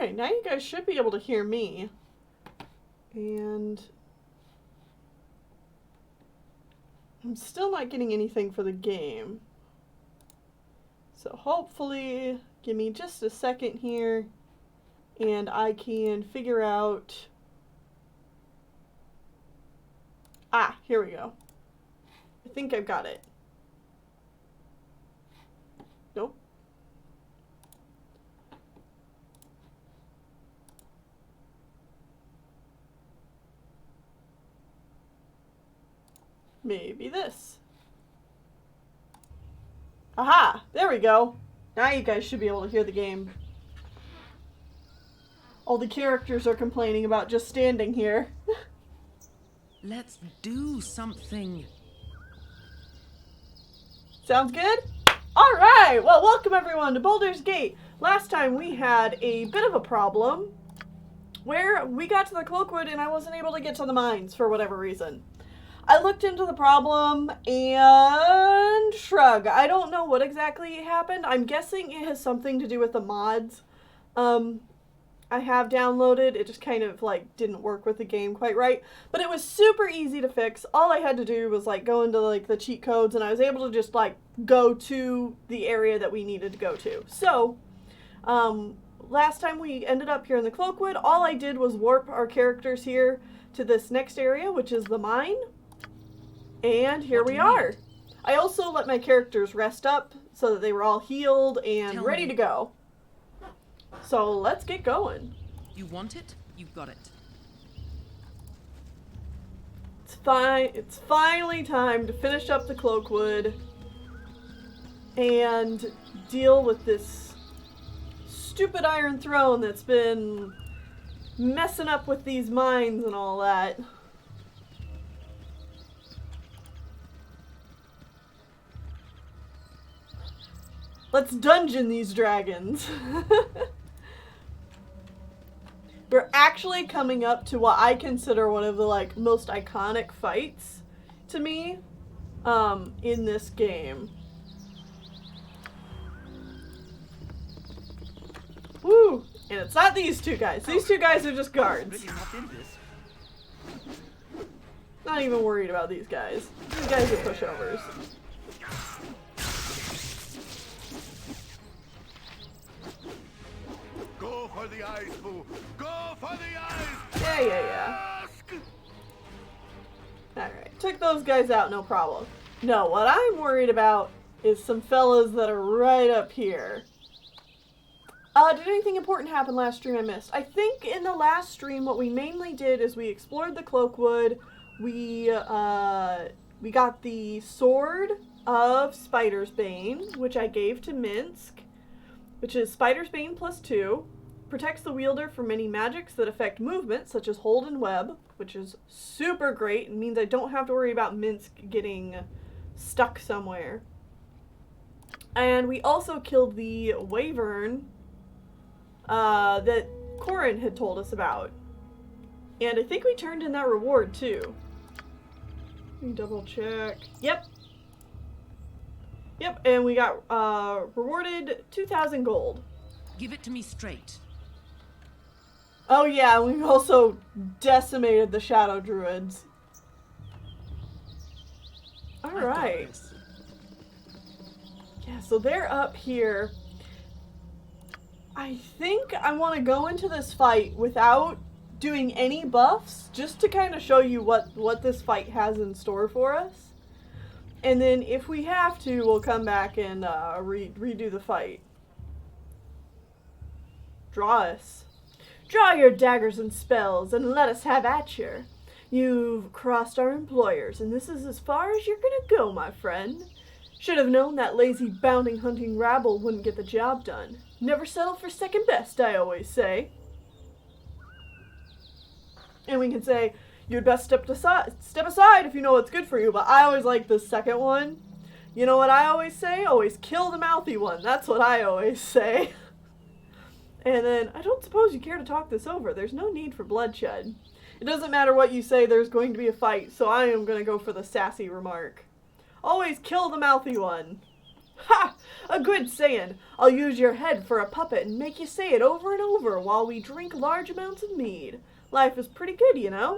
Okay, now you guys should be able to hear me. And I'm still not getting anything for the game. So hopefully, give me just a second here, and I can figure out... Ah, here we go. I think I've got it. Nope. Maybe this. Aha! There we go. Now you guys should be able to hear the game. All the characters are complaining about just standing here. Let's do something. Sounds good? Alright! Well, welcome everyone to Baldur's Gate. Last time we had a bit of a problem where we got to the Cloakwood and I wasn't able to get to the mines for whatever reason. I looked into the problem and shrug. I don't know what exactly happened. I'm guessing it has something to do with the mods I have downloaded. It just kind of like didn't work with the game quite right. But it was super easy to fix. All I had to do was like go into like the cheat codes and I was able to just like go to the area that we needed to go to. So, last time we ended up here in the Cloakwood, all I did was warp our characters here to this next area, which is the mine. And here we are. I also let my characters rest up so that they were all healed and ready to go. So let's get going. You want it? You've got it. It's fine. It's finally time to finish up the Cloakwood and deal with this stupid Iron Throne that's been messing up with these mines and all that. Let's dungeon these dragons. We're actually coming up to what I consider one of the like most iconic fights to me in this game. Woo! And it's not these two guys. These two guys are just guards. Not even worried about these guys. These guys are pushovers. Go for the eyes, boo! Go for the eyes! Yeah. Alright, took those guys out, no problem. No, what I'm worried about is some fellas that are right up here. Did anything important happen last stream I missed? I think in the last stream what we mainly did is we explored the Cloakwood. We got the Sword of Spider's Bane, which I gave to Minsk, which is Spider's Bane +2. Protects the wielder from any magics that affect movement, such as hold and web, which is super great and means I don't have to worry about Minsk getting stuck somewhere. And we also killed the Wyvern that Corin had told us about. And I think we turned in that reward too. Let me double check. Yep, and we got rewarded 2,000 gold. Give it to me straight. Oh yeah, we also decimated the Shadow Druids. Alright. Yeah, so they're up here. I think I want to go into this fight without doing any buffs, just to kind of show you what this fight has in store for us. And then if we have to, we'll come back and redo the fight. Draw us. Draw your daggers and spells and let us have at you. You've crossed our employers, and this is as far as you're gonna go, my friend. Should have known that lazy bounty hunting rabble wouldn't get the job done. Never settle for second best, I always say. And we can say, you'd best step aside if you know what's good for you, but I always like the second one. You know what I always say? Always kill the mouthy one. That's what I always say. And then, I don't suppose you care to talk this over. There's no need for bloodshed. It doesn't matter what you say, there's going to be a fight, so I am going to go for the sassy remark. Always kill the mouthy one. Ha! A good saying. I'll use your head for a puppet and make you say it over and over while we drink large amounts of mead. Life is pretty good, you know?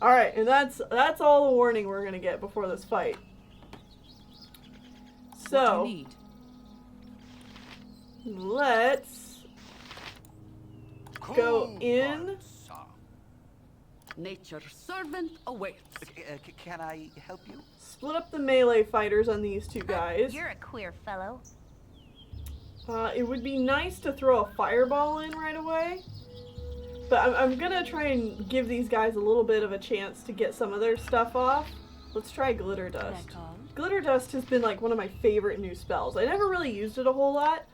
Alright, and that's all the warning we're gonna get before this fight. So, What do you need? let's go Cool in. one, sir. Nature's servant awaits. Can I help you? Split up the melee fighters on these two guys. You're a queer fellow. It would be nice to throw a fireball in right away. But I'm gonna try and give these guys a little bit of a chance to get some of their stuff off. Let's try Glitter Dust. Glitter Dust has been like one of my favorite new spells. I never really used it a whole lot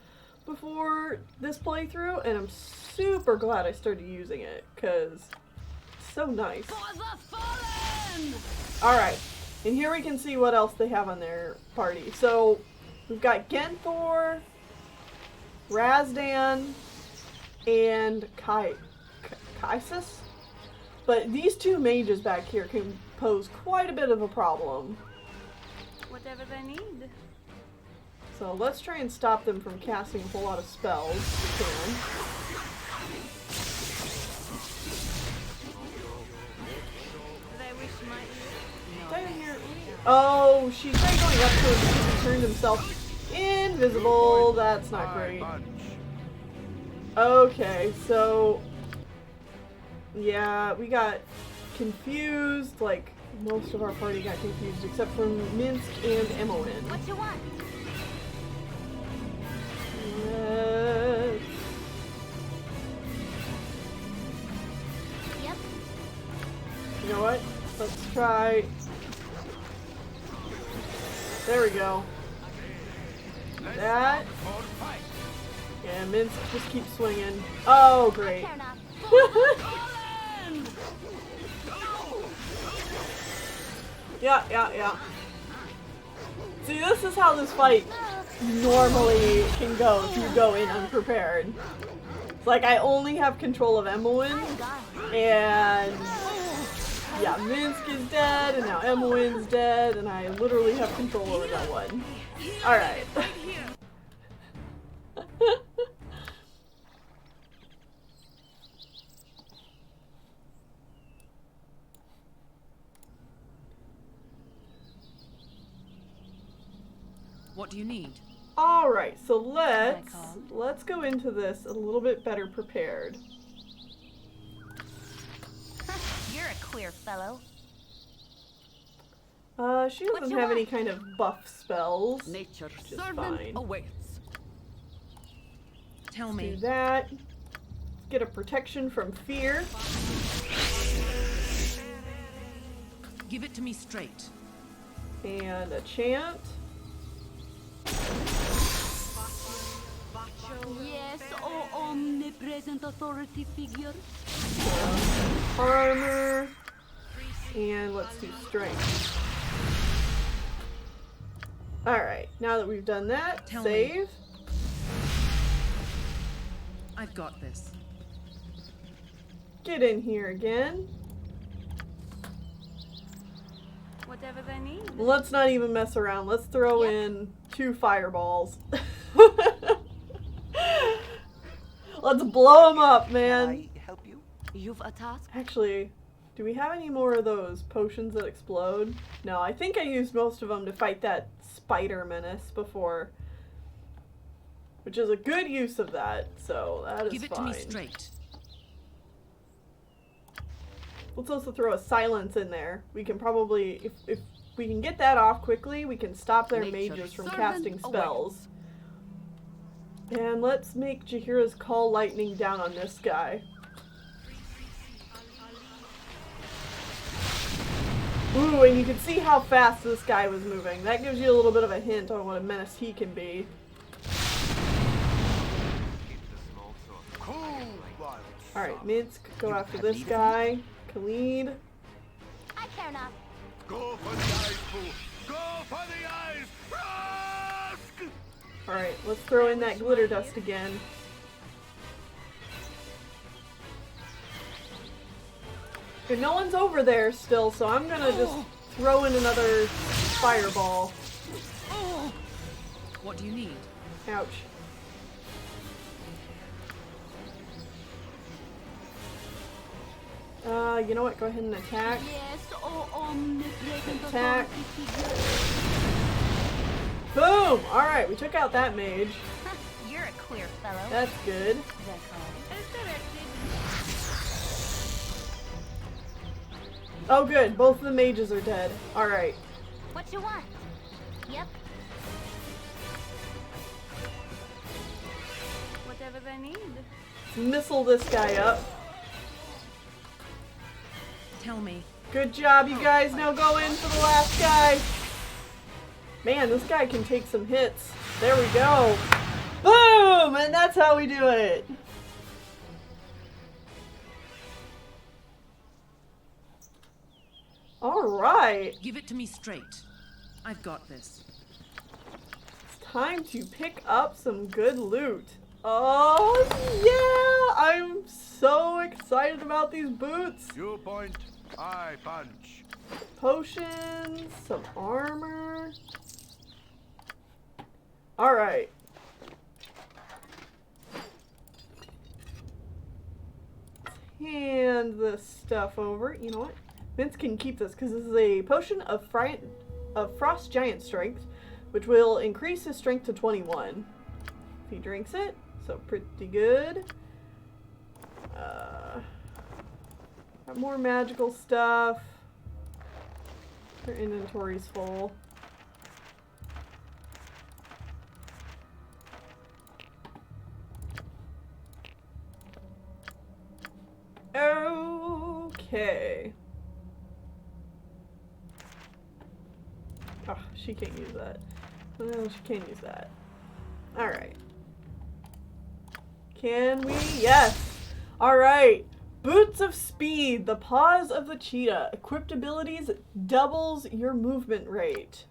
before this playthrough, and I'm super glad I started using it, because it's so nice. For the fallen! Alright, and here we can see what else they have on their party. So, we've got Genthor, Razdan, and Kaisis. But these two mages back here can pose quite a bit of a problem. Whatever they need. So let's try and stop them from casting a whole lot of spells if we can. They wish my Down here. Oh, she tried going up to him. He turned himself invisible. That's not My great. bunch. Okay, so yeah, we got confused. Like most of our party got confused, except for Minsk and Emowyn. What you want? Yep. You know what? Let's try. There we go. That. For fight. Yeah, Minsk just keeps swinging. Oh, great. Care not. Yeah. See, this is how this fight normally can go if you go in unprepared. It's like I only have control of Emowyn, and yeah, Minsk is dead, and now Emowyn's dead, and I literally have control over that one. Alright. What do you need? Alright, so let's go into this a little bit better prepared. You're a queer fellow. She doesn't you have want? any kind of buff spells. Nature's Which is servant fine. awaits. Tell Do me. that. Get a protection from fear. Give it to me straight. And a chant. Yes, oh omnipresent authority figure. Armor. And let's do strength. Alright, now that we've done that, Tell me. save. I've got this. Get in here again. Whatever they need. Let's not even mess around. Let's throw in 2 fireballs. Let's blow them up, man. Can I help you? You've a task? Actually, do we have any more of those potions that explode? No, I think I used most of them to fight that spider menace before. Which is a good use of that, so that is Give it fine. to me straight. Let's also throw a silence in there. We can probably, if we can get that off quickly, we can stop their Nature's mages from servant casting spells. And let's make Jaheira's Call Lightning down on this guy. Ooh, and you can see how fast this guy was moving. That gives you a little bit of a hint on what a menace he can be. Cool one. Alright, Minsk, go after this guy. Khalid. I care not. Go for the eyes, fool. Go for the eyes. Rusk! Alright, let's throw in that glitter dust again. And no one's over there still, so I'm gonna just throw in another fireball. What do you need? Ouch. You know what? Go ahead and attack. Yes, oh omnipresent Attack. authority figure. Boom! Alright, we took out that mage. You're a queer fellow. That's good. That's all. As directed. Oh good, both of the mages are dead. Alright. What you want? Yep. Whatever they need. Missile this guy up. Tell me. Good job, you guys. Now go in for the last guy. Man, this guy can take some hits. There we go. Boom! And that's how we do it. Alright. Give it to me straight. I've got this. It's time to pick up some good loot. Oh, yeah! I'm so excited about these boots. You point, I punch. Potions, some armor. Alright. Hand this stuff over. You know what? Vince can keep this because this is a potion of Frost Giant Strength, which will increase his strength to 21 if he drinks it. So pretty good. Got more magical stuff. Their inventory's full. Okay. Oh, she can't use that. No, she can't use that. Alright. Can we? Yes! Alright. Boots of Speed, the paws of the cheetah. Equipped abilities doubles your movement rate.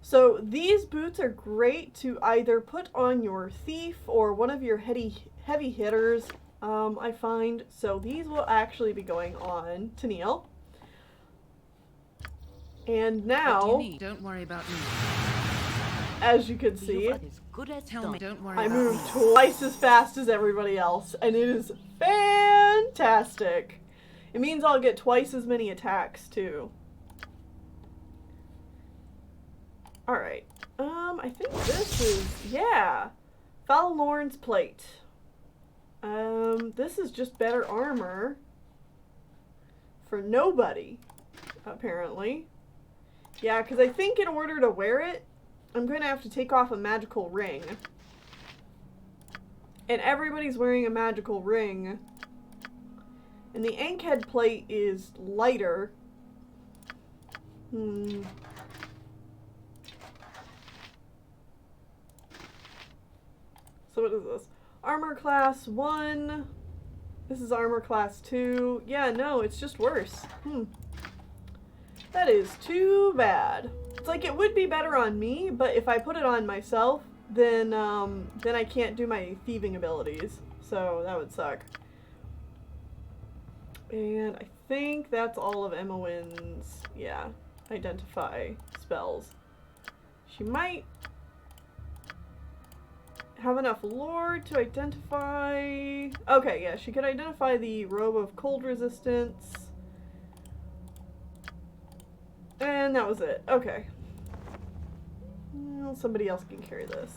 So these boots are great to either put on your thief or one of your heavy hitters, I find. So these will actually be going on Tennelle. And now, What do you need? Don't worry about me. as you can see, You are as good as Tell done. me. Don't worry I about move me. twice as fast as everybody else, and it is fantastic. It means I'll get twice as many attacks, too. Alright. I think this is, yeah, Falnorn's Plate. This is just better armor for nobody, apparently. Yeah, because I think in order to wear it, I'm going to have to take off a magical ring. And everybody's wearing a magical ring. And the Ankhead plate is lighter. So what is this? Armor class 1. This is armor class 2. Yeah, no, it's just worse. That is too bad. It's like it would be better on me, but if I put it on myself, then I can't do my thieving abilities. So that would suck. And I think that's all of Emmawyn's, yeah, identify spells. She might have enough lore to identify... Okay, yeah, she could identify the Robe of Cold Resistance. And that was it. Okay. Well, somebody else can carry this.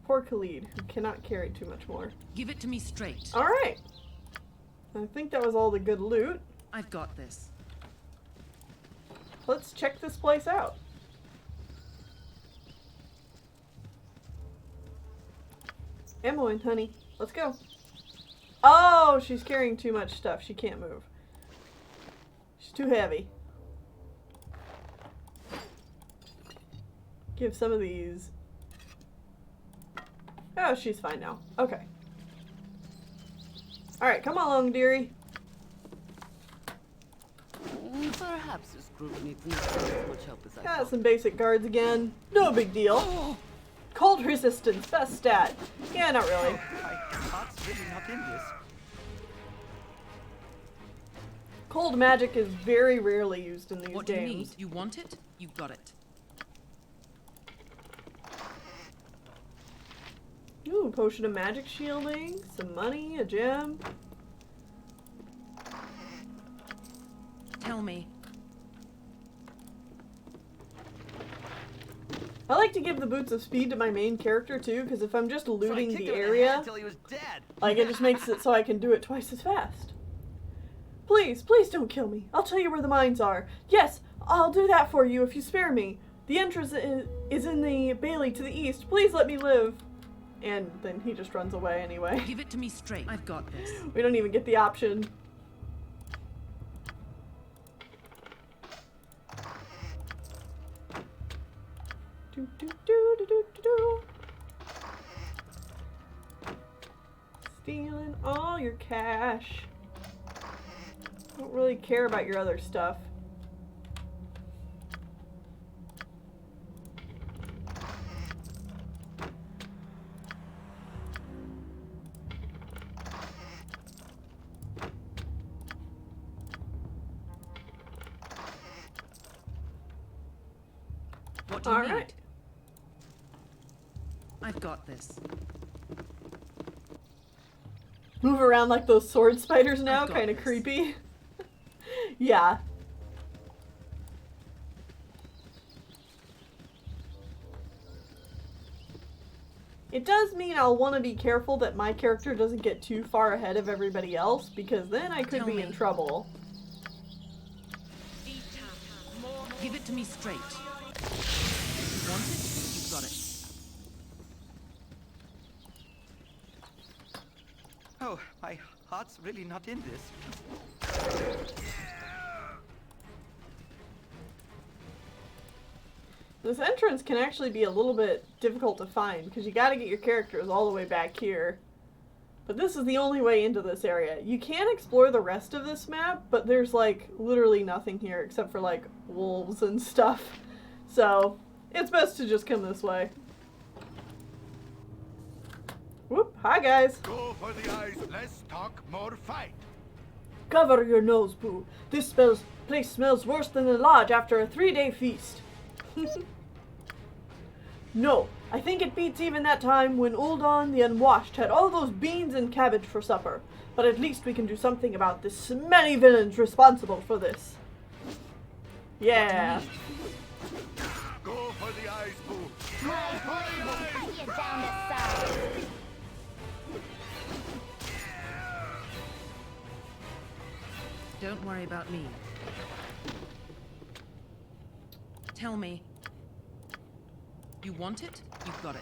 Poor Khalid, who cannot carry too much more. Give it to me straight. Alright. I think that was all the good loot. I've got this. Let's check this place out. Emmawyn, honey. Let's go. Oh, she's carrying too much stuff. She can't move. She's too heavy. Give some of these. Oh, she's fine now. Okay. Alright, come along, dearie. Perhaps this group needs not as much help as I Got thought. some basic guards again. No big deal. Cold resistance, best stat. Yeah, not really. My heart's really not in this. Cold magic is very rarely used in these What do you need? games. You want it? You got it. Ooh, potion of magic shielding, some money, a gem. Tell me. I like to give the boots of speed to my main character too, because if I'm just So I looting kicked the him in area, head till he was dead. like it just makes it so I can do it twice as fast. Please, please don't kill me. I'll tell you where the mines are. Yes, I'll do that for you if you spare me. The entrance is in the bailey to the east. Please let me live. And then he just runs away anyway. Give it to me straight. I've got this. We don't even get the option. Do, do, do, do, do, do, do. Stealing all your cash. Don't really care about your other stuff. What do you All need? right. I've got this. Move around like those sword spiders now, I've got kind of this. creepy. Yeah. It does mean I'll want to be careful that my character doesn't get too far ahead of everybody else, because then I could Tell be me. in trouble. Give it to me straight. You want it? You've got it. Oh, my heart's really not in this. This entrance can actually be a little bit difficult to find, because you gotta get your characters all the way back here. But this is the only way into this area. You can explore the rest of this map, but there's like literally nothing here except for like wolves and stuff. So it's best to just come this way. Whoop, hi guys. Go for the eyes, less talk, more fight. Cover your nose, Boo. This place smells worse than a lodge after a 3-day feast. No, I think it beats even that time when Uldan the Unwashed had all those beans and cabbage for supper. But at least we can do something about the smelly villains responsible for this. Yeah. Go for the eyes, Boo. My blade will cut you down to size. Don't worry about me. Tell me. You want it? You've got it.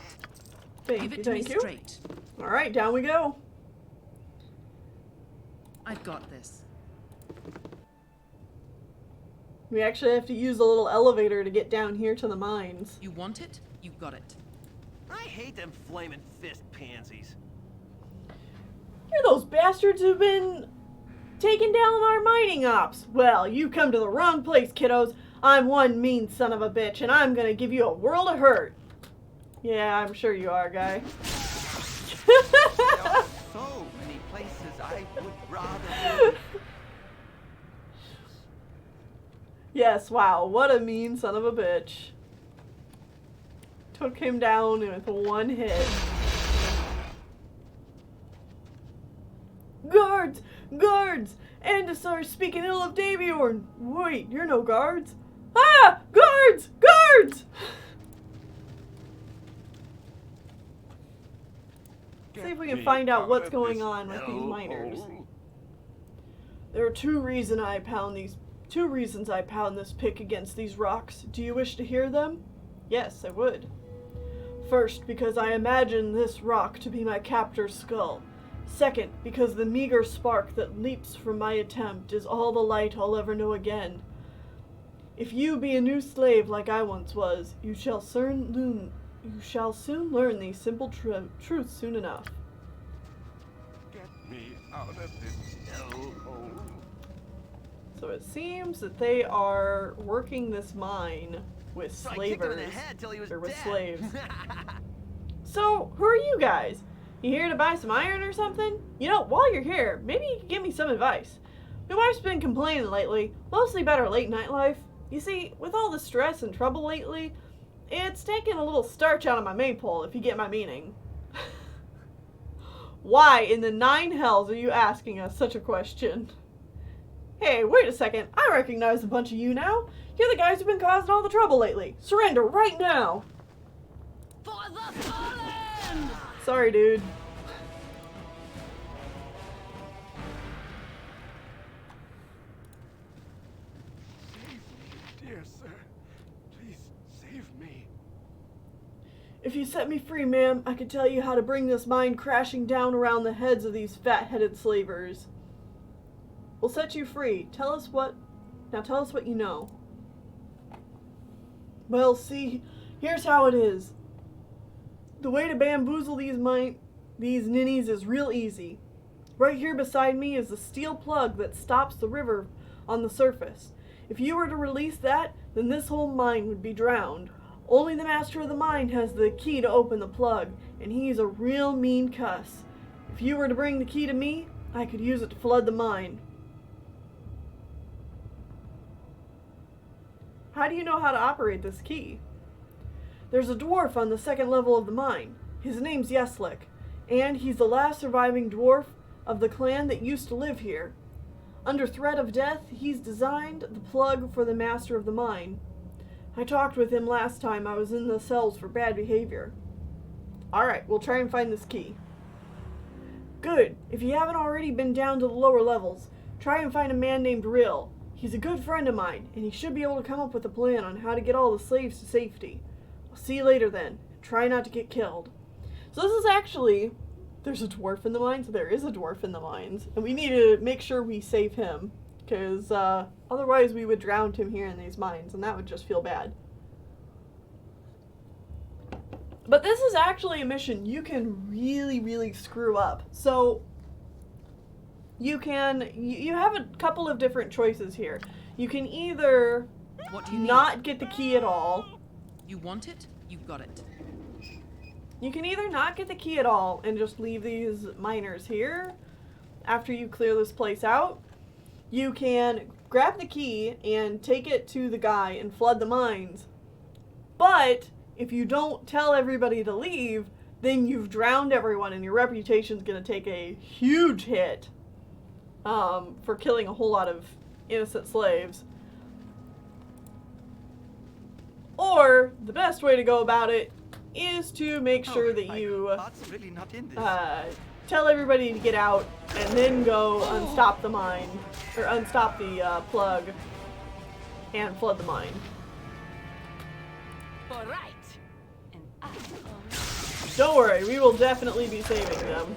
Give it to me Thank you. straight. Alright, down we go. I've got this. We actually have to use a little elevator to get down here to the mines. You want it? You've got it. I hate them flaming fist pansies. You're those bastards who've been taking down our mining ops. Well, you come to the wrong place, kiddos. I'm one mean son of a bitch, and I'm gonna give you a world of hurt. Yeah, I'm sure you are, guy. There are so many places I would rather be. Yes, wow, what a mean son of a bitch. Took him down with one hit. Guards! Guards! Andesar speaking ill of Daviorn! Wait, you're no guards? Ah! Guards! Guards! See if we can find out what's going on with these miners. There are two reasons I pound this pick against these rocks. Do you wish to hear them? Yes, I would. First, because I imagine this rock to be my captor's skull. Second, because the meager spark that leaps from my attempt is all the light I'll ever know again. If you be a new slave like I once was, you shall soon learn these simple truths soon enough. Get me out of this hellhole. So it seems that they are working this mine with So I kicked him in the slavers. head till he was Or with dead. slaves. So, who are you guys? You here to buy some iron or something? You know, while you're here, maybe you can give me some advice. Your wife's been complaining lately, mostly about her late night life. You see, with all the stress and trouble lately, it's taken a little starch out of my maypole, if you get my meaning. Why in the 9 hells are you asking us such a question? Hey, wait a second. I recognize a bunch of you now. You're the guys who've been causing all the trouble lately. Surrender right now. For the fallen! Sorry, dude. Dear sir, please save me. If you set me free, ma'am, I could tell you how to bring this mine crashing down around the heads of these fat-headed slavers. We'll set you free. Tell us what you know. Well, see, here's how it is. The way to bamboozle these ninnies is real easy. Right here beside me is the steel plug that stops the river on the surface. If you were to release that, then this whole mine would be drowned. Only the master of the mine has the key to open the plug, and he's a real mean cuss. If you were to bring the key to me, I could use it to flood the mine. How do you know how to operate this key? There's a dwarf on the 2nd level of the mine. His name's Yeslik, and he's the last surviving dwarf of the clan that used to live here. Under threat of death, he's designed the plug for the master of the mine. I talked with him last time I was in the cells for bad behavior. Alright, we'll try and find this key. Good. If you haven't already been down to the lower levels, try and find a man named Rill. He's a good friend of mine, and he should be able to come up with a plan on how to get all the slaves to safety. I'll see you later then. Try not to get killed. So this is actually... There's a dwarf in the mines? There is a dwarf in the mines. And we need to make sure we save him. Because otherwise we would drown him here in these mines, and that would just feel bad. But this is actually a mission you can really, really screw up. So... You have a couple of different choices here. You can either What do you not get the key at all. You want it? You got it. You can either not get the key at all and just leave these miners here after you clear this place out. You can grab the key and take it to the guy and flood the mines. But if you don't tell everybody to leave, then you've drowned everyone and your reputation's going to take a huge hit. For killing a whole lot of innocent slaves. Or, the best way to go about it is to make sure that you really not in this. tell everybody to get out and then go unstop the mine, or unstop the plug and flood the mine. All right. And I Don't worry, we will definitely be saving them.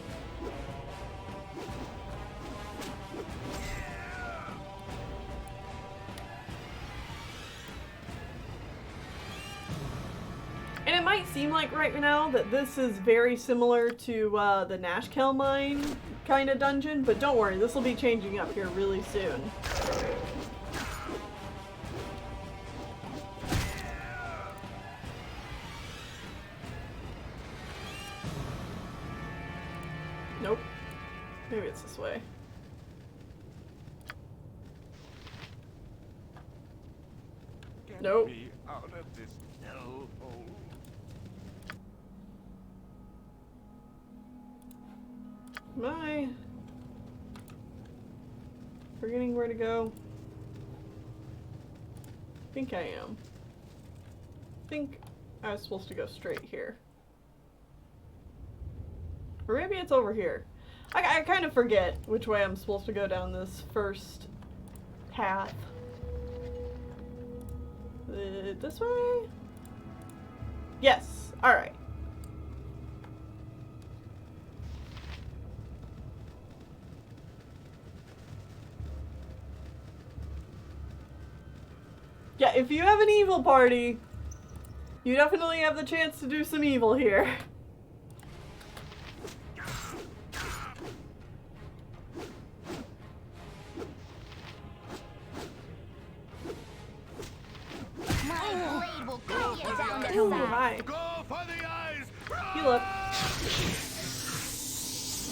And it might seem like right now that this is very similar to the Nashkel mine kind of dungeon, but don't worry, this will be changing up here really soon. Nope. Maybe it's this way. Get Nope. me out of this hellhole. Am I forgetting where to go? I think I am. I think I was supposed to go straight here. Or maybe it's over here. I kind of forget which way I'm supposed to go down this first path. This way? Yes. Alright. Yeah, if you have an evil party, you definitely have the chance to do some evil here. My blade will cut you down to Ooh, size. hi. Go for the eyes! You look.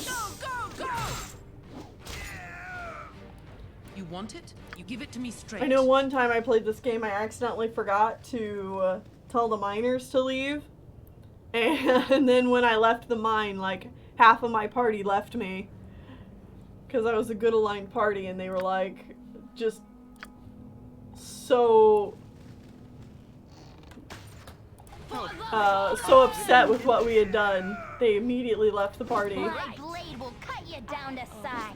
go, go, go! want it? You give it to me straight. I know one time I played this game, I accidentally forgot to tell the miners to leave. And then when I left the mine, like, half of my party left me. Because I was a good aligned party, and they were, like, just so... so upset with what we had done. They immediately left the party. My blade will cut you down to size.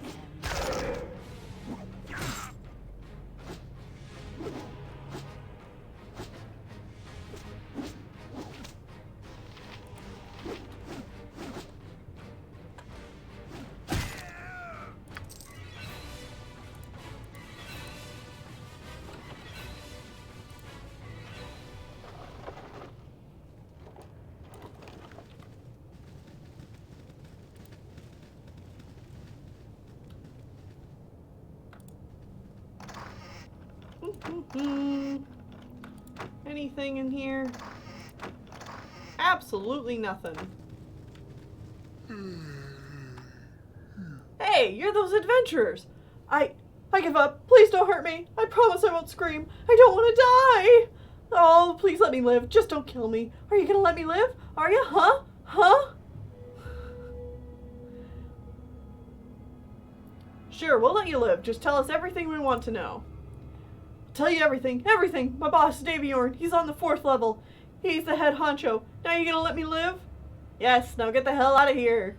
Anything in here? Absolutely nothing. Hey, you're those adventurers. I give up. Please don't hurt me. I promise I won't scream. I don't want to die. Oh, please let me live. Just don't kill me. Are you gonna let me live? Are you? Huh? Huh? Sure, we'll let you live. Just tell us everything we want to know. Tell you everything. Everything. My boss, Daviorn. He's on the 4th level. He's the head honcho. Now you gonna let me live? Yes, now get the hell out of here.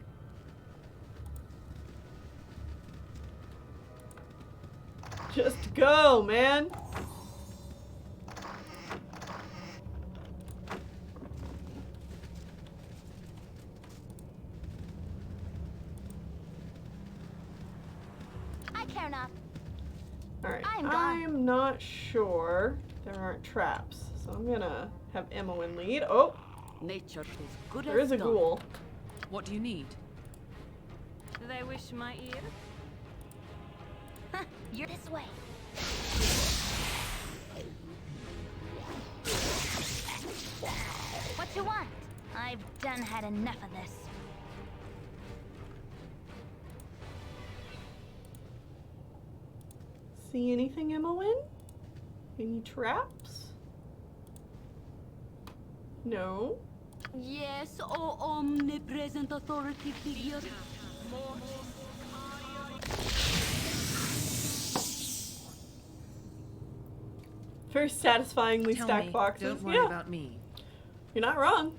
Just go, man. I care not. Alright, I'm gone. I'm not sure there aren't traps, so I'm gonna have Emma in lead. Oh, Nature is good there as is a done. ghoul. What do you need? They wish my ear. Huh, you're this way. What you want? I've done had enough of this. See anything, Emma? Any traps? No. Yes, oh omnipresent authority figure. Very satisfyingly Tell stacked me, boxes. don't worry Yeah, about me. you're not wrong.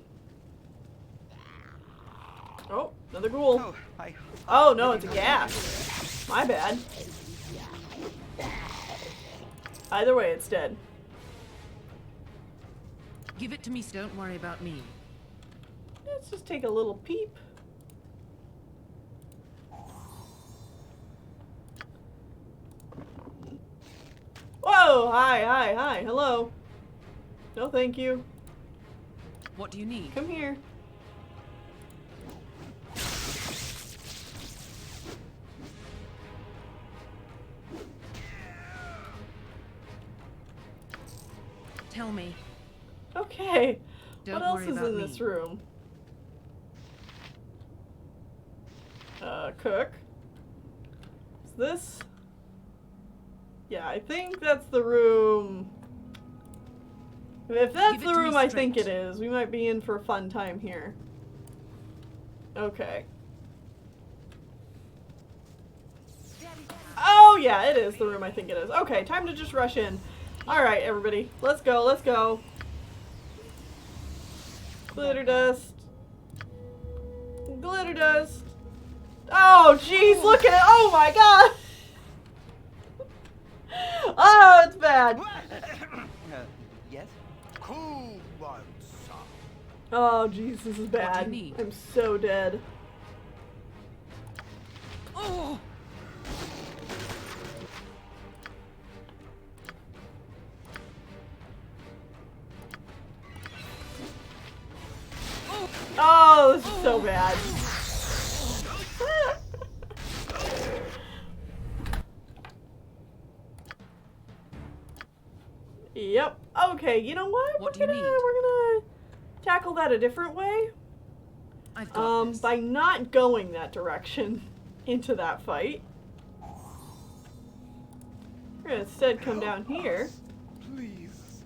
Oh, another ghoul. Oh no, it's a gas. My bad. Either way, it's dead. Give it to me, don't worry about me. Let's just take a little peep. Whoa! Hi, hello. No, thank you. What do you need? Come here. Tell me. Okay. Don't What else worry is about in me. this room? Cook. Is this? Yeah, I think that's the room. If that's Give it the to me room I think it straight. is, we might be in for a fun time here. Okay. Oh yeah, it is the room I think it is. Okay, time to just rush in. Alright, everybody. Let's go, let's go. Glitter dust. Glitter dust. Oh, jeez, look at it. Oh my god. Oh, it's bad. Yes? Cool one, son. Oh, jeez, this is do you bad. need? I'm so dead. Oh! Oh, this is so bad. Yep. Okay, you know what? What do we're you gonna, need? We're gonna tackle that a different way. I've got this. By not going that direction into that fight. We're gonna instead come down here. Please,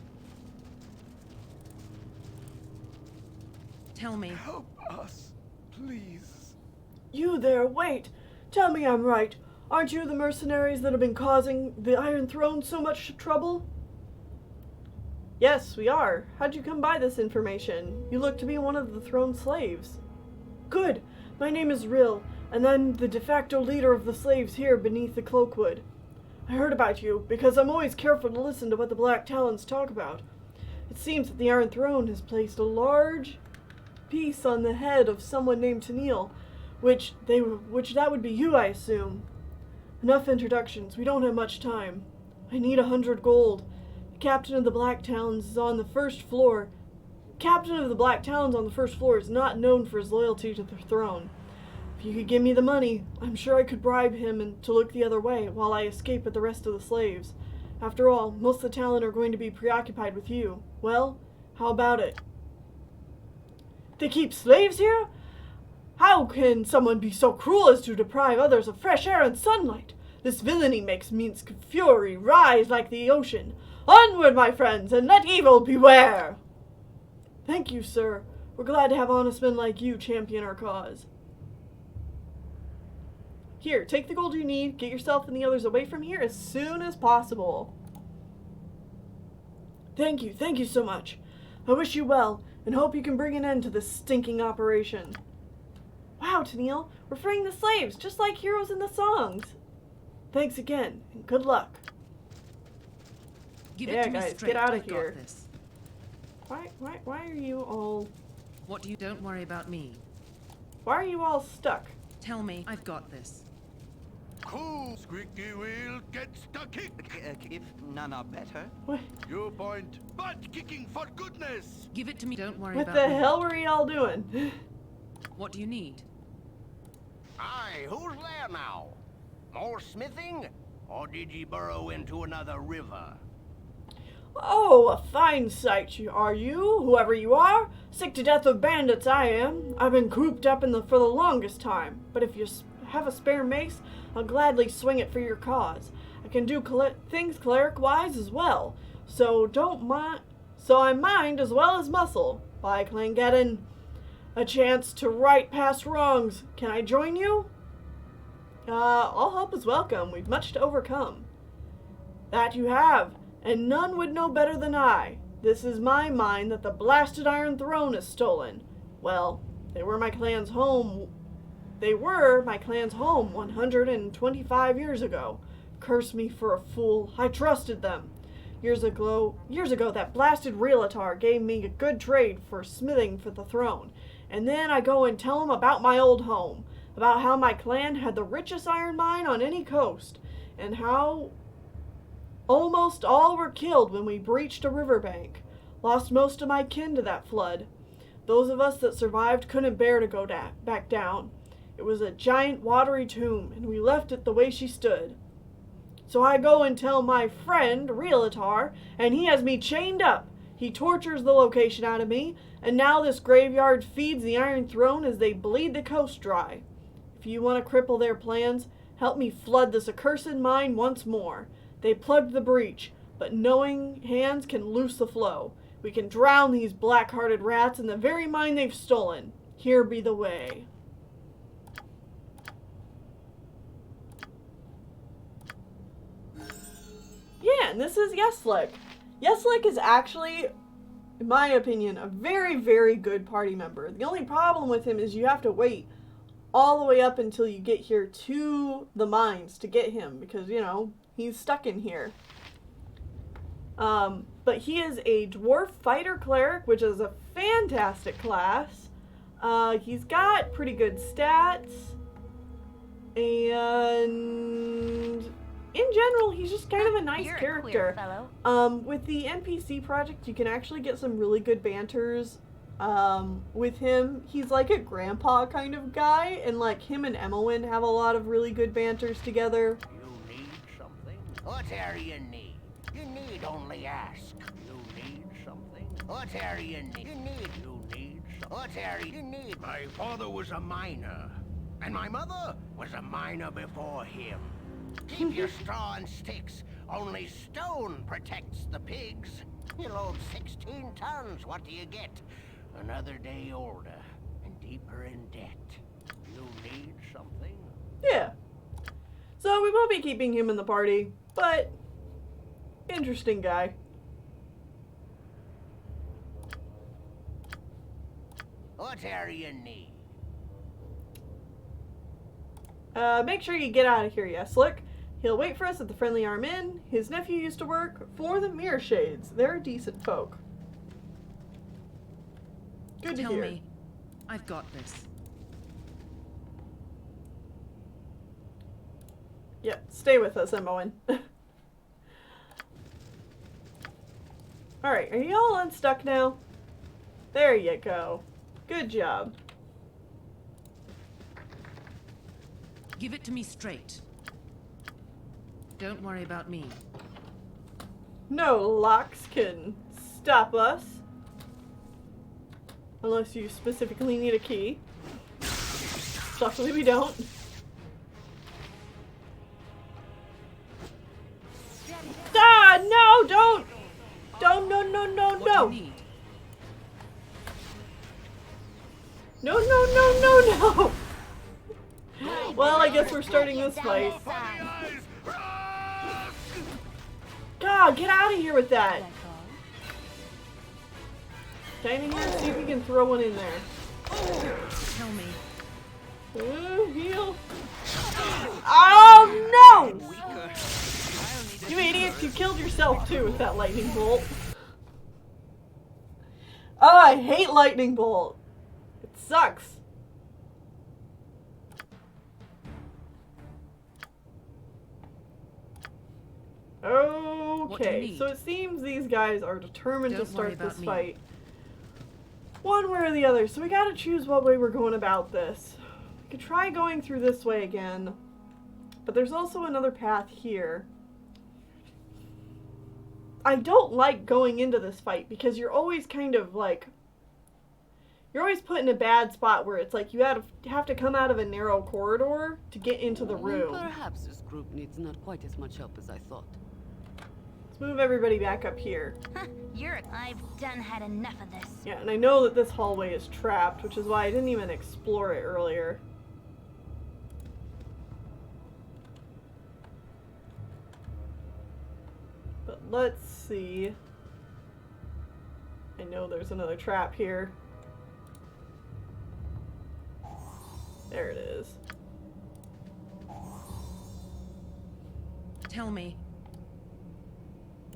Tell me. help us. Please. You there, wait! Tell me I'm right. Aren't you the mercenaries that have been causing the Iron Throne so much trouble? Yes, we are. How'd you come by this information? You look to be one of the throne's slaves. Good. My name is Rill, and I'm the de facto leader of the slaves here beneath the Cloakwood. I heard about you, because I'm always careful to listen to what the Black Talons talk about. It seems that the Iron Throne has placed a large piece on the head of someone named Tennelle, which that would be you, I assume. Enough introductions. We don't have much time. I need 100 gold. The captain of the Black Talons is on the first floor. Captain of the Black Talons on the first floor is not known for his loyalty to the throne. If you could give me the money, I'm sure I could bribe him to look the other way while I escape with the rest of the slaves. After all, most of the Talon are going to be preoccupied with you. Well, how about it? They keep slaves here? How can someone be so cruel as to deprive others of fresh air and sunlight? This villainy makes Minsk's fury rise like the ocean. Onward, my friends, and let evil beware! Thank you, sir. We're glad to have honest men like you champion our cause. Here, take the gold you need, get yourself and the others away from here as soon as possible. Thank you so much. I wish you well, and hope you can bring an end to this stinking operation. Wow, Tennelle, we're freeing the slaves, just like heroes in the songs. Thanks again, and good luck. Give it to me guys, straight. get out of I've got here. this. Why are you all... What do you... Don't worry about me. Why are you all stuck? Tell me. I've got this. Cool. Squeaky wheel gets the kick. If none are better. What, Your point. Butt kicking for goodness. Give it to me. Don't worry what about the me. hell were y'all doing? What do you need? Aye, who's there now? More smithing? Or did ye burrow into another river? Oh, a fine sight are you, whoever you are. Sick to death of bandits I am. I've been cooped up for the longest time. But if you have a spare mace, I'll gladly swing it for your cause. I can do things cleric-wise as well. So I mind as well as muscle. By Clangeddon, a chance to right past wrongs. Can I join you? All help is welcome. We've much to overcome. That you have. And none would know better than I. This is my mine that the blasted Iron Throne is stolen. Well, they were my clan's home 125 years ago. Curse me for a fool. I trusted them. Years ago, that blasted realtor gave me a good trade for smithing for the throne. And then I go and tell him about my old home, about how my clan had the richest iron mine on any coast, and how almost all were killed when we breached a riverbank. Lost most of my kin to that flood. Those of us that survived couldn't bear to go back down. It was a giant watery tomb, and we left it the way she stood. So I go and tell my friend, Realtor, and he has me chained up. He tortures the location out of me, and now this graveyard feeds the Iron Throne as they bleed the coast dry. If you want to cripple their plans, help me flood this accursed mine once more. They plugged the breach, but knowing hands can loose the flow. We can drown these black-hearted rats in the very mine they've stolen. Here be the way. Yeah, and this is Yeslik. Yeslik is actually, in my opinion, a very, very good party member. The only problem with him is you have to wait all the way up until you get here to the mines to get him, because, you know, he's stuck in here. But he is a dwarf fighter cleric, which is a fantastic class. He's got pretty good stats, and in general, he's just kind of a nice You're character. a queer fellow. With the NPC project, you can actually get some really good banters with him. He's like a grandpa kind of guy, and like him and Emmeline have a lot of really good banters together. You need something? Whatever you need. You need only ask. You need something? Whatever you need. You need whatever you need. My father was a miner, and my mother was a miner before him. Keep your straw and sticks, Only stone protects the pigs. You load 16 tons, what do you get? Another day older and deeper in debt. You need something? Yeah. So we won't be keeping him in the party, but interesting guy. What area you need? Make sure you get out of here, Yeslick. He'll wait for us at the Friendly Arm Inn. His nephew used to work for the Mirror Shades. They're decent folk. Good to Tell hear. me. I've got this. Yep, stay with us, Emoen. Alright, are you all unstuck now? There you go. Good job. Give it to me straight. Don't worry about me. No locks can stop us. Unless you specifically need a key. Luckily we don't. Ah, no, don't! Don't, no, no, no, What no! do you need? No, no, no, no, no! Well, I guess we're starting this fight. God, get out of here with that! Stand in here, see if we can throw one in there. Tell me. Heal. Oh, no! You idiots, you killed yourself too with that lightning bolt. Oh, I hate lightning bolt. It sucks. Okay, so it seems these guys are determined to start this fight. One way or the other, so we gotta choose what way we're going about this. We could try going through this way again, but there's also another path here. I don't like going into this fight because you're always kind of like, you're always put in a bad spot where it's like you have to come out of a narrow corridor to get into the room. Perhaps this group needs not quite as much help as I thought. Let's move everybody back up here. I've done had enough of this. Yeah, and I know that this hallway is trapped, which is why I didn't even explore it earlier. But let's see. I know there's another trap here. There it is. Tell me.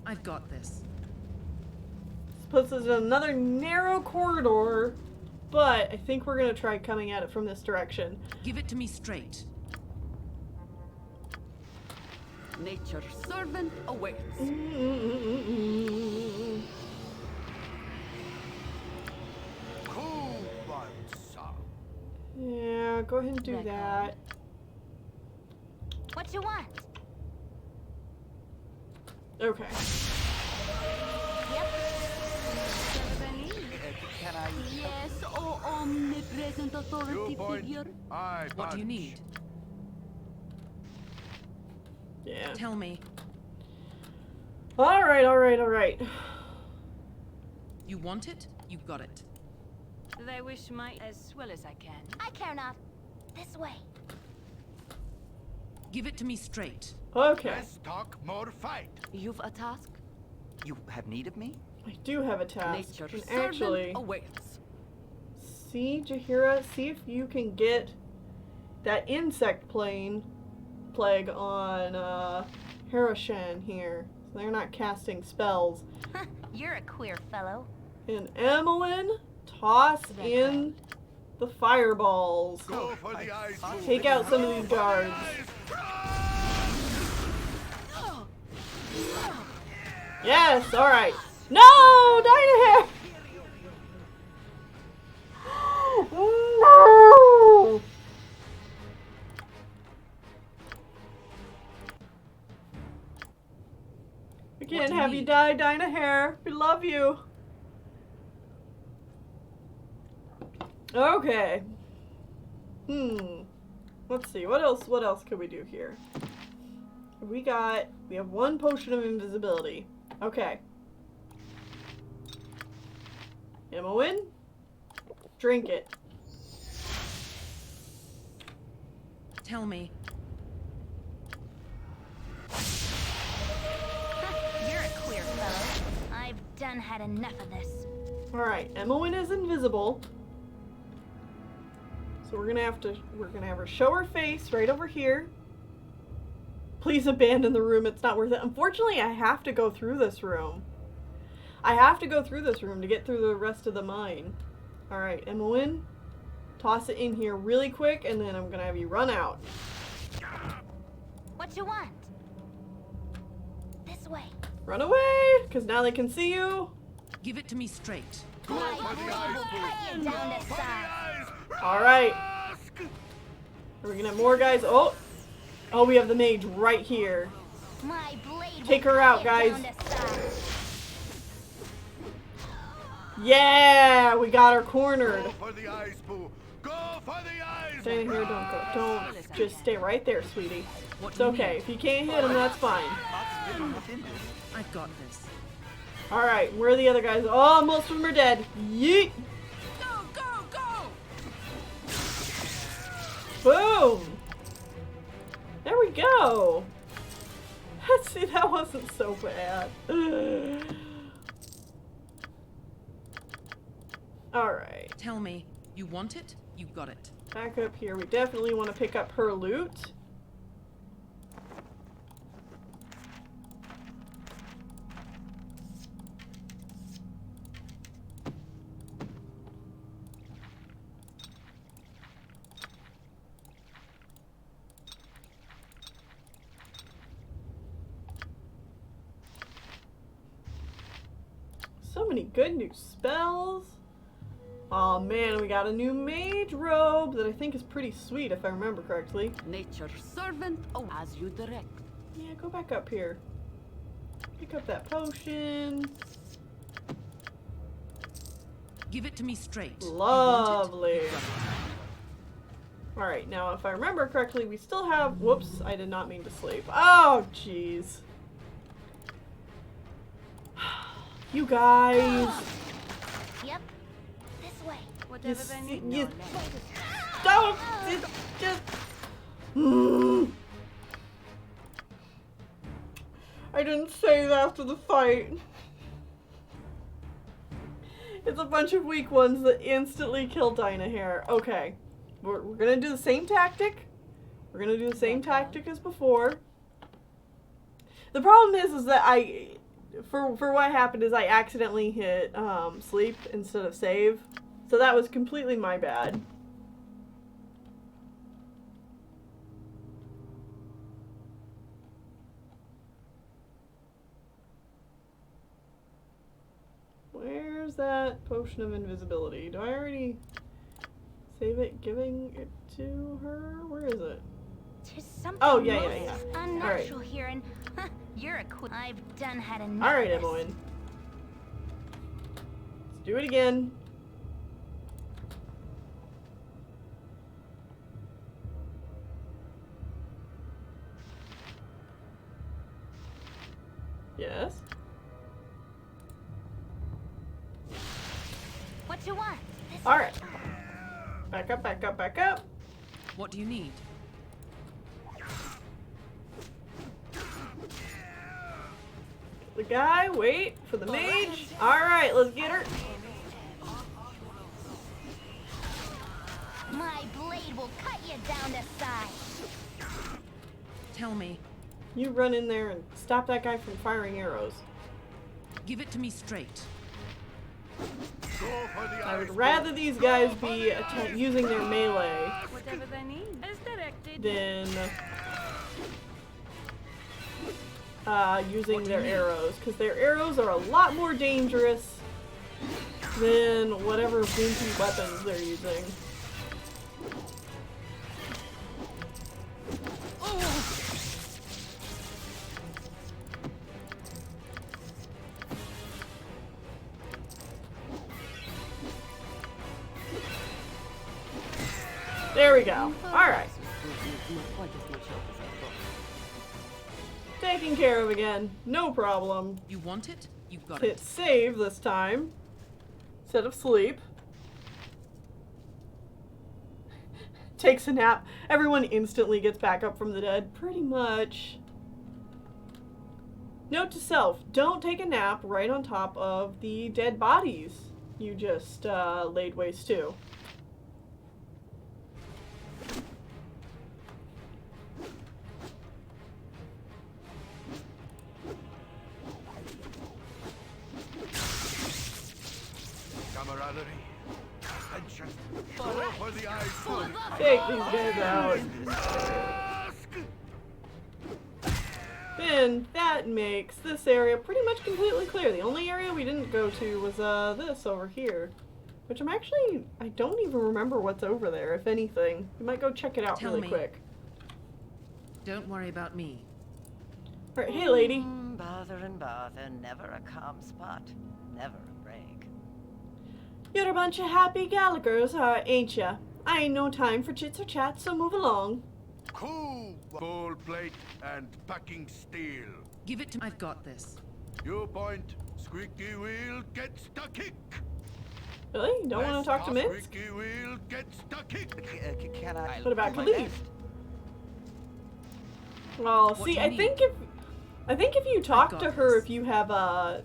I've got this. This puts us in another narrow corridor, but I think we're going to try coming at it from this direction. Give it to me straight. Nature's servant awaits. Yeah, go ahead and do that. What you want? Okay. Yep. Can I? Yes, oh omnipresent authority figure. What do you need? Yeah. Tell me. Alright, alright, alright. You want it? You got it. They wish my as well as I can. I care not. This way. Give it to me straight. Okay. Less talk, more fight. You've a task? You have need of me? I do have a task. Nature's And servant actually, awaits. see, Jaheira, see if you can get that insect plague on Harashan here. So they're not casting spells. You're a queer fellow. And Emmeline, toss in the fireballs. Go for the eyes. Take out some of these guards. Yes, alright. No! Dynahair! No! We can't have you die, Dynahair. We love you. Okay. Let's see. What else could we do here? We got We have 1 potion of invisibility. Okay. Ammo in. Drink it. Tell me. You're a queer fellow. I've done had enough of this. Alright, Emmeline is invisible. So we're gonna have her show her face right over here. Please abandon the room, it's not worth it. Unfortunately, I have to go through this room. I have to go through this room to get through the rest of the mine. Alright, Emmeline, toss it in here really quick, and then I'm gonna have you run out. What you want? This way. Run away, because now they can see you. Give it to me straight. My blade will cut you down to size. Alright. Are we gonna have more guys? Oh! Oh, we have the mage right here. My blade Take will her cut out, you guys. down to size. Yeah! We got her cornered. Go for the eyes, boo. Go for the eyes. Stay here, don't go. Don't. Just stay right there, sweetie. What It's do you okay. need? If you can't hit him, that's fine. I've got this. Alright, where are the other guys? Oh, most of them are dead. Yeet! Go, go, go! Boom! There we go! See, that wasn't so bad. Alright. Tell me. You want it? You got it. Back up here. We definitely want to pick up her loot. So many good new spells. Oh man, we got a new mage robe that I think is pretty sweet if I remember correctly. Nature's servant, oh, as you direct. Yeah, go back up here. Pick up that potion. Give it to me straight. Lovely. You want it? You got it. Alright, now if I remember correctly, we still have... Whoops, I did not mean to sleep. Oh, jeez. You guys. Yep. This way. Whatever they need. No, You less. don't. Just. I didn't save after the fight. It's a bunch of weak ones that instantly kill Dinah here. Okay. We're gonna do the same tactic. We're gonna do the same tactic as before. The problem is that for what happened is I accidentally hit sleep instead of save. So that was completely my bad. Where's that potion of invisibility? Do I already save it, giving it to her? Where is it? There's something Oh, yeah. most unnatural here, and you're a queen. I've done had enough. Alright, of this. Emmeline. Let's do it again. Yes. What you want? This Alright. Back up, back up, back up. What do you need? The guy, wait for the mage. Alright, let's get her. My blade will cut you down to size. Tell me. You run in there and stop that guy from firing arrows. Give it to me straight. Go for the I eyes, would rather these guys be using their melee Whatever they need. As directed. than using their arrows, because their arrows are a lot more dangerous than whatever wimpy weapons they're using. There we go. Alright. Not quite as much help as I thought. Taken care of again. No problem. You want it? You got Hit it. save this time. Instead of sleep. Takes a nap. Everyone instantly gets back up from the dead. Pretty much. Note to self, don't take a nap right on top of the dead bodies you just laid waste to. Camaraderie. Attention. Go for the eyes. Full. Take these guys out. Then that makes this area pretty much completely clear. The only area we didn't go to was this over here. Which I don't even remember what's over there, if anything. We might go check it out really quick. Don't worry about me. Alright, hey lady. Bother and bother, never a calm spot, never a break. You're a bunch of happy Gallagher's, ain't ya? I ain't no time for chits or chats, so move along. Cool. Gold plate and packing steel. Give it to me. I've got this. You point. Squeaky wheel gets the kick. Really? You don't want to talk to Minsk? Squeaky wheel gets the kick. Can I? What about do my Khalid? best? Well, What see, do you I need? think if you talk got to her, this. if you have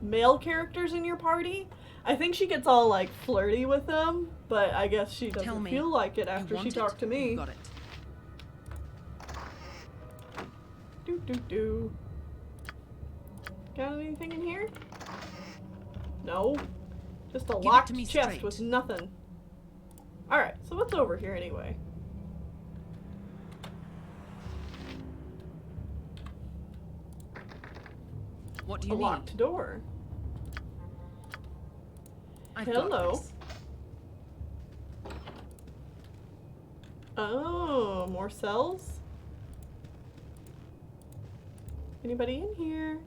male characters in your party, I think she gets all like flirty with them. But I guess she Tell doesn't me, feel like it You after want she it? talked to me. You got it. Do. Got anything in here? No. Just a Give it locked to me chest straight. with nothing. Alright, so what's over here anyway? What do A you need? locked door. I've Hello. got this. Oh, more cells? Anybody in here?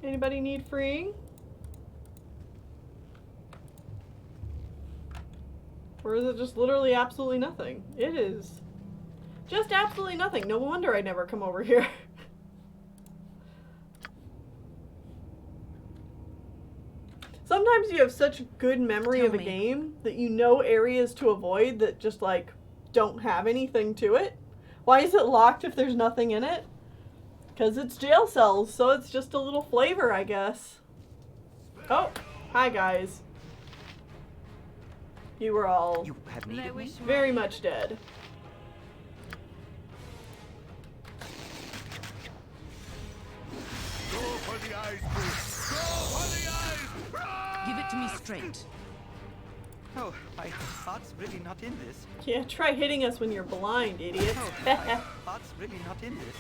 Anybody need freeing? Or is it just literally absolutely nothing? It is just absolutely nothing. No wonder I never come over here. Sometimes you have such good memory Tell of a me. game that you know areas to avoid that just like don't have anything to it. Why is it locked if there's nothing in it? Because it's jail cells, so it's just a little flavor, I guess. Oh, hi guys. You were all You have needed me? very much dead. Go for the eyes, Boo. Go for the eyes. Give it to me straight. Oh, my heart's really not in this. Yeah, try hitting us when you're blind, idiot. Oh, my heart's really not in this.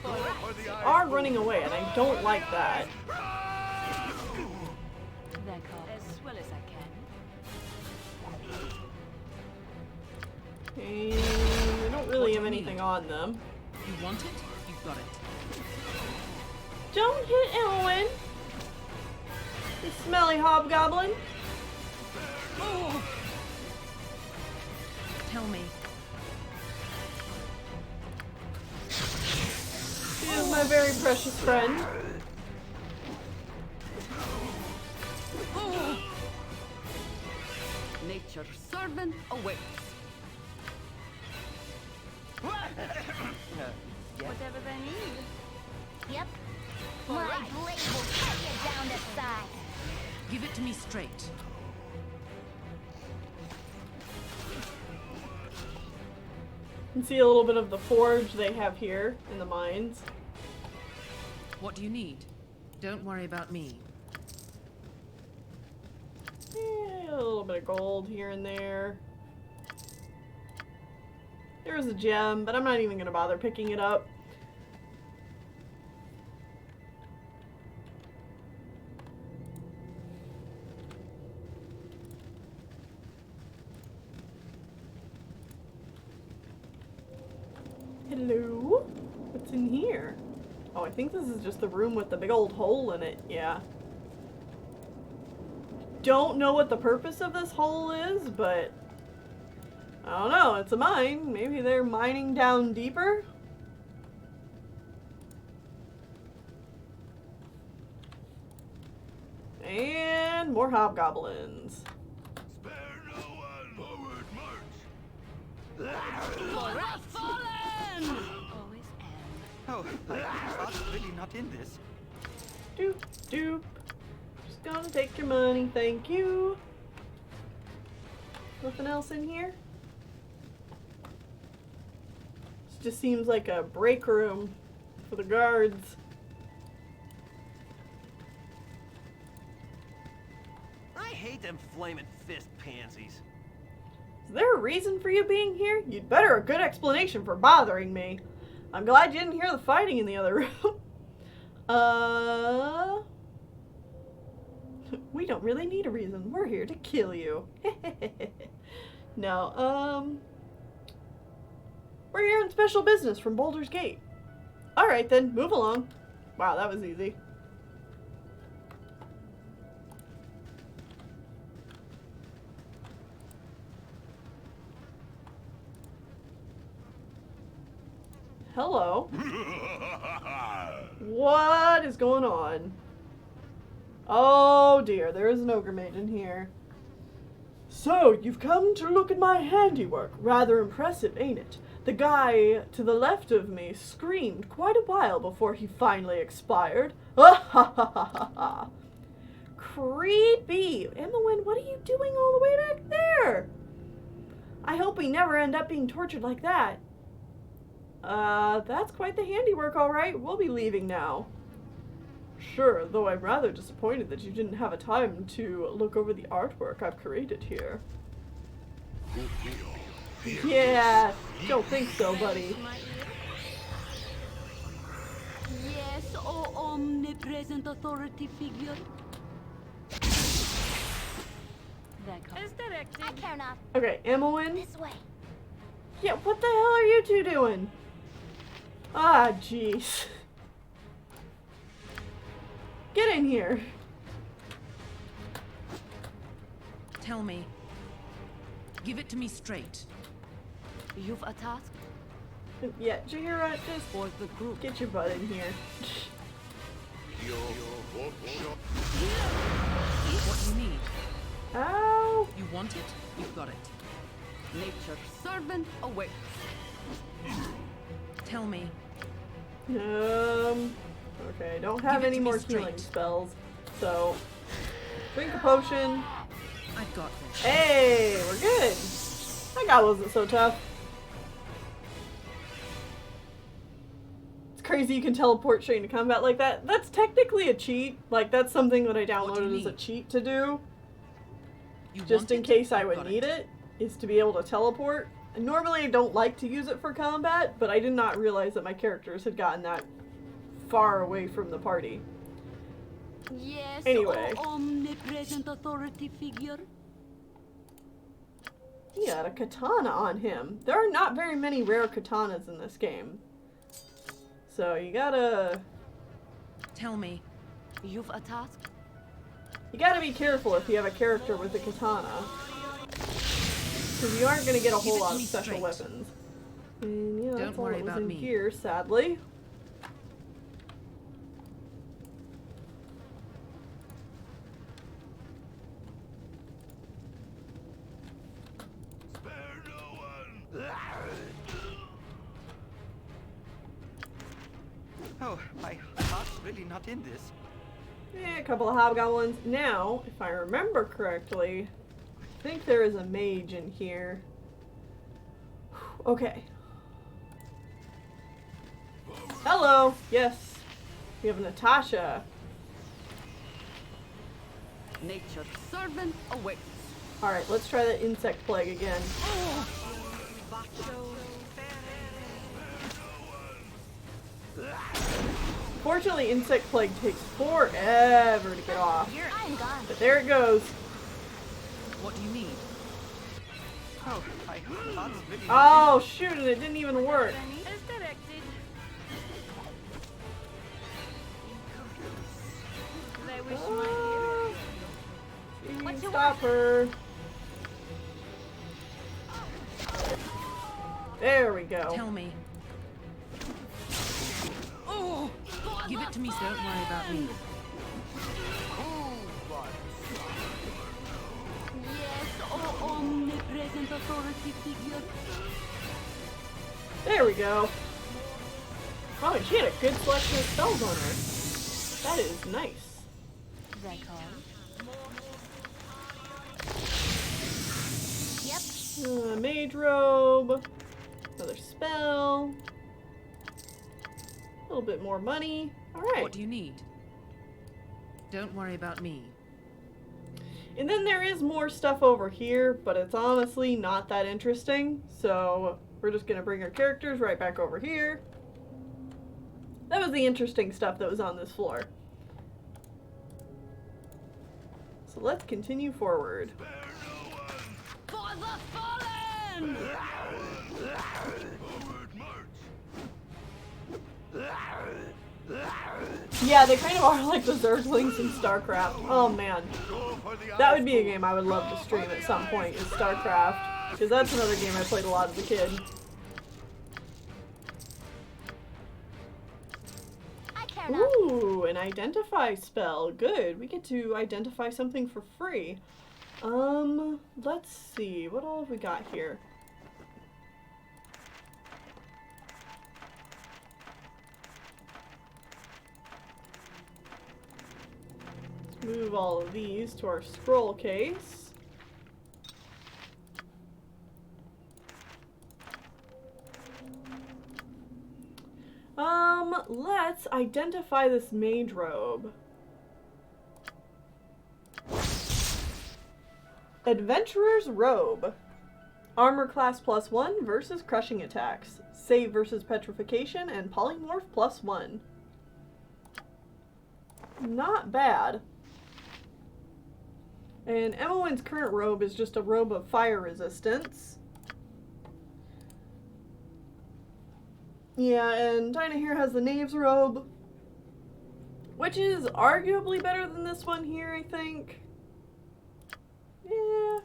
Go for the eyes. Are running away, and I don't like that. Thank God. As well as I can. And I don't really What do have you anything need? on them. You want it? You've got it. Don't hit Elwyn! You smelly hobgoblin! Oh! Tell me. She is my very precious friend. Oh! Nature's servant awaits. Whatever they need. Yep. My blade will cut you down to size. Give it to me straight. You can see a little bit of the forge they have here in the mines. What do you need? Don't worry about me. A little bit of gold here and there. There's a gem, but I'm not even gonna bother picking it up. Hello? What's in here? Oh, I think this is just the room with the big old hole in it. Yeah. Don't know what the purpose of this hole is, but I don't know. It's a mine. Maybe they're mining down deeper? And more hobgoblins. Spare no one. Forward march. Always am. Oh, my heart's really not in this. Doop, doop. Just gonna take your money, thank you. Nothing else in here? This just seems like a break room for the guards. I hate them flaming fist pansies. Is there a reason for you being here? You'd better a good explanation for bothering me. I'm glad you didn't hear the fighting in the other room. We don't really need a reason. We're here to kill you. No, we're here on special business from Baldur's Gate. Alright then, move along. Wow, that was easy. Hello. What is going on? Oh dear, there is an ogre maiden here. So, you've come to look at my handiwork. Rather impressive, ain't it? The guy to the left of me screamed quite a while before he finally expired. Ah ha ha ha ha ha. Creepy. Emmeline, what are you doing all the way back there? I hope we never end up being tortured like that. That's quite the handiwork, all right. We'll be leaving now. Sure, though I'm rather disappointed that you didn't have a time to look over the artwork I've created here. Yeah, don't think so, buddy. Yes, oh omnipresent authority figure. As directed. I care not. Okay, Emmeline. This way. Yeah, what the hell are you two doing? Ah, jeez. Get in here. Tell me. Give it to me straight. You've a task Yeah, Jahira, just for the group. get your butt in here. What do you need? Ow! You want it? You've got it. Nature's servant awaits. Tell me. Okay, I don't have Give it any to me more straight. healing spells, so drink a potion. I've got this. Hey, we're good. That guy wasn't so tough. It's crazy you can teleport straight into combat like that. That's technically a cheat. Like, that's something that I What do downloaded you as a need? cheat to do, You just want in it? case I I've would got need it, is to be able to teleport. And normally I don't like to use it for combat, but I did not realize that my characters had gotten that far away from the party. Yes, Anyway. oh omnipresent authority figure. He had a katana on him. There are not very many rare katanas in this game. So you gotta Tell me. You've a task be careful if you have a character with a katana. Because you aren't gonna get a whole Give it lot to of me special straight. weapons. And yeah, that's Don't all worry that was about in me. here, sadly. Spare no one. Oh, my heart's really not in this. Yeah, a couple of hobgoblins. Now, if I remember correctly, I think there is a mage in here. Okay. Hello. Yes. We have Natasha. nature's servant awaits. Alright, let's try the insect plague again. Fortunately, insect plague takes forever to get off. I'm gone. But there it goes. What do you need? Oh, my heart's really Oh shoot, and it didn't even work. As directed. I wish my Please stop her. There we go. Tell me. Oh! Give it to me, so don't worry about me. Yes, oh omnipresent authority figure. There we go. Oh, and she had a good selection of spells on her. That is nice. Yep. Mage robe. Another spell. A little bit more money. Alright. What do you need? Don't worry about me. And then there is more stuff over here, but it's honestly not that interesting. So we're just going to bring our characters right back over here. That was the interesting stuff that was on this floor. So let's continue forward. For the fallen! Yeah, they kind of are like the Zerglings in StarCraft. Oh man. That would be a game I would love to stream at some point, is StarCraft. Because that's another game I played a lot as a kid. Ooh, an identify spell. Good. We get to identify something for free. Let's see. What all have we got here? Let's move all of these to our scroll case. Let's identify this mage robe. Adventurer's robe. Armor class +1 versus crushing attacks. Save versus petrification and polymorph +1. Not bad. And Emmelin's current robe is just a robe of fire resistance. Yeah, and Dinah here has the Knave's robe, which is arguably better than this one here, I think. Yeah.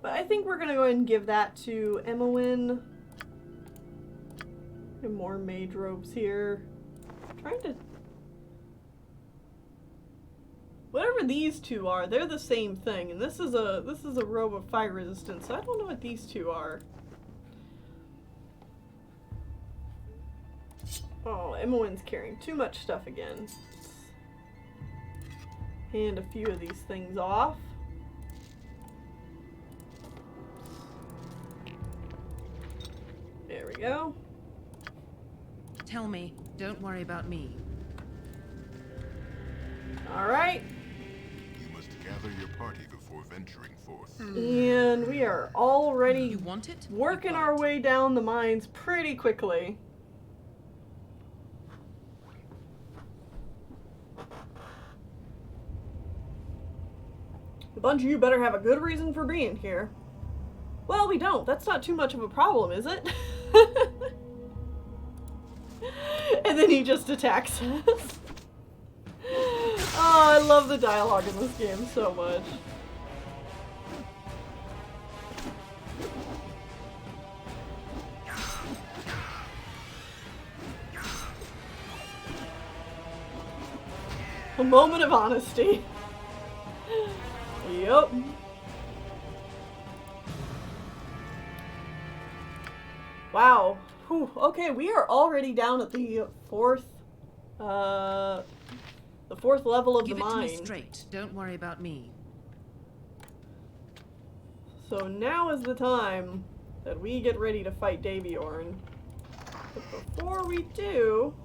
But I think we're going to go ahead and give that to Emmeline. And more mage robes here. Trying to... Whatever these two are, they're the same thing. And this is a robe of fire resistance, so I don't know what these two are. Oh, Emmeline's carrying too much stuff again. Let's hand a few of these things off. There we go. Tell me, don't worry about me. Alright. You must gather your party before venturing forth. And we are already You want it? working our way down the mines pretty quickly. A bunch of you better have a good reason for being here. Well, we don't. That's not too much of a problem, is it? And then he just attacks us. Oh, I love the dialogue in this game so much. A moment of honesty. Yup. Wow. Whew. Okay, we are already down at the fourth level of Give the it mine. to me straight. Don't worry about me. So now is the time that we get ready to fight Daviorn. But before we do...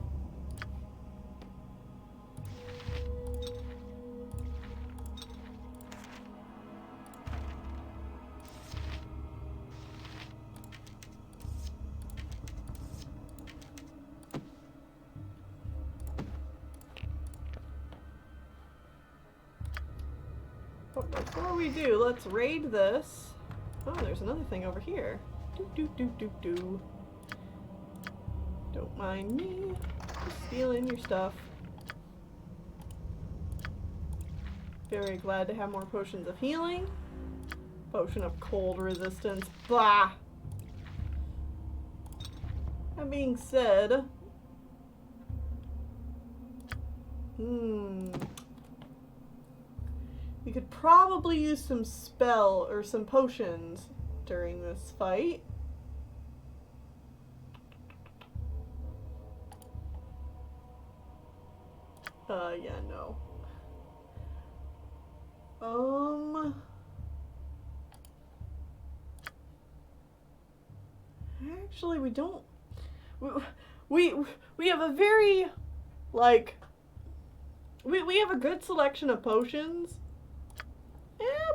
But before we do, let's raid this. Oh, there's another thing over here. Do. Don't mind me. Just stealing your stuff. very glad to have more potions of healing. Potion of cold resistance. Blah! That being said... We could probably use some spell or some potions during this fight. Yeah, no. Actually, we don't. We have a very, like, we have a good selection of potions.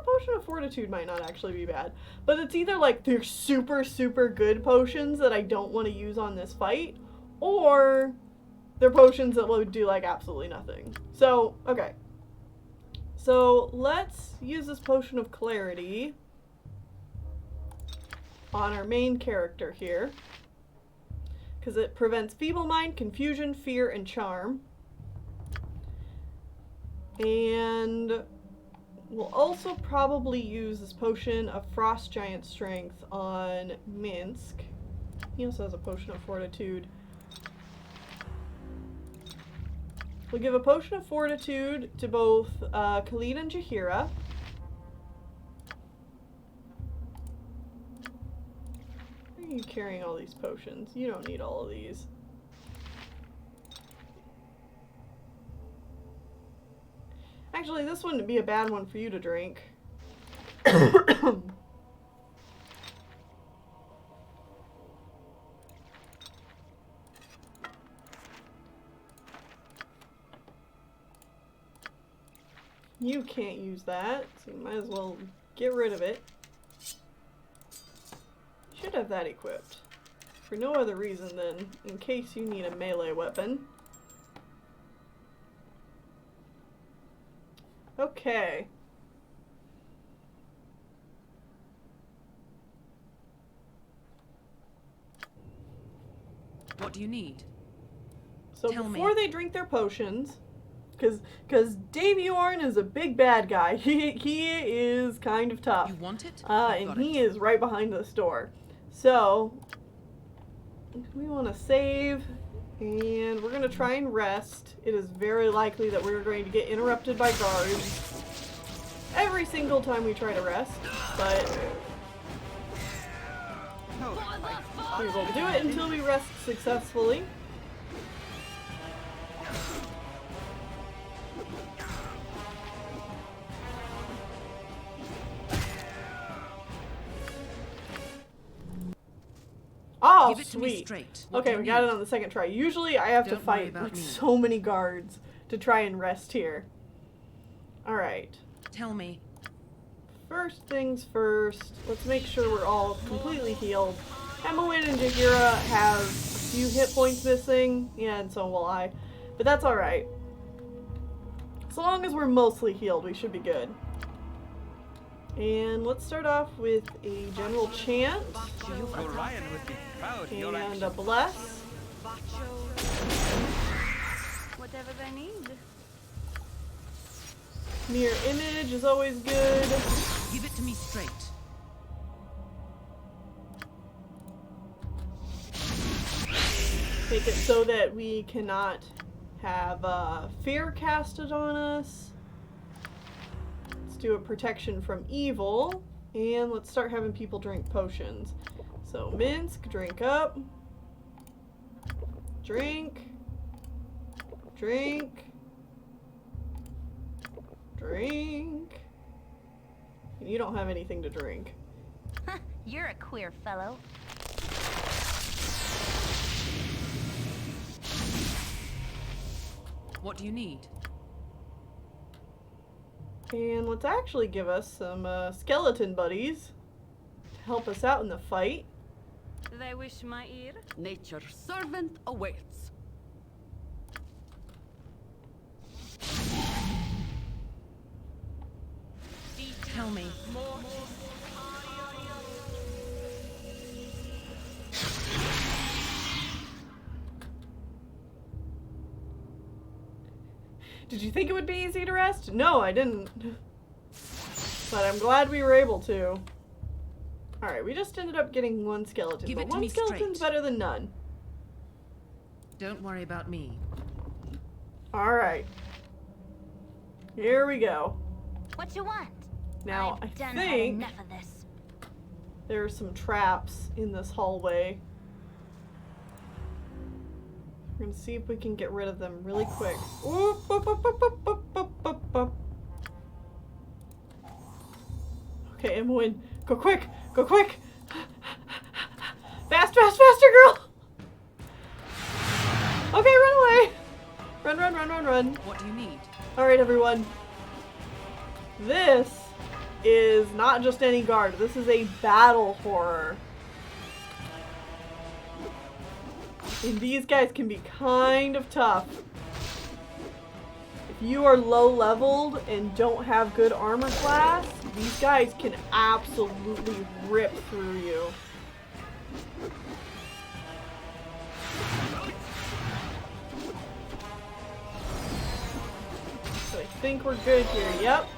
Potion of Fortitude might not actually be bad. But it's either like they're super, super good potions that I don't want to use on this fight, or they're potions that would do like absolutely nothing. So, okay. So let's use this Potion of Clarity on our main character here, because it prevents Feeble Mind, Confusion, Fear, and Charm. And we'll also probably use this Potion of Frost Giant Strength on Minsk. He also has a Potion of Fortitude. We'll give a Potion of Fortitude to both Khalid and Jaheira. Why are you carrying all these potions? You don't need all of these. Actually, this wouldn't be a bad one for you to drink. You can't use that, so you might as well get rid of it. You should have that equipped. For no other reason than in case you need a melee weapon. Okay. What do you need? So Tell me. before they drink their potions, because Daviorn is a big bad guy. He is kind of tough. You want it? And he is right behind this door. So we want to save, and we're going to try and rest. It is very likely that we're going to get interrupted by guards every single time we try to rest, but we will do it until we rest successfully. Oh, Give it to me sweet. straight. What Okay, do we you got need? it on the second try. Usually I have to Don't worry fight about like me. so many guards to try and rest here. Alright. Tell me. First things first, let's make sure we're all completely healed. Emmeline and Jaheira have a few hit points missing, yeah, and so will I. But that's alright. So long as we're mostly healed, we should be good. And let's start off with a general chant. Orion would be proud of your And action. a bless. Whatever they need. Mirror image is always good. Give it to me straight. Make it so that we cannot have fear casted on us. Let's do a protection from evil. And let's start having people drink potions. So Minsk, drink up. Drink. Drink. Drink. You don't have anything to drink. You're a queer fellow. What do you need? And let's actually give us some skeleton buddies to help us out in the fight. They wish my ear. Nature's servant awaits. Tell me. Did you think it would be easy to rest? No, I didn't. But I'm glad we were able to. Alright, we just ended up getting one skeleton, Give but it to one me skeleton's straight. better than none. Don't worry about me. Alright. Here we go. What you want? Now, I've done I had think enough of this. there are some traps in this hallway. We're gonna see if we can get rid of them really quick. Oop, oop, oop, oop, oop, oop, oop, oop, oop. Okay, Emily, go quick! Go quick! Fast, fast, faster, girl! Okay, run away! Run, run, run, run, run. What do you need? Alright, everyone. This is not just any guard. This is a battle horror. And these guys can be kind of tough. If you are low leveled and don't have good armor class, these guys can absolutely rip through you. So I think we're good here. Yep.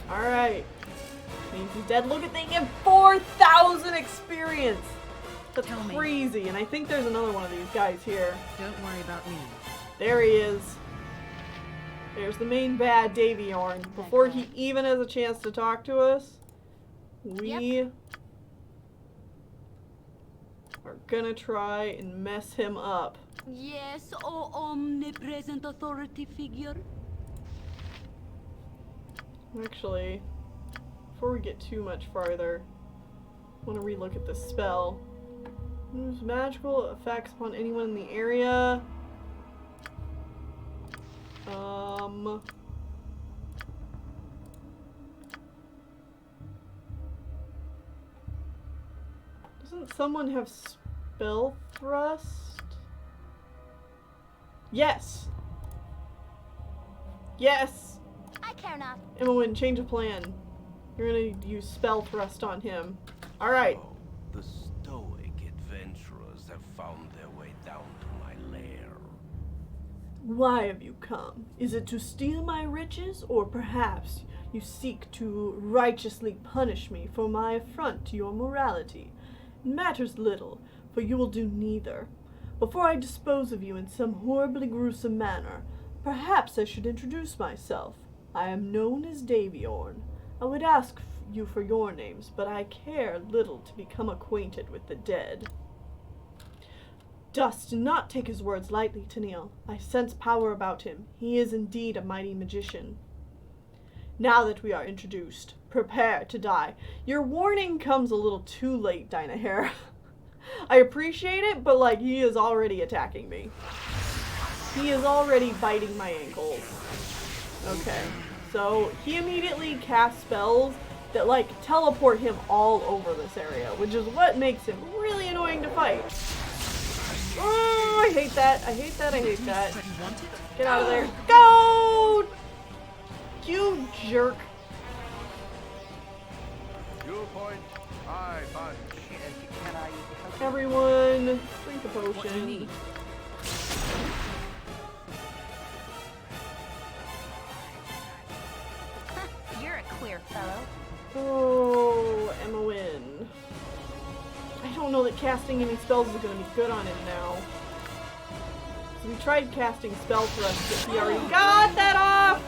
Alright. Means he's dead. Look at, they get 4,000 experience! That's Tell me. crazy. And I think there's another one of these guys here. Don't worry about me. There he is. There's the main bad, Daviorn. Before he even has a chance to talk to us, we are gonna try and mess him up. Yes, oh omnipresent authority figure. Actually, before we get too much farther, I want to relook at this spell. Use magical effects upon anyone in the area. Doesn't someone have spell thrust? Yes! Yes! I care not. Emma, change of plan. You're gonna use spell thrust on him. Alright. Oh, the stoic adventurers have found their way down to my lair. Why have you come? Is it to steal my riches, or perhaps you seek to righteously punish me for my affront to your morality? It matters little, for you will do neither. Before I dispose of you in some horribly gruesome manner, perhaps I should introduce myself. I am known as Daviorn. I would ask you for your names, but I care little to become acquainted with the dead. Dust, do not take his words lightly, Tennelle. I sense power about him. He is indeed a mighty magician. Now that we are introduced, prepare to die. Your warning comes a little too late, Dynahair. I appreciate it, but like, he is already attacking me. He is already biting my ankles. Okay, so he immediately casts spells that like teleport him all over this area, which is what makes him really annoying to fight. Oh, I hate that. I hate that. I hate that. Get out of there. Go! You jerk. You point, I punch. Everyone, drink a What do you potion. need? You're a queer fellow. Oh, Emma Wynn. I don't know that casting any spells is going to be good on him now. So we tried casting spell thrust, but he already got that off!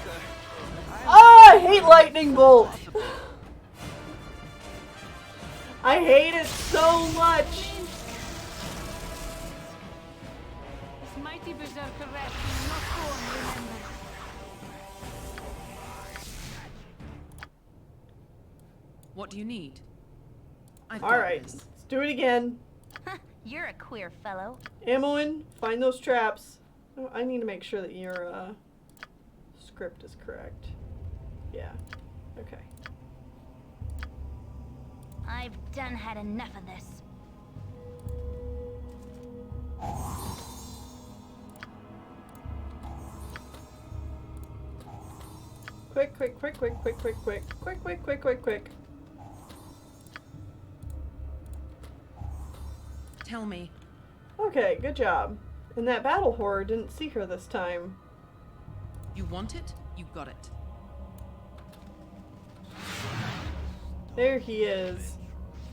Oh, I hate lightning bolt! I hate it so much! This mighty berserker rat will not go unremembered. What do you need? I've got Alright, this. let's do it again. You're a queer fellow. Amoin, find those traps. Oh, I need to make sure that your script is correct. Yeah. Okay. I've done had enough of this. Quick, quick, quick, quick, quick, quick, quick, quick, quick, quick, quick, quick. Tell me. Okay, good job. And that battle horror didn't see her this time. You want it? You got it. There he is.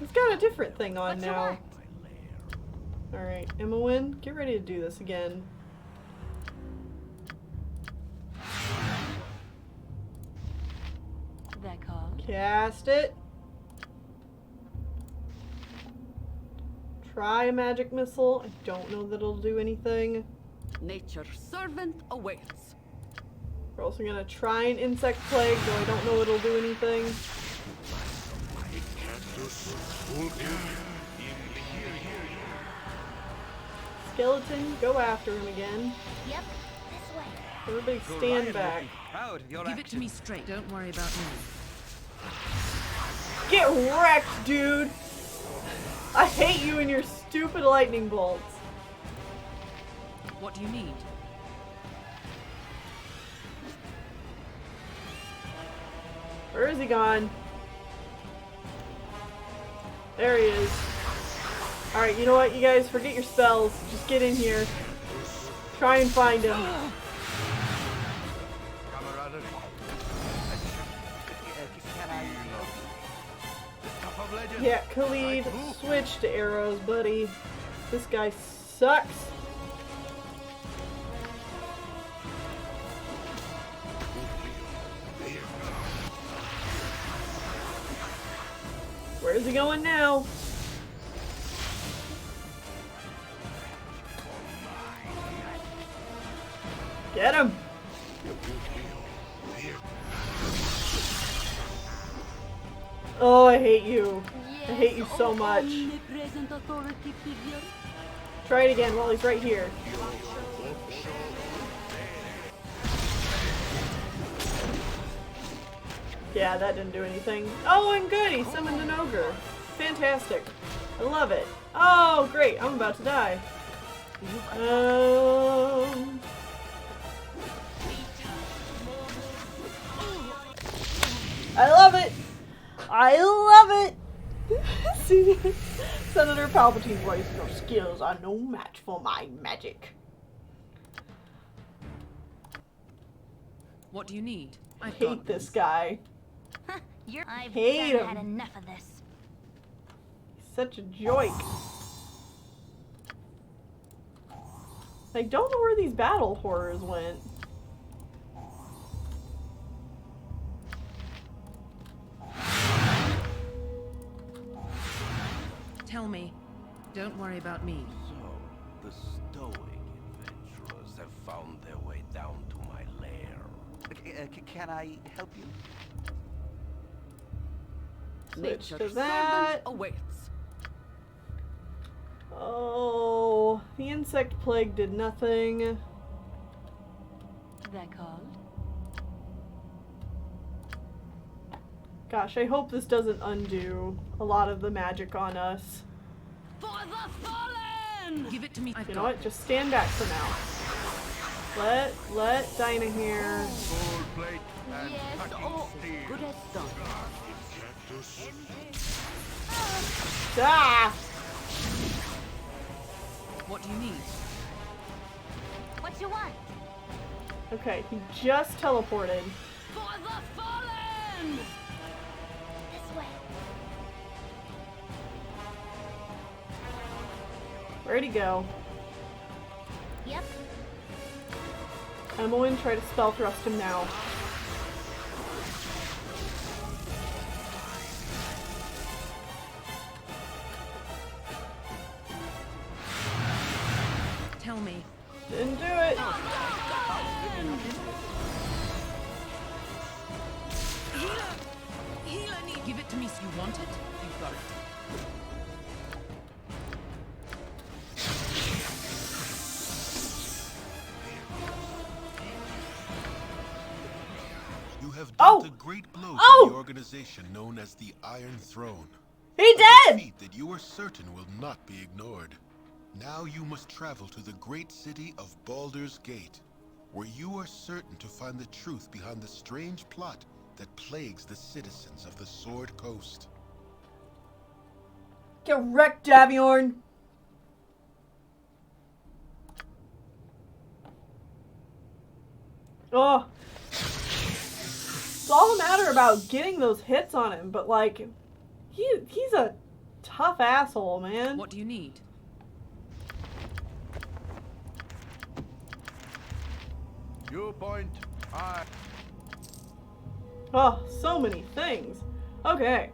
He's got a different thing on What you now. want? Alright, Emma, get ready to do this again. That call. Cast it. Try a magic missile. I don't know that it'll do anything. Nature's servant awaits. We're also gonna try an insect plague, though I don't know it'll do anything. Skeleton, go after him again. Yep, this way. Everybody Your stand lion back. will be proud of your Give it to me actions. straight. Don't worry about me. Get wrecked, dude! I hate you and your stupid lightning bolts. What do you need? Where is he gone? There he is. Alright, you know what, you guys? Forget your spells. Just get in here. Try and find him. Yeah, Khalid, switch to arrows, buddy. This guy sucks. Where's he going now? Get him! Oh, I hate you. I hate you so much. Omnipresent authority figure. Try it again while he's right here. Yeah, that didn't do anything. Oh, and good, he summoned an ogre. Fantastic. I love it. Oh, great, I'm about to die. I love it! I love it! See, Senator Palpatine's voice, your skills are no match for my magic. What do you need? I I've hate got this guy. I've Hate done him. had enough of this. He's such a joik. I don't know where these battle horrors went. Tell me. Don't worry about me. So, the stoic adventurers have found their way down to my lair. Can I help you? Switch to Nature's that. servant awaits. Oh, the insect plague did nothing. That called. Gosh, I hope this doesn't undo a lot of the magic on us. For the fallen! Give it to me. I've You know got what? it. Just stand back for now. Let Dinah here. Gold plate and Yes, cutting oh, steel. good as done. Ah! What do you need? What you want? Okay, he just teleported. For the fallen! This way. Where'd he go? Yep. Emmeline, try to spell thrust him now. Tell me. Didn't do it. Healer need. Give it to me. You want it? You've got it. You have Oh! dealt a great blow to Oh! the organization known as the Iron Throne. He A did! defeat that you are certain will not be ignored. Now you must travel to the great city of Baldur's Gate, where you are certain to find the truth behind the strange plot that plagues the citizens of the Sword Coast. Get wrecked, Daviorn! Oh. It's all a matter about getting those hits on him, but like, he's a tough asshole, man. What do you need? Viewpoint. Oh, so many things. Okay.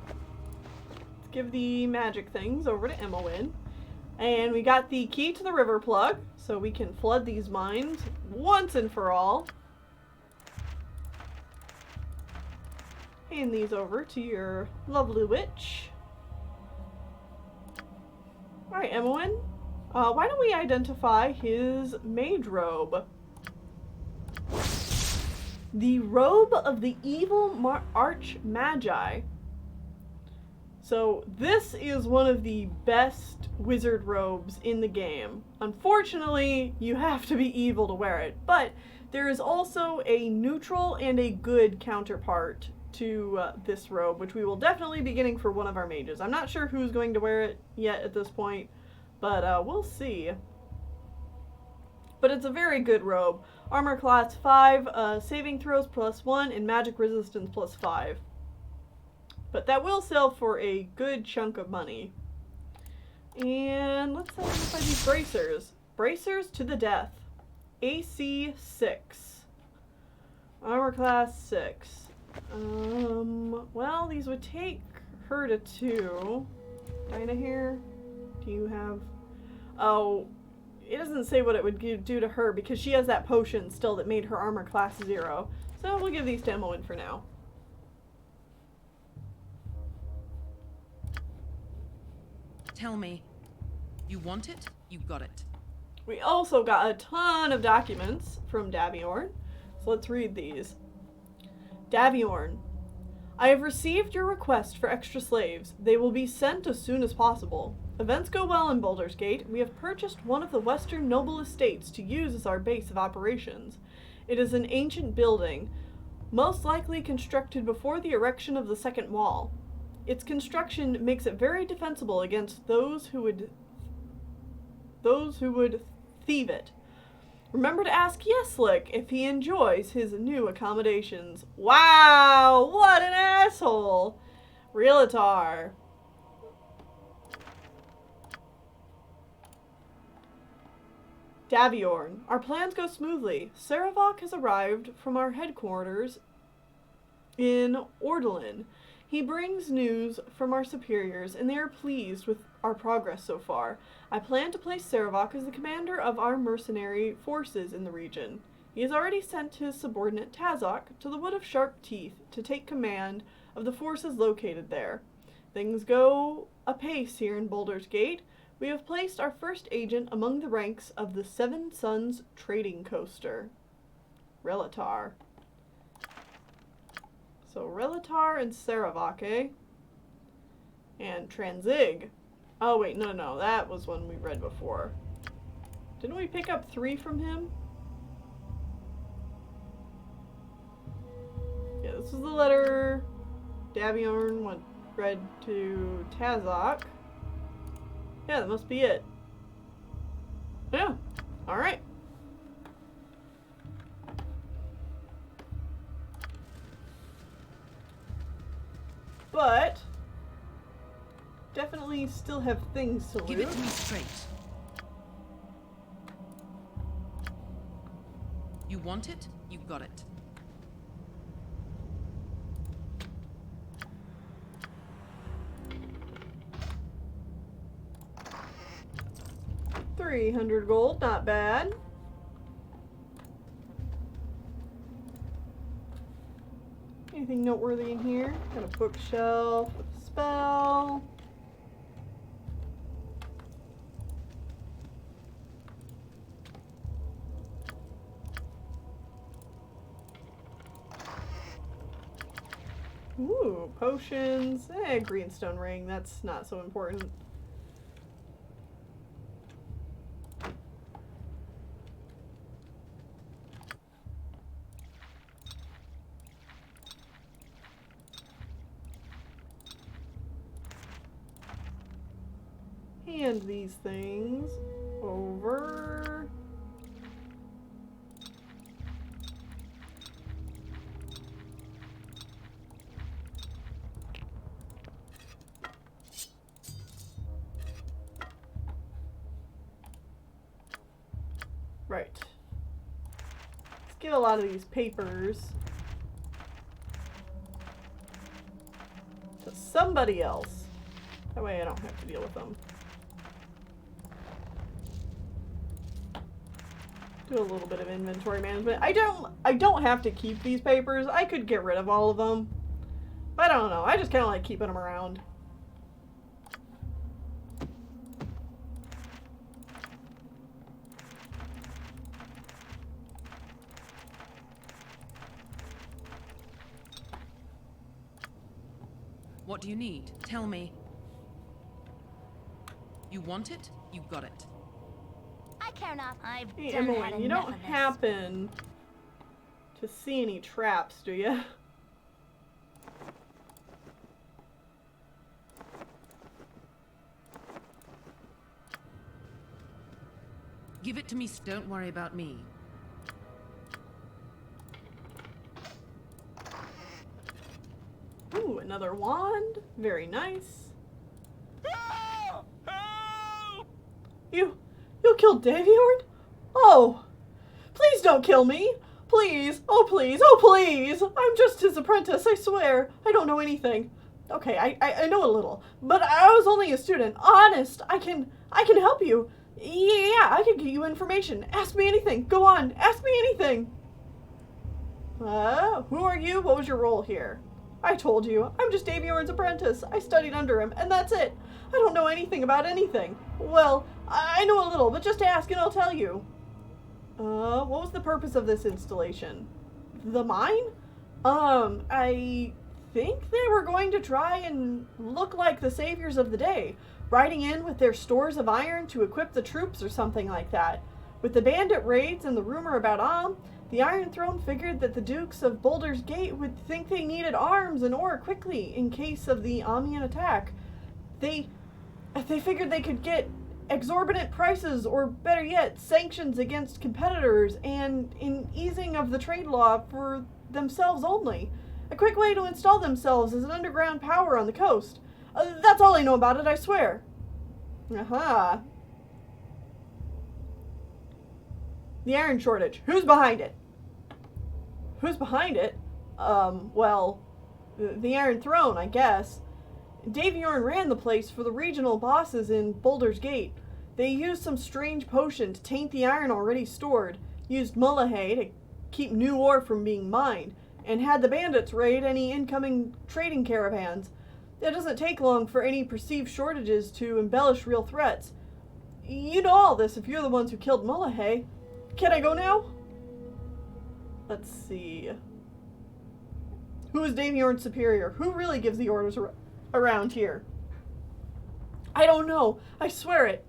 Let's give the magic things over to Emmeline. And we got the key to the river plug, so we can flood these mines once and for all. Hand these over to your lovely witch. Alright, Emmeline. Why don't we identify his mage robe? The robe of the evil arch magi. So this is one of the best wizard robes in the game. Unfortunately, you have to be evil to wear it, but there is also a neutral and a good counterpart to this robe, which we will definitely be getting for one of our mages. I'm not sure who's going to wear it yet at this point, but we'll see. But it's a very good robe. Armor class 5, saving throws +1, and magic resistance +5. But that will sell for a good chunk of money. And let's identify these bracers. Bracers to the death. AC 6. Armor class 6. Well, these would take her to 2. Dinah here? Do you have... Oh, it doesn't say what it would do to her because she has that potion still that made her armor class 0. So we'll give these to Emmeline for now. Tell me. You want it? You got it. We also got a ton of documents from Daviorn, so let's read these. Daviorn, I have received your request for extra slaves. They will be sent as soon as possible. Events go well in Baldur's Gate. We have purchased one of the western noble estates to use as our base of operations. It is an ancient building, most likely constructed before the erection of the second wall. Its construction makes it very defensible against those who would thieve it. Remember to ask Yeslik if he enjoys his new accommodations. Wow, what an asshole! Realtor. Daviorn, our plans go smoothly. Saravok has arrived from our headquarters in Ordolin. He brings news from our superiors, and they are pleased with our progress so far. I plan to place Saravok as the commander of our mercenary forces in the region. He has already sent his subordinate Tazok to the Wood of Sharp Teeth to take command of the forces located there. Things go apace here in Baldur's Gate. We have placed our first agent among the ranks of the Seven Suns Trading Coaster. Relatar. So Relatar and Saravok, eh? And Tranzig. Oh wait, no, that was one we read before. Didn't we pick up 3 from him? Yeah, this was the letter Daviorn read to Tazok. Yeah, that must be it. Yeah, alright. But definitely still have things to loot. Give it to me straight. You want it? You got it. $300 gold, not bad. Anything noteworthy in here? Got a bookshelf with a spell. Ooh, potions. Greenstone ring. That's not so important. Hand these things over. Alright. Let's give a lot of these papers to somebody else. That way I don't have to deal with them. Do a little bit of inventory management. I don't have to keep these papers. I could get rid of all of them. But I don't know. I just kind of like keeping them around. What do you need? Tell me. You want it? You got it. I care not. I've Hey, done had Emily, you enough don't of this. happen to see any traps, do you? Give it to me. Don't worry about me. Ooh, another wand. Very nice. You killed Daviorn? Oh, please don't kill me. Please. Oh, please. Oh, please. I'm just his apprentice, I swear. I don't know anything. Okay, I know a little, but I was only a student. Honest, I can help you. Yeah, I can get you information. Ask me anything. Go on. Ask me anything. Who are you? What was your role here? I told you. I'm just Daviorn's apprentice. I studied under him, and that's it. I don't know anything about anything. Well, I know a little, but just ask and I'll tell you. What was the purpose of this installation? The mine? I think they were going to try and look like the saviors of the day, riding in with their stores of iron to equip the troops or something like that. With the bandit raids and the rumor about the Iron Throne figured that the Dukes of Baldur's Gate would think they needed arms and ore quickly in case of the Amian attack. They figured they could get exorbitant prices, or better yet, sanctions against competitors and an easing of the trade law for themselves only. A quick way to install themselves as an underground power on the coast. That's all I know about it, I swear. Aha. The iron shortage. Who's behind it? Who's behind it? Well, the Iron Throne, I guess. Daviorn ran the place for the regional bosses in Baldur's Gate. They used some strange potion to taint the iron already stored, used Mullahay to keep new ore from being mined, and had the bandits raid any incoming trading caravans. It doesn't take long for any perceived shortages to embellish real threats. You know all this if you're the ones who killed Mullahay. Can I go now? Let's see. Who is Daviorn's superior? Who really gives the orders around here? I don't know. I swear it.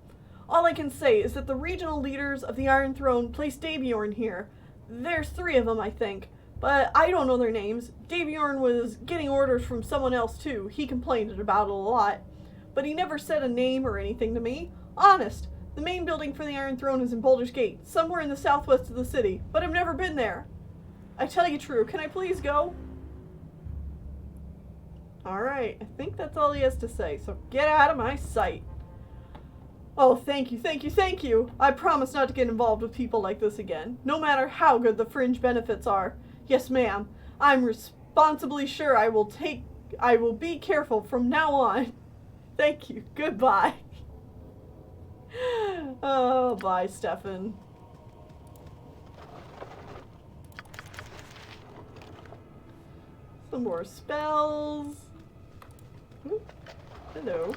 All I can say is that the regional leaders of the Iron Throne placed Daviorn here. There's 3 of them, I think, but I don't know their names. Daviorn was getting orders from someone else too. He complained about it a lot, but he never said a name or anything to me. Honest. The main building for the Iron Throne is in Baldur's Gate, somewhere in the southwest of the city, but I've never been there. I tell you true, can I please go? Alright, I think that's all he has to say, so get out of my sight. Oh, thank you, thank you, thank you. I promise not to get involved with people like this again, no matter how good the fringe benefits are. Yes, ma'am, I'm responsibly sure I will be careful from now on. Thank you, goodbye. Oh, bye, Stefan. Some more spells. Ooh, hello.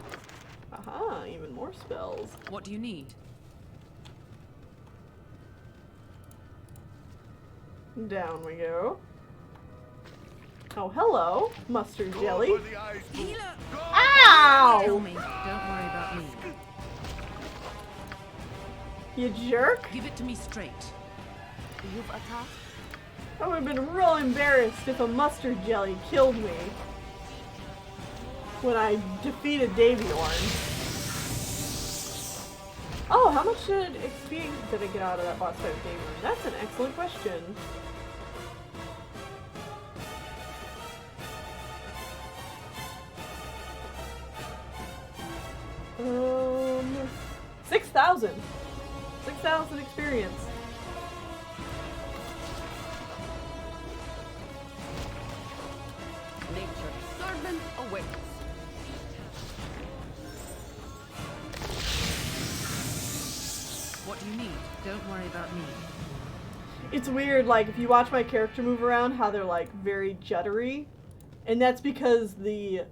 Aha, even more spells. What do you need? Down we go. Oh, hello, mustard jelly. Healer! Ow! Tell me. Don't worry about me. You jerk. Give it to me straight. You've attacked? I would have been real embarrassed if a mustard jelly killed me when I defeated Daviorn. Oh, how much XP did I get out of that boss fight with Daviorn? That's an excellent question. 6,000. 6,000 experience. awaits. What do you need? Don't worry about me. It's weird, like, if you watch my character move around, how they're, like, very juddery. And that's because the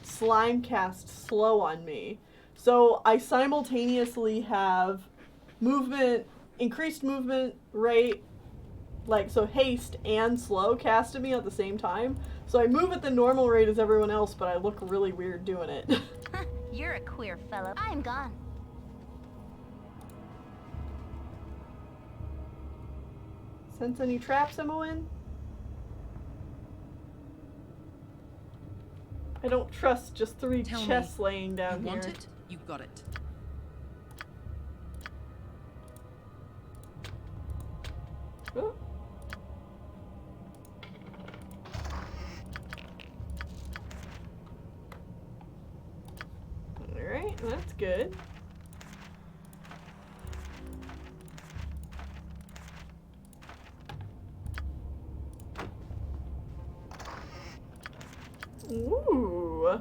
slime casts slow on me. So I simultaneously have movement, increased movement rate, like, so haste and slow cast at me at the same time. So I move at the normal rate as everyone else, but I look really weird doing it. You're a queer fellow. I'm gone. Sense any traps, Emmeline? I don't trust just 3 chests laying down here. You want it? You got it. Oh. Alright, that's good. Ooh.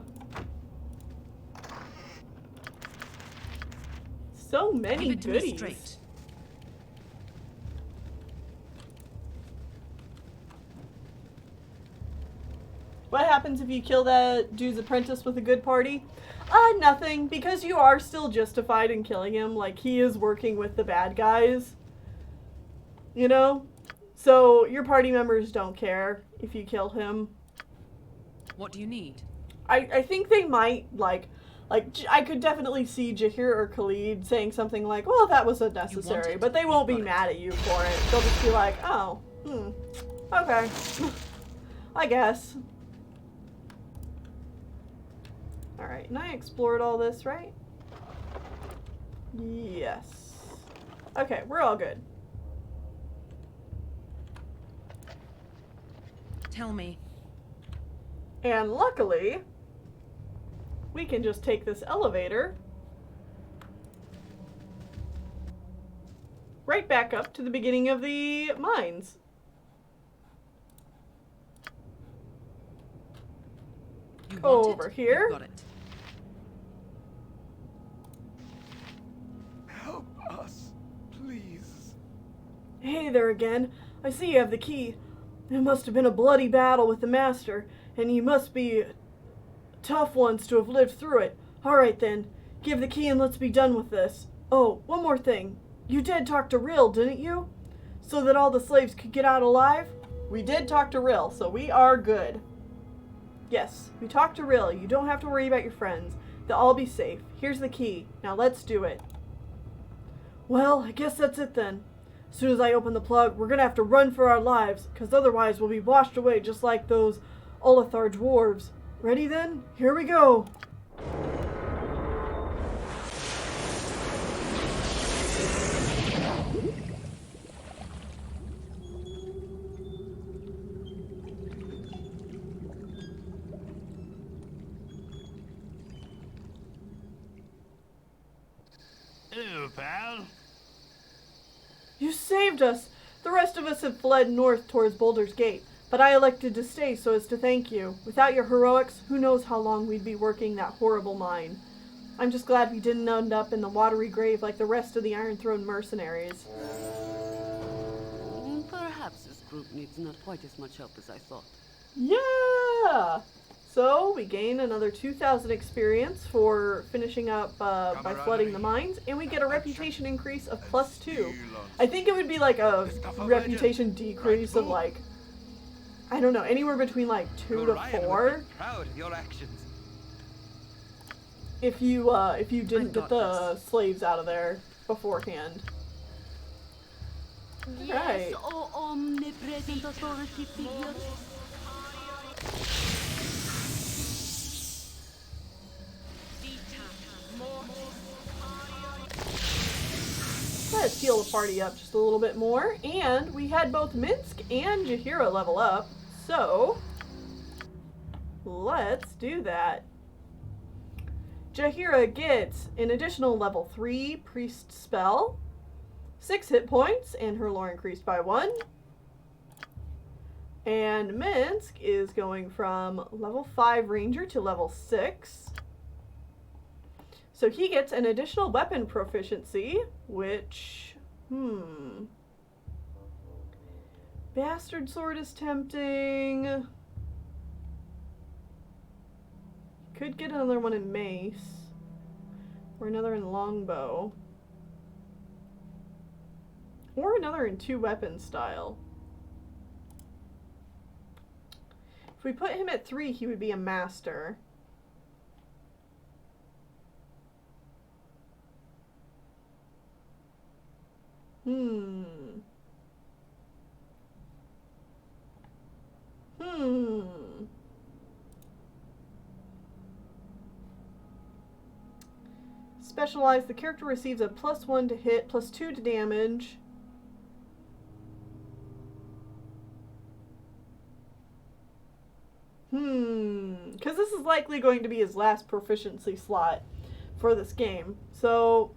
So many Give it to me goodies. straight. What happens if you kill that dude's apprentice with a good party? Nothing, because you are still justified in killing him. Like, he is working with the bad guys. You know? So, your party members don't care if you kill him. What do you need? I think they might, like, I could definitely see Jahir or Khalid saying something like, well, that was unnecessary, but they won't be mad at you for it. They'll just be like, oh, okay, I guess. Alright, and I explored all this, right? Yes. Okay, we're all good. Tell me. And luckily, we can just take this elevator right back up to the beginning of the mines. You Go want over it? here. You got it. Help us, please. Hey there again. I see you have the key. It must have been a bloody battle with the Master, and you must be tough ones to have lived through it. Alright then, give the key and let's be done with this. Oh, one more thing. You did talk to Rill, didn't you? So that all the slaves could get out alive? We did talk to Rill, so we are good. Yes, we talked to Rill. You don't have to worry about your friends. They'll all be safe. Here's the key. Now let's do it. Well, I guess that's it then. As soon as I open the plug, we're gonna have to run for our lives, because otherwise we'll be washed away just like those Olithar dwarves. Ready then? Here we go! Hello, pal. You saved us! The rest of us have fled north towards Baldur's Gate, but I elected to stay so as to thank you. Without your heroics, who knows how long we'd be working that horrible mine. I'm just glad we didn't end up in the watery grave like the rest of the Iron Throne mercenaries. Perhaps this group needs not quite as much help as I thought. Yeah! So, we gain another 2,000 experience for finishing up by flooding the mines, and we get a reputation increase of +2. I think it would be like a reputation decrease of like, I don't know, anywhere between like 2 to 4. Proud of your actions. If you didn't get the slaves out of there beforehand. Right. Yes, oh omnipresent authority figure. Let's heal the party up just a little bit more, and we had both Minsk and Jahira level up, so let's do that. Jahira gets an additional level 3 priest spell, 6 hit points, and her lore increased by 1. And Minsk is going from level 5 ranger to level 6. So he gets an additional weapon proficiency, which, Bastard Sword is tempting. Could get another one in Mace. Or another in Longbow. Or another in 2-weapon style. If we put him at 3, he would be a master. Specialized, the character receives a +1 to hit, +2 to damage. Because this is likely going to be his last proficiency slot for this game. So,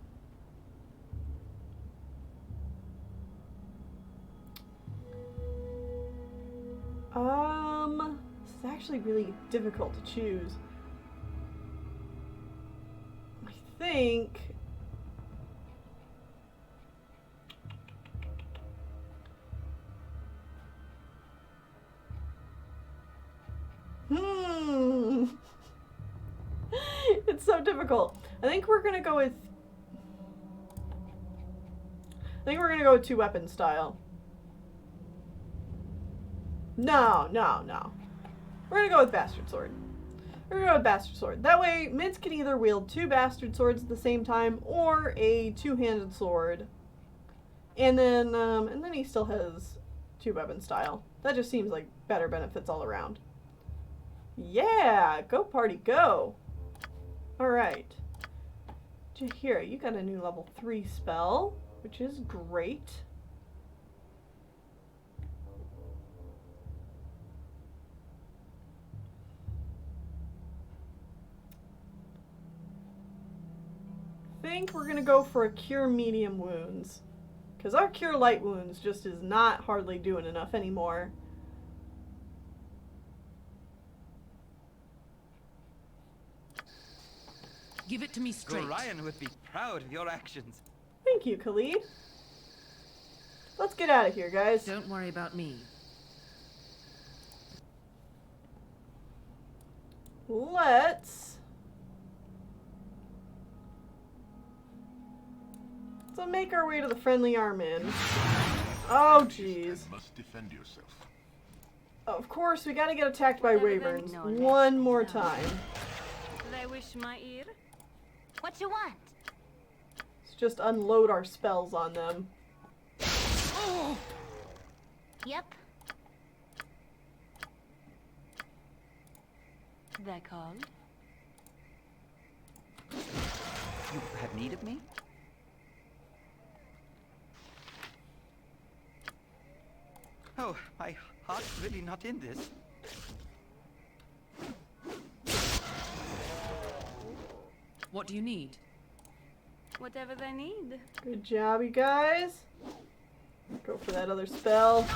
this is actually really difficult to choose. I think it's so difficult. I think we're gonna go with 2-weapon style. No. We're gonna go with Bastard Sword. That way, Minsk can either wield 2 Bastard Swords at the same time or a 2-handed sword. And then he still has 2-weapon style. That just seems like better benefits all around. Yeah! Go party, go! Alright. Jahira, you got a new level 3 spell, which is great. I think we're gonna go for a Cure Medium Wounds. Because our Cure Light Wounds just is not hardly doing enough anymore. Give it to me straight. Gorion would be proud of your actions. Thank you, Khalid. Let's get out of here, guys. Don't worry about me. Let's make our way to the friendly Armin. Oh, jeez. Must defend yourself. Of course, we gotta get attacked by wyverns one more time. They wish my ear. What you want? Let's just unload our spells on them. Yep. They called? You have need of me? Oh, my heart's really not in this. What do you need? Whatever they need. Good job, you guys. Go for that other spell.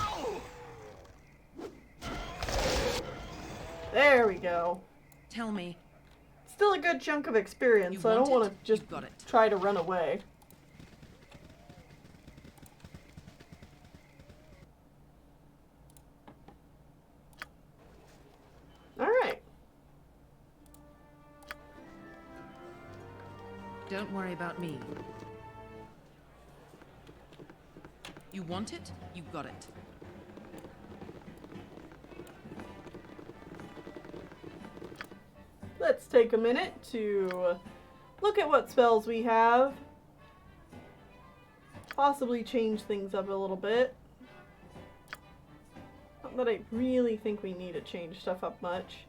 There we go. Tell me. Still a good chunk of experience, so I don't want to just try to run away. Alright. Don't worry about me. You want it? You got it. Let's take a minute to look at what spells we have. Possibly change things up a little bit. Not that I really think we need to change stuff up much.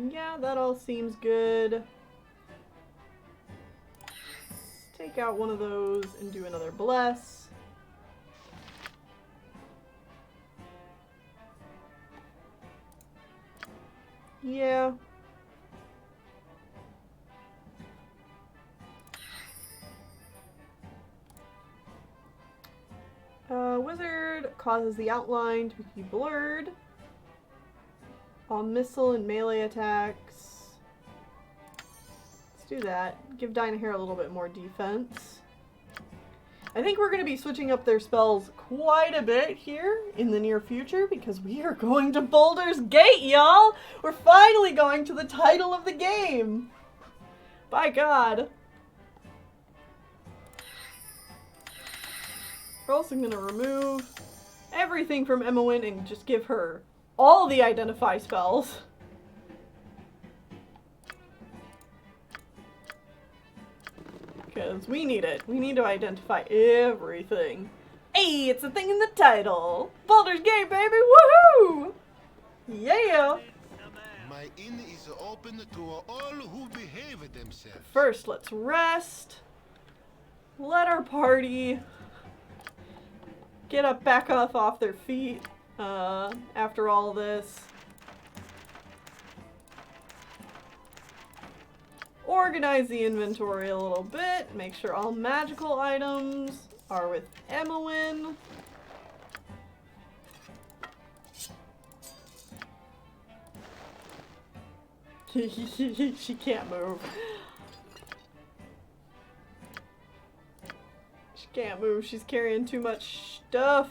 Yeah, that all seems good. Take out one of those and do another bless. Yeah. Wizard causes the outline to be blurred. All missile and melee attacks. Let's do that. Give Dynahair a little bit more defense. I think we're going to be switching up their spells quite a bit here in the near future because we are going to Baldur's Gate, y'all! We're finally going to the title of the game! By God. We're also going to remove everything from Emowyn and just give her all the identify spells. Because we need it. We need to identify everything. Hey, it's a thing in the title! Baldur's Gate, baby! Woohoo! Yeah! My inn is open to all who behave themselves. First, let's rest. Let our party get up, back off their feet after all this. Organize the inventory a little bit. Make sure all magical items are with Emowyn. She can't move. She can't move. She's carrying too much stuff.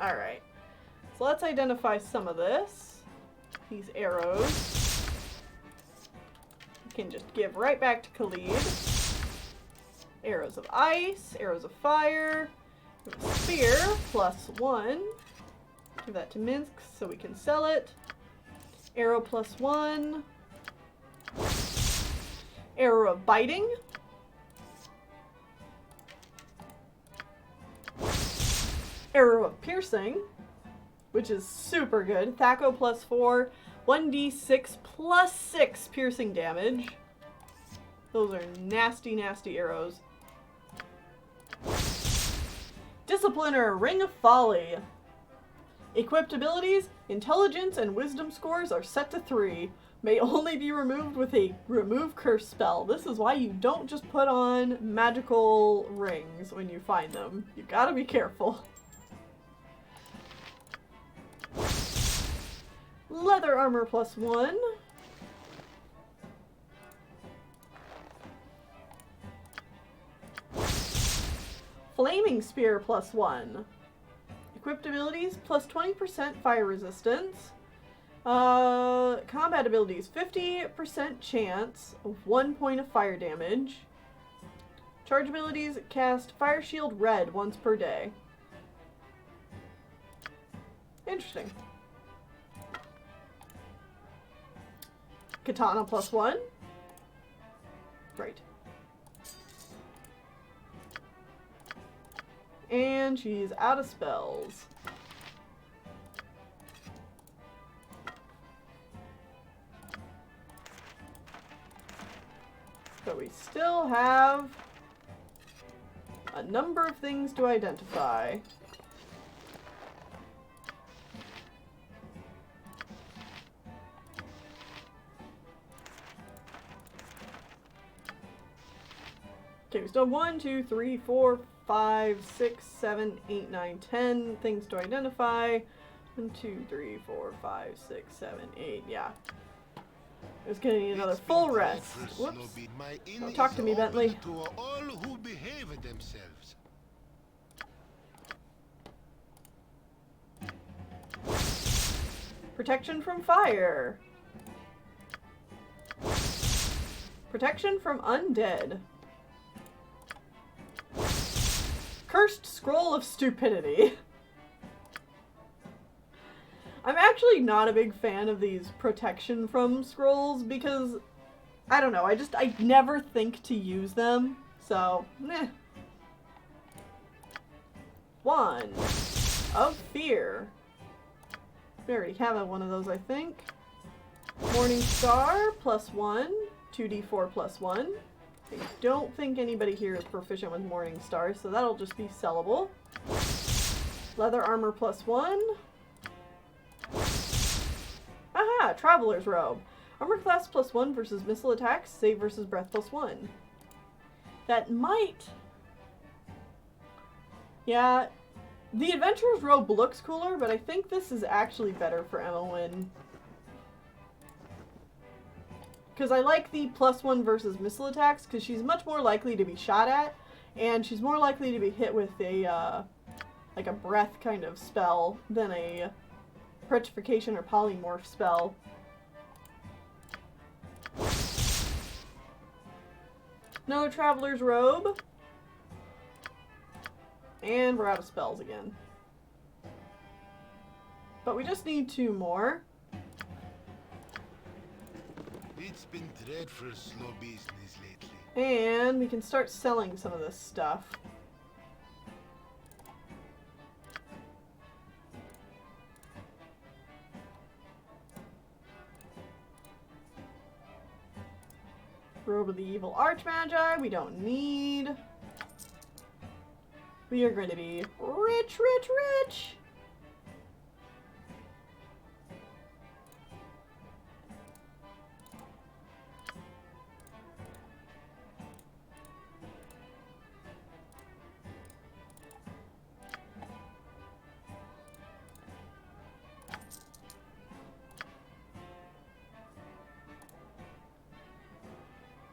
Alright. So let's identify some of this. These arrows. We can just give right back to Khalid. Arrows of ice, arrows of fire, spear, +1. Give that to Minsk so we can sell it. Arrow +1. Arrow of biting. Arrow of piercing, which is super good. Thaco +4, 1d6 +6 piercing damage. Those are nasty, nasty arrows. Discipliner, Ring of Folly. Equipped abilities, intelligence and wisdom scores are set to 3. May only be removed with a remove curse spell. This is why you don't just put on magical rings when you find them. You gotta be careful. Leather armor +1. Flaming spear +1. Equipped abilities +20% fire resistance. Combat abilities 50% chance of 1 point of fire damage. Charge abilities cast Fire Shield Red once per day. Interesting. Katana +1. Right. And she's out of spells. So we still have a number of things to identify. Okay, we still have 1, 2, 3, 4, 5, 6, 7, 8, 9, 10 things to identify. 1, 2, 3, 4, 5, 6, 7, 8. Yeah. It's gonna need another full rest. Whoops. Don't talk to me, Bentley. To all who behave themselves. Protection from fire. Protection from undead. Cursed Scroll of Stupidity. I'm actually not a big fan of these protection from scrolls because, I don't know, I never think to use them, so, meh. 1 of Fear. We already have one of those, I think. Morning Star +1, 2d4 +1. I don't think anybody here is proficient with Morning Star, so that'll just be sellable. Leather armor +1. Aha! Traveler's robe. Armor class +1 versus missile attacks, save versus breath +1. That might... Yeah, the adventurer's robe looks cooler, but I think this is actually better for Emma Wynn. Because I like the +1 versus missile attacks, because she's much more likely to be shot at, and she's more likely to be hit with a, like a breath kind of spell than a petrification or polymorph spell. Another traveler's robe. And we're out of spells again. But we just need 2 more. It's been dreadful slow business lately. And we can start selling some of this stuff. Robe of the Evil Archmagi, we don't need. We are going to be rich, rich, rich!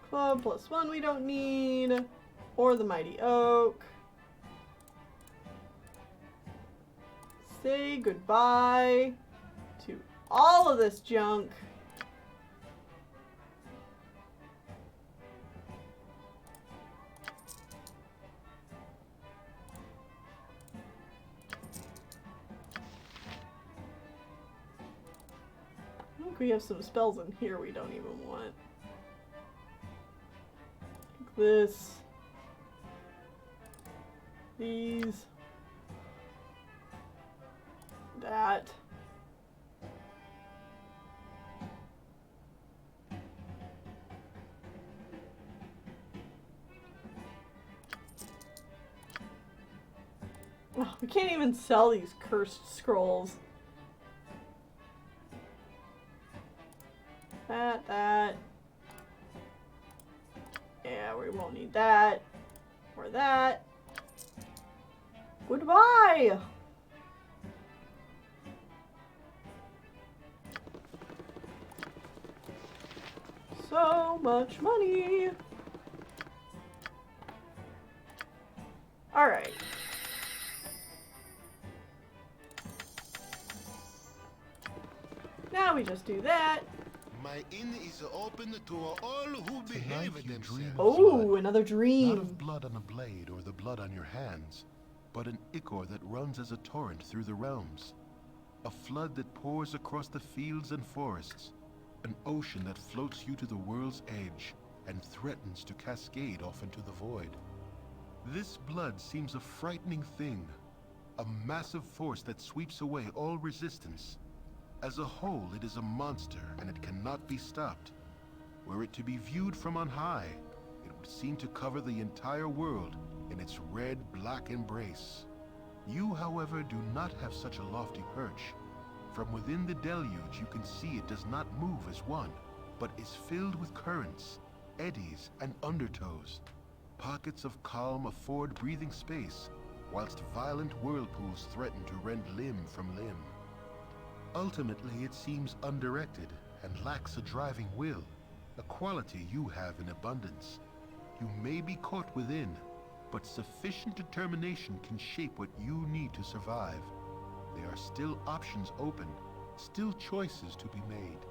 Club +1 we don't need, or the Mighty Oak. Say goodbye to all of this junk. I think we have some spells in here we don't even want. This, these, that. Oh, we can't even sell these cursed scrolls. That. Yeah, we won't need that. Or that. Goodbye! So much money! Alright. Now we just do that. My inn is open to all who behave themselves. Oh, another dream. Not of blood on a blade or the blood on your hands, but an ichor that runs as a torrent through the realms. A flood that pours across the fields and forests. An ocean that floats you to the world's edge and threatens to cascade off into the void. This blood seems a frightening thing, a massive force that sweeps away all resistance. As a whole, it is a monster, and it cannot be stopped. Were it to be viewed from on high, it would seem to cover the entire world in its red-black embrace. You, however, do not have such a lofty perch. From within the deluge, you can see it does not move as one, but is filled with currents, eddies, and undertows. Pockets of calm afford breathing space, whilst violent whirlpools threaten to rend limb from limb. Ultimately, it seems undirected and lacks a driving will, a quality you have in abundance. You may be caught within, but sufficient determination can shape what you need to survive. There are still options open, still choices to be made.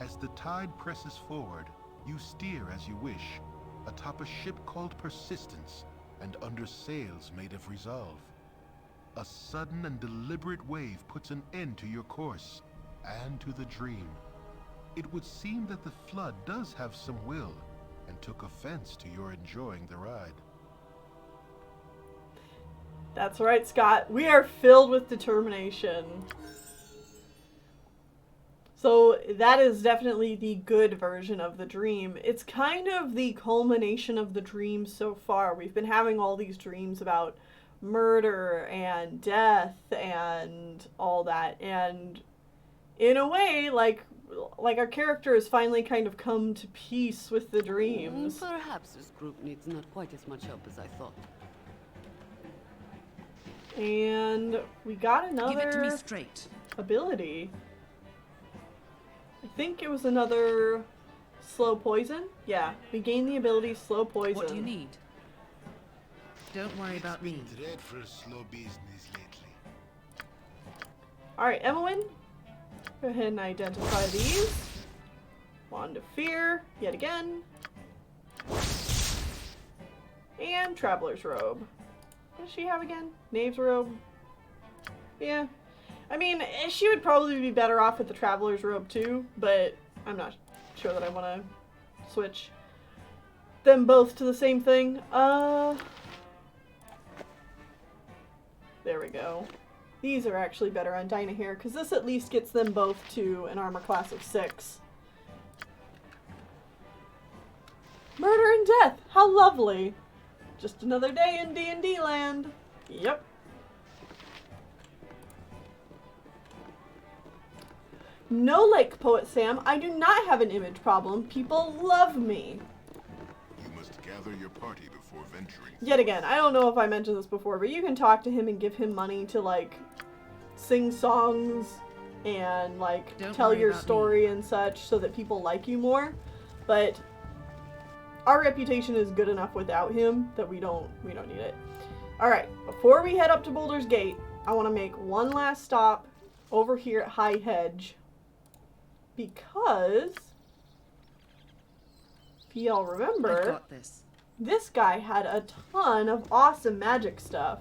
As the tide presses forward, you steer as you wish, atop a ship called Persistence and under sails made of resolve. A sudden and deliberate wave puts an end to your course, and to the dream. It would seem that the flood does have some will, and took offense to your enjoying the ride. That's right, Scott. We are filled with determination. So that is definitely the good version of the dream. It's kind of the culmination of the dreams so far. We've been having all these dreams about murder and death and all that. And in a way, like our character has finally kind of come to peace with the dreams. Perhaps this group needs not quite as much help as I thought. And we got another Give it to me straight. ability. I think it was another slow poison. Yeah, we gained the ability slow poison. What do you need? Don't worry about me. Dreadful slow business lately. Alright, Emmeline. Go ahead and identify these. Wand of Fear, yet again. And Traveler's Robe. What does she have again? Knave's Robe? Yeah. I mean, she would probably be better off with the Traveler's Robe too, but I'm not sure that I want to switch them both to the same thing. There we go. These are actually better on Dinah here, because this at least gets them both to an armor class of 6. Murder and death! How lovely! Just another day in D&D land. Yep. No, like Poet Sam, I do not have an image problem. People love me. You must gather your party before venturing. Yet again, I don't know if I mentioned this before, but you can talk to him and give him money to, like, sing songs and, like, tell your story and such so that people like you more. But our reputation is good enough without him that we don't need it. Alright, before we head up to Baldur's Gate, I want to make one last stop over here at High Hedge. Because, if y'all remember, I got this guy had a ton of awesome magic stuff.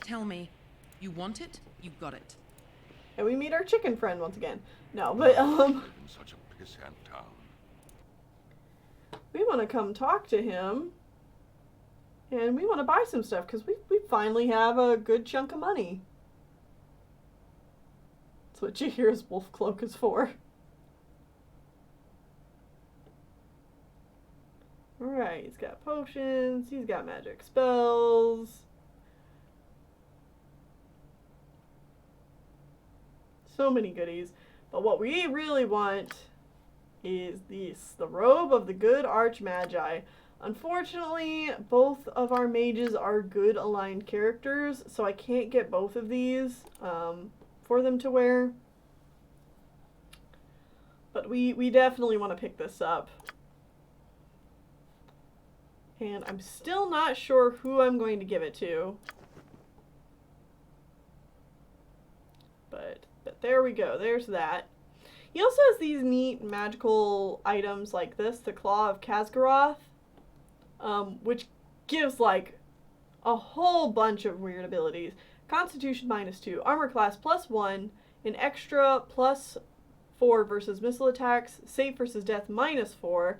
Tell me, you want it? You got it. And we meet our chicken friend once again. No, but, In such a pissant town. we want to come talk to him. And we want to buy some stuff, because we finally have a good chunk of money. That's what you hear his wolf cloak is for. Alright, he's got potions, he's got magic spells. So many goodies. But what we really want is the robe of the good Archmagi. Unfortunately, both of our mages are good aligned characters, so I can't get both of these for them to wear. But we definitely want to pick this up. And I'm still not sure who I'm going to give it to. But there we go. There's that. He also has these neat magical items like this, the Claw of Khazgaroth, which gives like a whole bunch of weird abilities. Constitution -2, armor class +1, an extra +4 versus missile attacks, save versus death -4,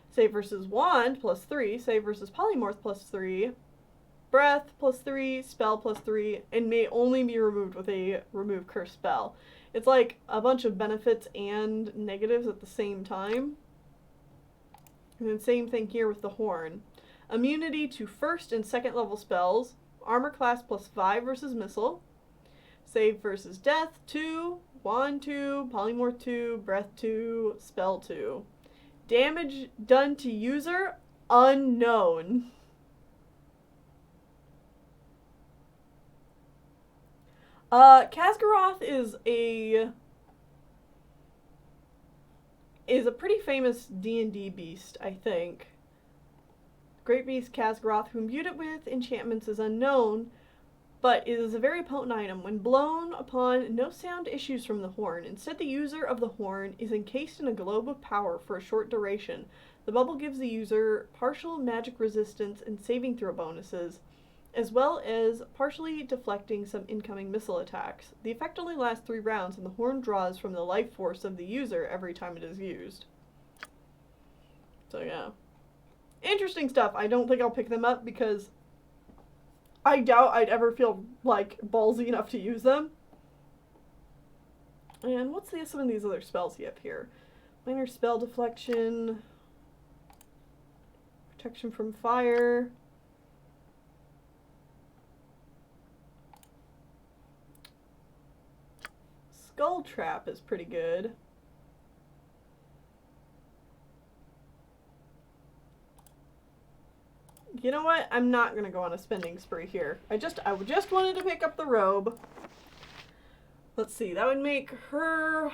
save versus wand +3, save versus polymorph +3, breath +3, spell +3, and may only be removed with a remove curse spell. It's like a bunch of benefits and negatives at the same time. And then same thing here with the horn. Immunity to first and second level spells, armor class +5 versus missile, save versus death 2, wand 2, polymorph 2, breath 2, spell 2. Damage done to user unknown. Khazgaroth is a pretty famous D&D beast, I think. Great beast Khazgaroth, who imbued it with enchantments, is unknown, but is a very potent item. When blown upon, no sound issues from the horn. Instead, the user of the horn is encased in a globe of power for a short duration. The bubble gives the user partial magic resistance and saving throw bonuses, as well as partially deflecting some incoming missile attacks. The effect only lasts 3 rounds, and the horn draws from the life force of the user every time it is used. So yeah. Interesting stuff. I don't think I'll pick them up because I doubt I'd ever feel like ballsy enough to use them. And what's some of these other spells he have here? Minor spell deflection, protection from fire. Skull trap is pretty good. You know what? I'm not gonna go on a spending spree here. I just wanted to pick up the robe. Let's see, that would make her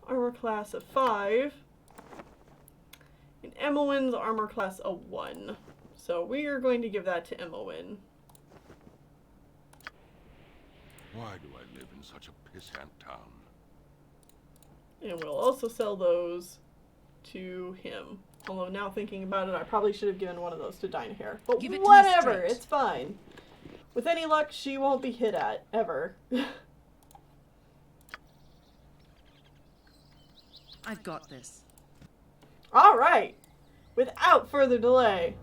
armor class a 5. And Emmowyn's armor class a 1. So we are going to give that to Emmowyn. Why do I live in such a pissant town? And we'll also sell those to him. Although now thinking about it, I probably should have given one of those to Dynahair. But whatever, it's fine. With any luck, she won't be hit at, ever. I've got this. Alright! Without further delay,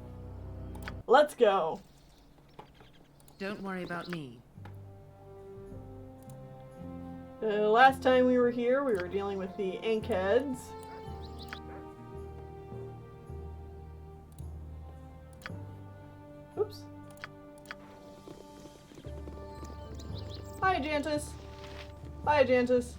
let's go. Don't worry about me. Last time we were here, we were dealing with the Ankheads. Oops. Hi, Jantis. Hi, Jantis.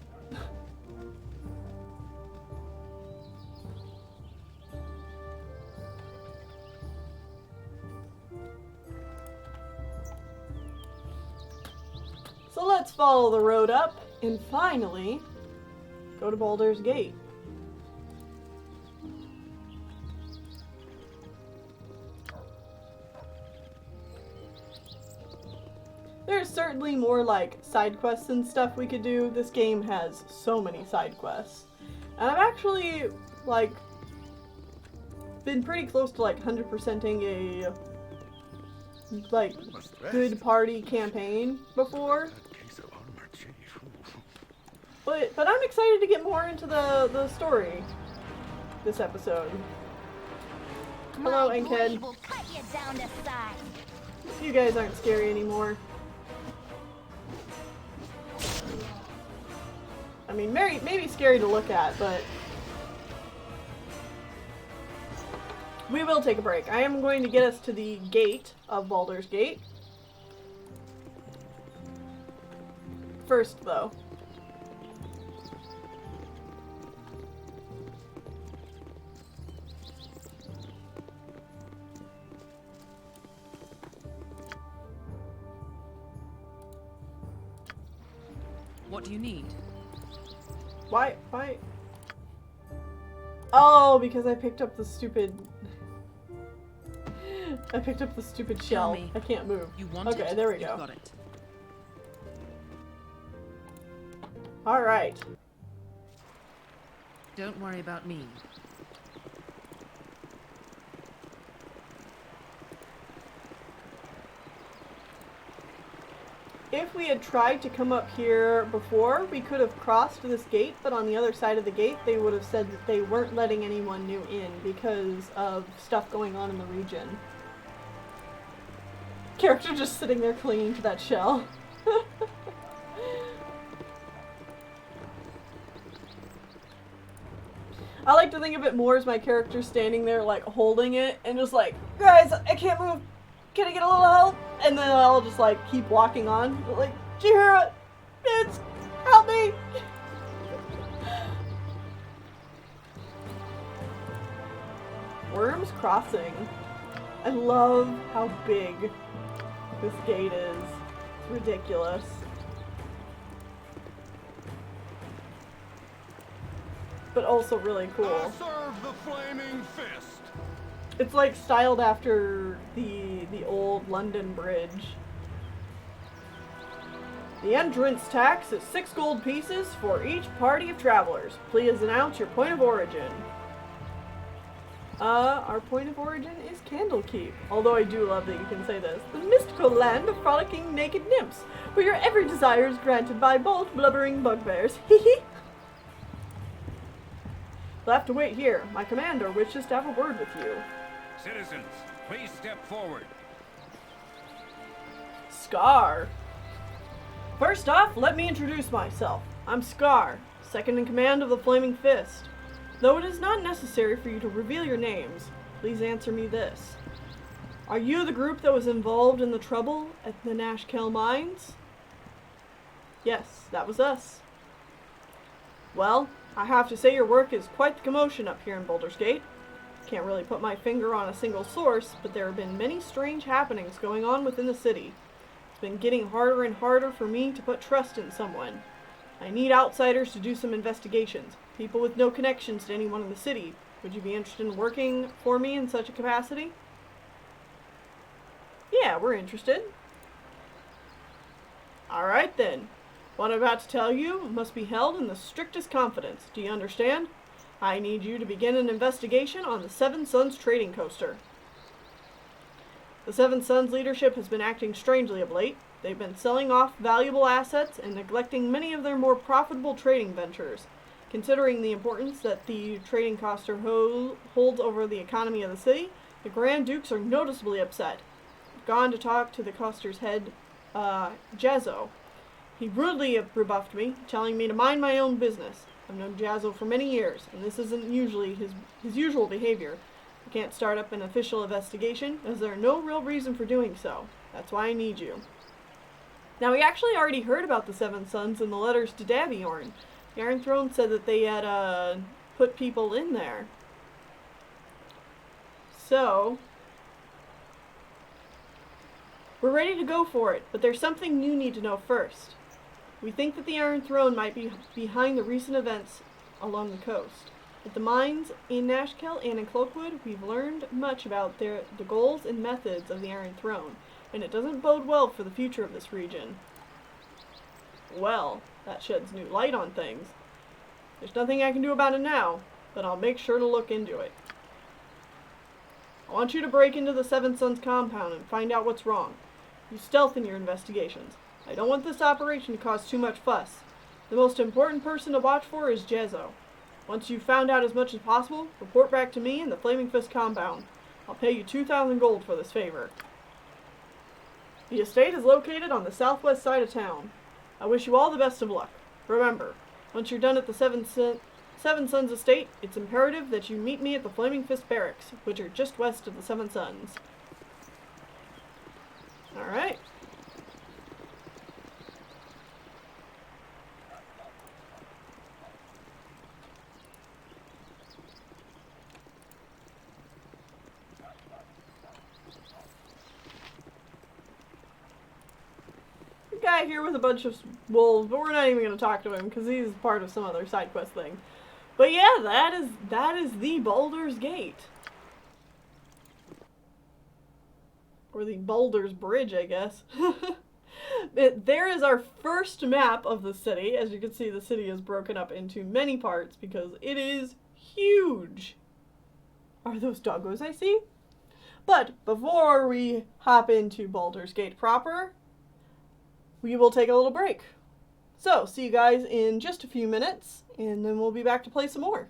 So let's follow the road up and finally go to Baldur's Gate. There's certainly more like side quests and stuff we could do. This game has so many side quests. And I've actually like been pretty close to like 100%ing a like good party campaign before. But I'm excited to get more into the story this episode. Hello, Ankhead. You guys aren't scary anymore. I mean, maybe scary to look at, but we will take a break. I am going to get us to the gate of Baldur's Gate. First, though. What do you need? Why? Oh, because I picked up the stupid... I picked up the stupid shell. I can't move. You want okay, it? There we You've go. Got it. Alright. Don't worry about me. If we had tried to come up here before, we could have crossed this gate, but on the other side of the gate, they would have said that they weren't letting anyone new in because of stuff going on in the region. Character just sitting there clinging to that shell. I like to think of it more as my character standing there, like, holding it, and just like, guys, I can't move. Can I get a little help? And then I'll just like keep walking on. Like, Chihira, Vince, help me! Worms Crossing. I love how big this gate is. It's ridiculous. But also really cool. Serve the flaming fist. It's like styled after the old London Bridge. The entrance tax is 6 gold pieces for each party of travelers. Please announce your point of origin. Our point of origin is Candlekeep. Although I do love that you can say this. The mystical land of frolicking naked nymphs, where your every desire is granted by bold blubbering bugbears. Hee. You'll have to wait here. My commander wishes to have a word with you. Citizens, please step forward. Scar. First off, let me introduce myself. I'm Scar, second in command of the Flaming Fist. Though it is not necessary for you to reveal your names, please answer me this. Are you the group that was involved in the trouble at the Nashkel mines? Yes, that was us. Well, I have to say your work is quite the commotion up here in Baldur's Gate. Can't really put my finger on a single source, but there have been many strange happenings going on within the city. It's been getting harder and harder for me to put trust in someone. I need outsiders to do some investigations. People with no connections to anyone in the city. Would you be interested in working for me in such a capacity? Yeah, we're interested. Alright then. What I'm about to tell you must be held in the strictest confidence. Do you understand? I need you to begin an investigation on the Seven Suns trading coaster. The Seven Suns leadership has been acting strangely of late. They've been selling off valuable assets and neglecting many of their more profitable trading ventures. Considering the importance that the trading coaster holds over the economy of the city, the Grand Dukes are noticeably upset. I've gone to talk to the coaster's head, Jazzo. He rudely rebuffed me, telling me to mind my own business. I've known Jazzo for many years, and this isn't usually his usual behavior. I can't start up an official investigation, as there are no real reason for doing so. That's why I need you. Now, we actually already heard about the Seven Suns in the letters to Daviorn. The Iron Throne said that they had, put people in there. So, we're ready to go for it, but there's something you need to know first. We think that the Iron Throne might be behind the recent events along the coast. At the mines in Nashkel and in Cloakwood, we've learned much about the goals and methods of the Iron Throne, and it doesn't bode well for the future of this region. Well, that sheds new light on things. There's nothing I can do about it now, but I'll make sure to look into it. I want you to break into the Seven Suns compound and find out what's wrong. Use stealth in your investigations. I don't want this operation to cause too much fuss. The most important person to watch for is Jezzo. Once you've found out as much as possible, report back to me in the Flaming Fist compound. I'll pay you 2,000 gold for this favor. The estate is located on the southwest side of town. I wish you all the best of luck. Remember, once you're done at the Seven Suns estate, it's imperative that you meet me at the Flaming Fist barracks, which are just west of the Seven Suns. Alright. Guy here with a bunch of wolves, but we're not even going to talk to him because he's part of some other side quest thing. But yeah, that is the Baldur's Gate. Or the Baldur's Bridge, I guess. There is our first map of the city. As you can see, the city is broken up into many parts because it is huge. Are those doggos I see? But before we hop into Baldur's Gate proper, we will take a little break. So, see you guys in just a few minutes, and then we'll be back to play some more.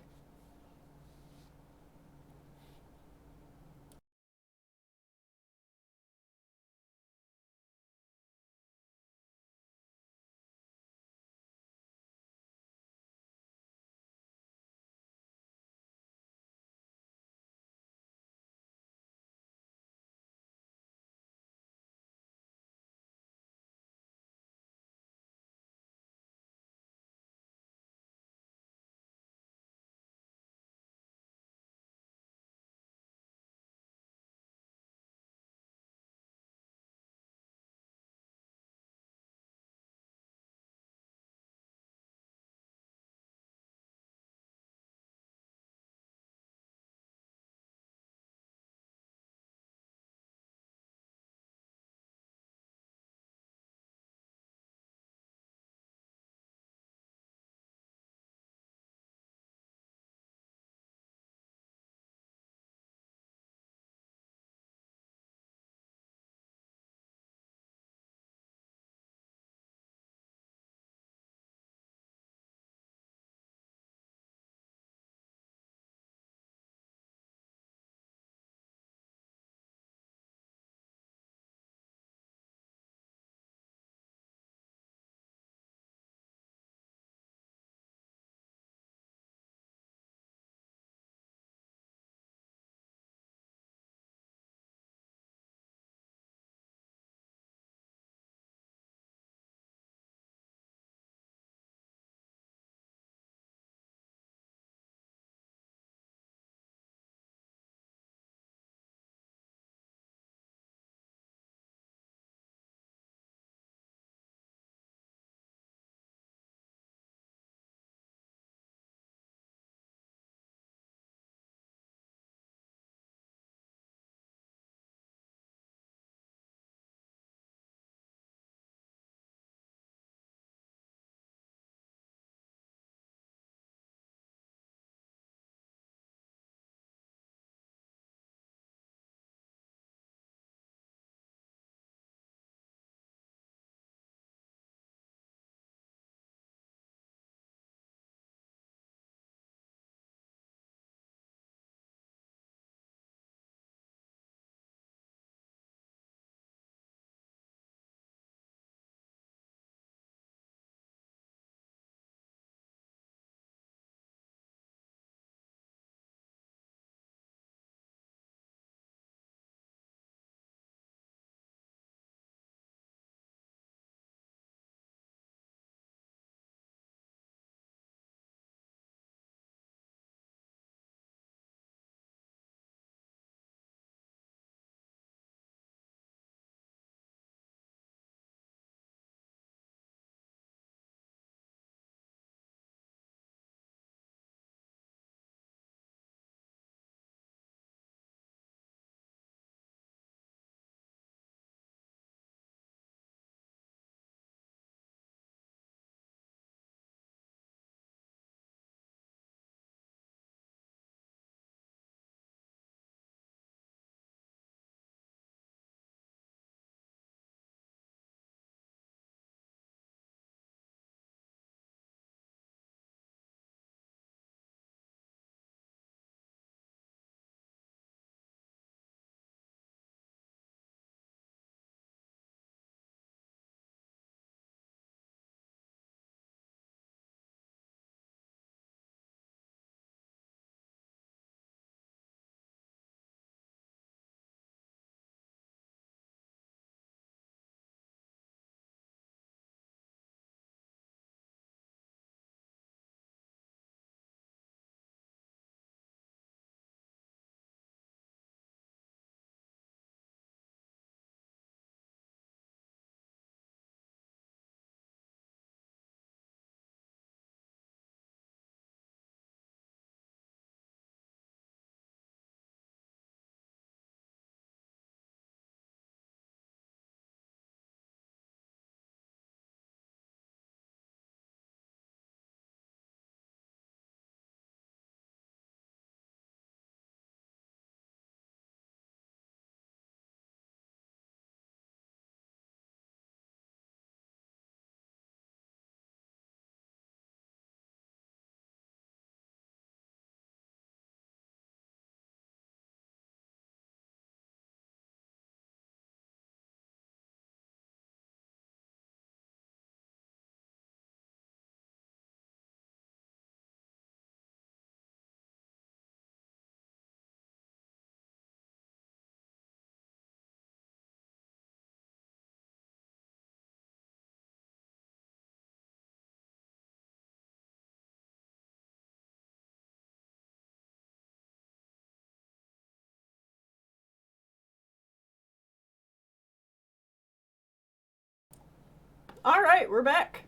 Alright, we're back.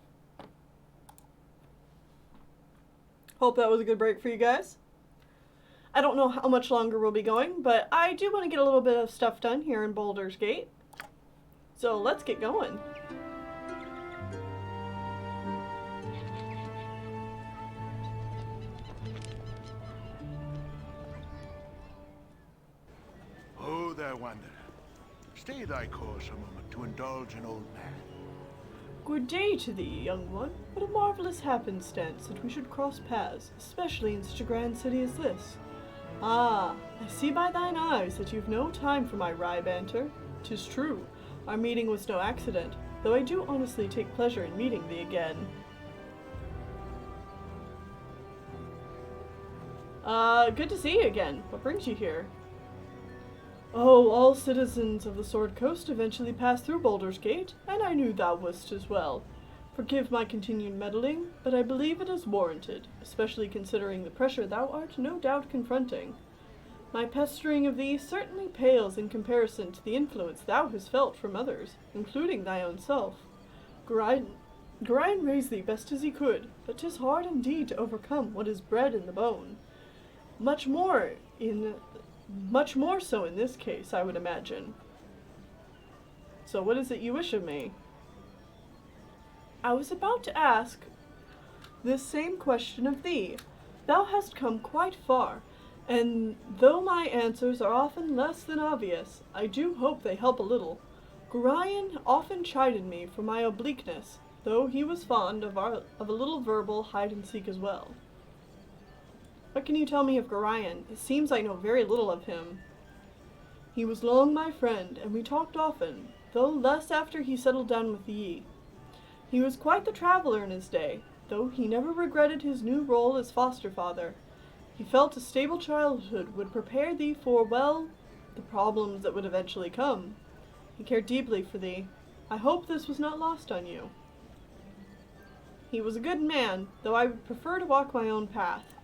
Hope that was a good break for you guys. I don't know how much longer we'll be going, but I do want to get a little bit of stuff done here in Baldur's Gate. So let's get going. Oh, there, Wanderer. Stay thy course a moment to indulge an old man. Good day to thee, young one. What a marvelous happenstance that we should cross paths, especially in such a grand city as this. Ah, I see by thine eyes that you've no time for my wry banter. 'Tis true, our meeting was no accident, though I do honestly take pleasure in meeting thee again. Good to see you again. What brings you here? Oh, all citizens of the Sword Coast eventually pass through Baldur's Gate, and I knew thou wouldst as well. Forgive my continued meddling, but I believe it is warranted, especially considering the pressure thou art no doubt confronting. My pestering of thee certainly pales in comparison to the influence thou hast felt from others, including thy own self. Gorion raised thee best as he could, but 'tis hard indeed to overcome what is bred in the bone. Much more so in this case, I would imagine. So what is it you wish of me? I was about to ask this same question of thee. Thou hast come quite far, and though my answers are often less than obvious, I do hope they help a little. Gorion often chided me for my obliqueness, though he was fond of a little verbal hide-and-seek as well. What can you tell me of Gorion? It seems I know very little of him. He was long my friend, and we talked often, though less after he settled down with ye. He was quite the traveler in his day, though he never regretted his new role as foster father. He felt a stable childhood would prepare thee for, well, the problems that would eventually come. He cared deeply for thee. I hope this was not lost on you. He was a good man, though I would prefer to walk my own path.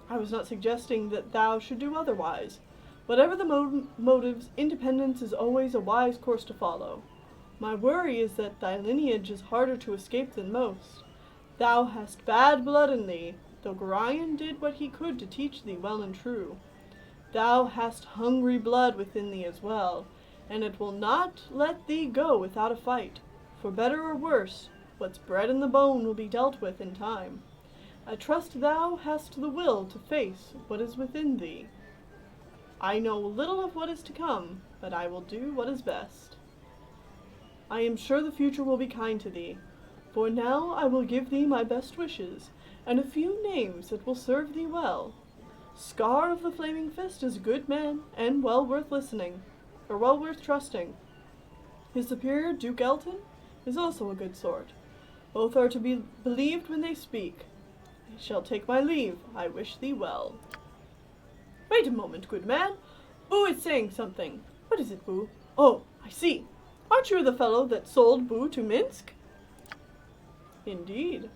I was not suggesting that thou should do otherwise. Whatever the motives, independence is always a wise course to follow. My worry is that thy lineage is harder to escape than most. Thou hast bad blood in thee, though Gorion did what he could to teach thee well and true. Thou hast hungry blood within thee as well, and it will not let thee go without a fight. For better or worse, what's bred in the bone will be dealt with in time. I trust thou hast the will to face what is within thee. I know little of what is to come, but I will do what is best. I am sure the future will be kind to thee, for now I will give thee my best wishes, and a few names that will serve thee well. Scar of the Flaming Fist is a good man, and well worth trusting. His superior, Duke Elton, is also a good sort. Both are to be believed when they speak. I shall take my leave. I wish thee well. Wait a moment, good man. Boo is saying something. What is it, Boo? Oh, I see. Aren't you the fellow that sold Boo to Minsk? Indeed.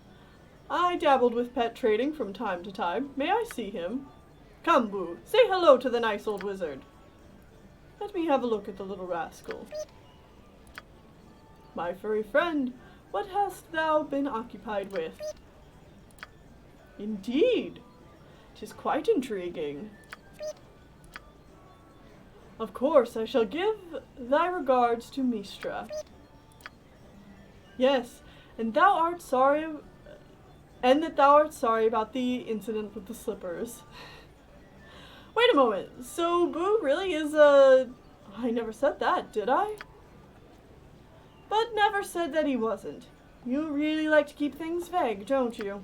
I dabbled with pet trading from time to time. May I see him? Come, Boo, say hello to the nice old wizard. Let me have a look at the little rascal. My furry friend, what hast thou been occupied with? Indeed, 'tis quite intriguing. Of course, I shall give thy regards to Mistra. Yes, and that thou art sorry about the incident with the slippers. Wait a moment, so Boo really is I never said that, did I? But never said that he wasn't. You really like to keep things vague, don't you?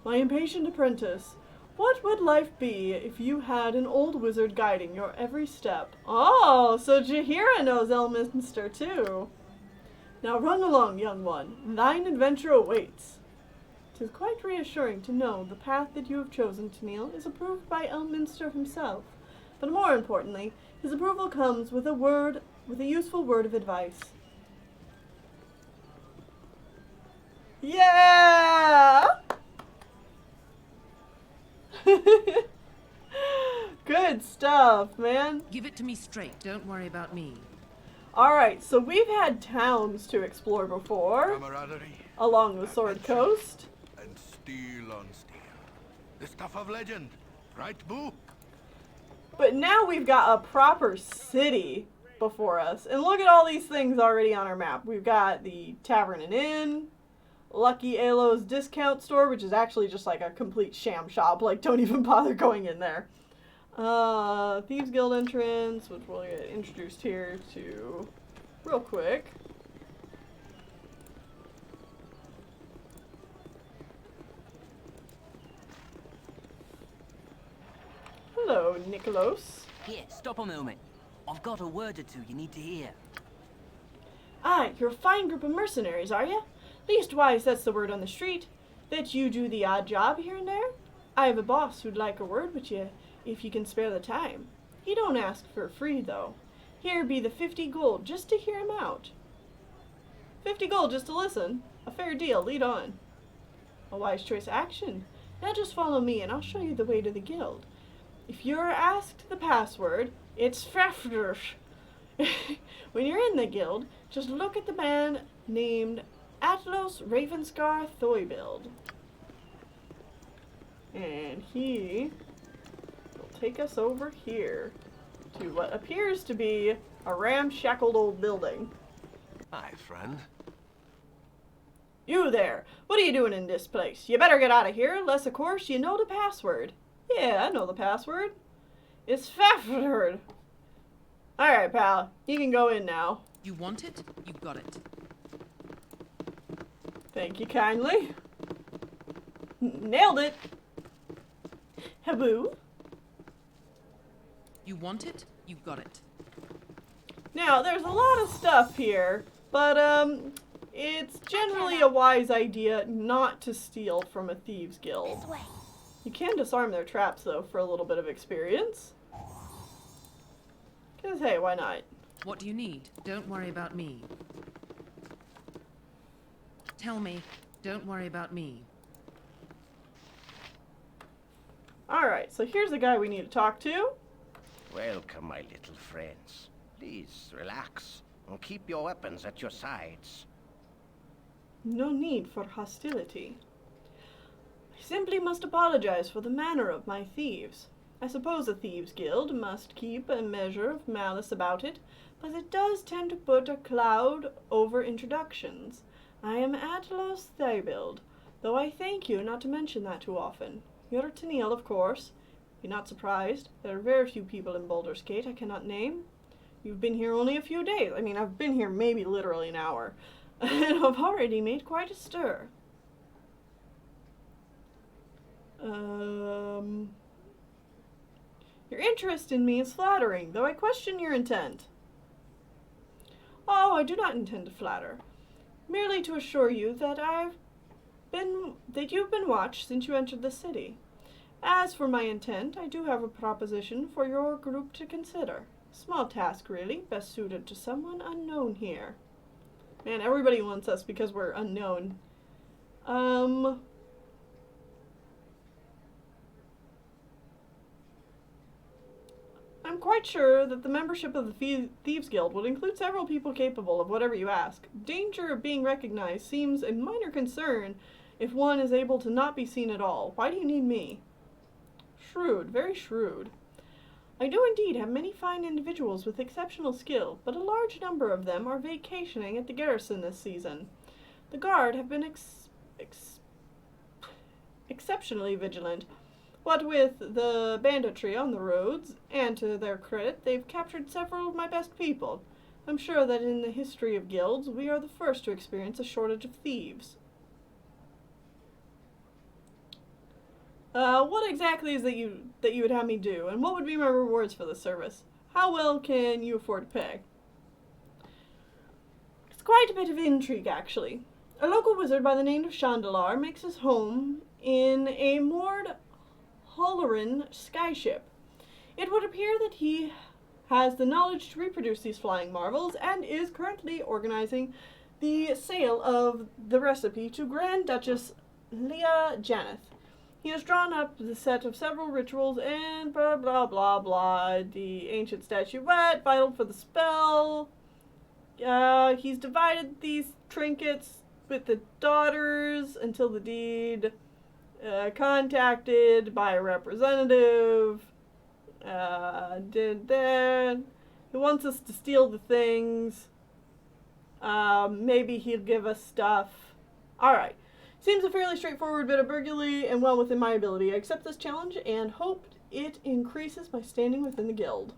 My impatient apprentice, what would life be if you had an old wizard guiding your every step? Oh, so Jaheira knows Elminster too. Now run along, young one. Thine adventure awaits. 'Tis quite reassuring to know the path that you have chosen, Tennelle, is approved by Elminster himself. But more importantly, his approval comes with a useful word of advice. Yeah! Good stuff, man. Give it to me straight. Don't worry about me. Alright, so we've had towns to explore before, Camaraderie along the Sword Coast. and steel on steel. The stuff of legend, right, Boo? But now we've got a proper city before us. And look at all these things already on our map. We've got the Tavern and Inn, Lucky Alo's discount store, which is actually just like a complete sham shop. Like, don't even bother going in there. Thieves Guild entrance, which we'll get introduced here to real quick. Hello, Nicholas. Here, stop a moment. I've got a word or two you need to hear. Ah, you're a fine group of mercenaries, are you? Leastwise, that's the word on the street. That you do the odd job here and there. I have a boss who'd like a word with you, if you can spare the time. He don't ask for free, though. Here be the 50 gold, just to hear him out. 50 gold just to listen. A fair deal, lead on. A wise choice of action. Now just follow me, and I'll show you the way to the guild. If you're asked the password, it's Fafdr. When you're in the guild, just look at the man named Atlos Ravenscar Thoibild. And he will take us over here to what appears to be a ramshackled old building. Hi, friend. You there! What are you doing in this place? You better get out of here, unless of course you know the password. Yeah, I know the password. It's Fafdr. Alright, pal. You can go in now. You want it? You got it. Thank you kindly. Nailed it. Haboo. You want it? You got it. Now, there's a lot of stuff here, but, it's generally a wise idea not to steal from a thieves guild. This way. You can disarm their traps, though, for a little bit of experience. Because, hey, why not? What do you need? Don't worry about me. Tell me. Don't worry about me. Alright, so here's the guy we need to talk to. Welcome, my little friends. Please, relax, and keep your weapons at your sides. No need for hostility. I simply must apologize for the manner of my thieves. I suppose a thieves' guild must keep a measure of malice about it, but it does tend to put a cloud over introductions. I am Atlos Thoibild, though I thank you not to mention that too often. You're Tennelle, of course. Be not surprised. There are very few people in Baldur's Gate I cannot name. You've been here only a few days. I mean, I've been here maybe literally an hour. And I've already made quite a stir. Your interest in me is flattering, though I question your intent. Oh, I do not intend to flatter. Merely to assure you that you've been watched since you entered the city. As for my intent, I do have a proposition for your group to consider. Small task, really, best suited to someone unknown here. Man, everybody wants us because we're unknown. I'm quite sure that the membership of the Thieves Guild would include several people capable of whatever you ask. Danger of being recognized seems a minor concern if one is able to not be seen at all. Why do you need me? Shrewd, very shrewd. I do indeed have many fine individuals with exceptional skill, but a large number of them are vacationing at the garrison this season. The guard have been exceptionally vigilant. What with the banditry on the roads, and to their credit, they've captured several of my best people. I'm sure that in the history of guilds, we are the first to experience a shortage of thieves. What exactly is that you would have me do, and what would be my rewards for this service? How well can you afford to pay? It's quite a bit of intrigue, actually. A local wizard by the name of Chandalar makes his home in a moored Holleran skyship. It would appear that he has the knowledge to reproduce these flying marvels and is currently organizing the sale of the recipe to Grand Duchess Leah Janeth. He has drawn up the set of several rituals and blah blah blah blah. The ancient statuette, vital for the spell. He's divided these trinkets with the daughters until the deed contacted by a representative. Did that. He wants us to steal the things. Maybe he'll give us stuff. Alright. Seems a fairly straightforward bit of burglary and well within my ability. I accept this challenge and hope it increases my standing within the guild.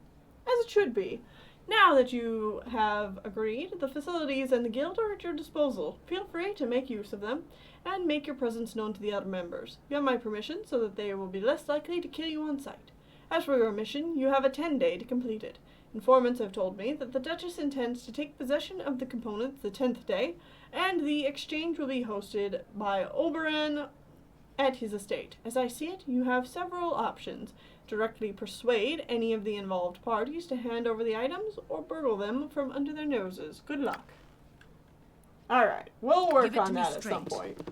As it should be. Now that you have agreed, the facilities and the guild are at your disposal. Feel free to make use of them and make your presence known to the other members. You have my permission so that they will be less likely to kill you on sight. As for your mission, you have a 10-day to complete it. Informants have told me that the Duchess intends to take possession of the components the 10th day, and the exchange will be hosted by Oberon at his estate. As I see it, you have several options. Directly persuade any of the involved parties to hand over the items, or burgle them from under their noses. Good luck. Alright, we'll work on that at some point.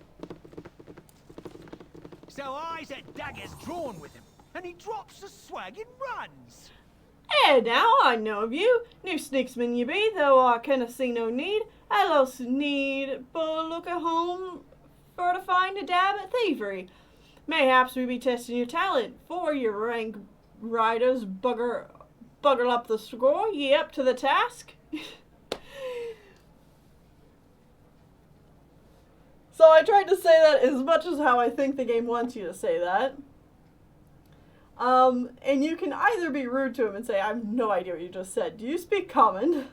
So I's at daggers drawn with him, and he drops the swag and runs. Hey now, I know of you. New sneaksman you be, though I canna see no need. I'll also need but look at home for to find a dab at thievery. Mayhaps we be testing your talent. For your rank riders bugger up the score. Ye up to the task? So I tried to say that as much as how I think the game wants you to say that. And you can either be rude to him and say, I have no idea what you just said. Do you speak common?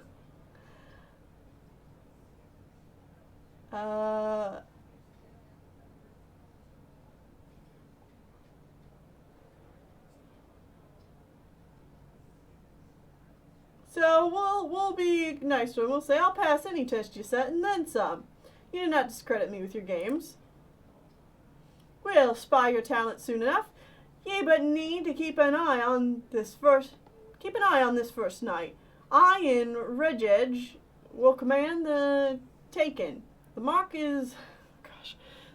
So we'll be nice to him. We'll say, I'll pass any test you set and then some. You do not discredit me with your games. We'll spy your talent soon enough. Ye but need to keep an eye on this first night. I and Regedge will command the taken. The mark is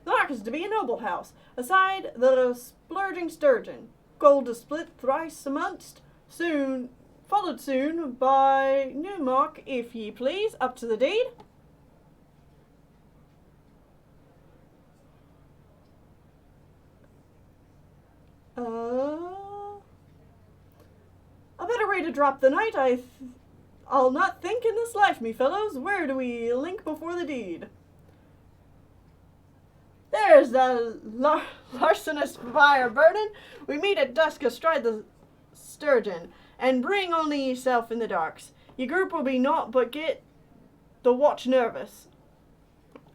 to be a noble house. Aside the splurging sturgeon. Gold to split thrice amongst. Followed soon by new mark, if ye please. Up to the deed. A better way to drop the night, I'll not think in this life, me fellows. Where do we link before the deed? There's the larcenous fire burning. We meet at dusk astride the sturgeon, and bring only yourself in the darks. Your group will be naught but get the watch nervous.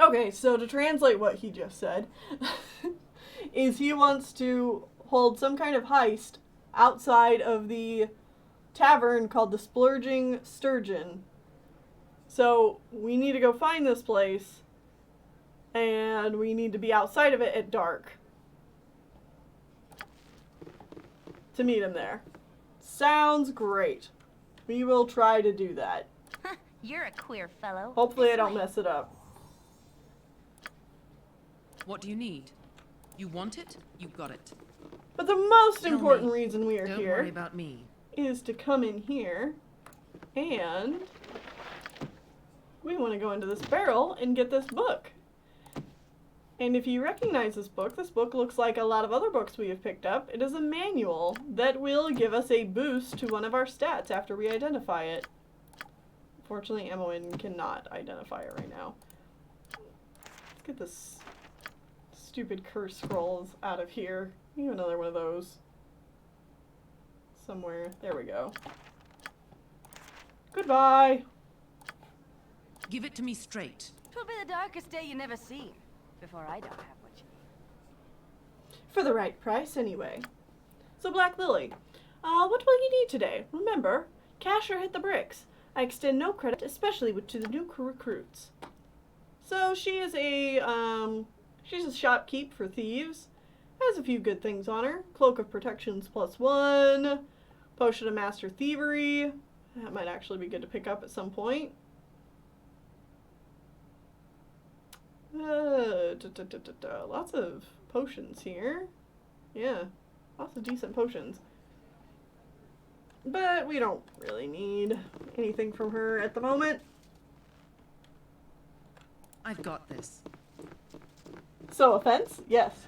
Okay, so to translate what he just said, is he wants to hold some kind of heist outside of the tavern called the Splurging Sturgeon. So we need to go find this place, and we need to be outside of it at dark to meet him there. Sounds great. We will try to do that. You're a queer fellow. Hopefully I don't mess it up. What do you need? You want it? You got it. But the most important reason we are Don't here worry about me. is to come in here, and we want to go into this barrel and get this book. And if you recognize this book looks like a lot of other books we have picked up. It is a manual that will give us a boost to one of our stats after we identify it. Unfortunately, Emmeline cannot identify it right now. Let's get this stupid curse scrolls out of here. We have another one of those somewhere. There we go. Goodbye. Give it to me straight. 'Twill be the darkest day you never seen. Before I don't have what you need. For the right price, anyway. So, Black Lily, what will you need today? Remember, cash or hit the bricks. I extend no credit, especially to the new recruits. So, she's a shopkeep for thieves. Has a few good things on her. Cloak of Protections +1. Potion of Master Thievery. That might actually be good to pick up at some point. Lots of potions here. Yeah, lots of decent potions. But we don't really need anything from her at the moment. I've got this. So, a fence? Yes.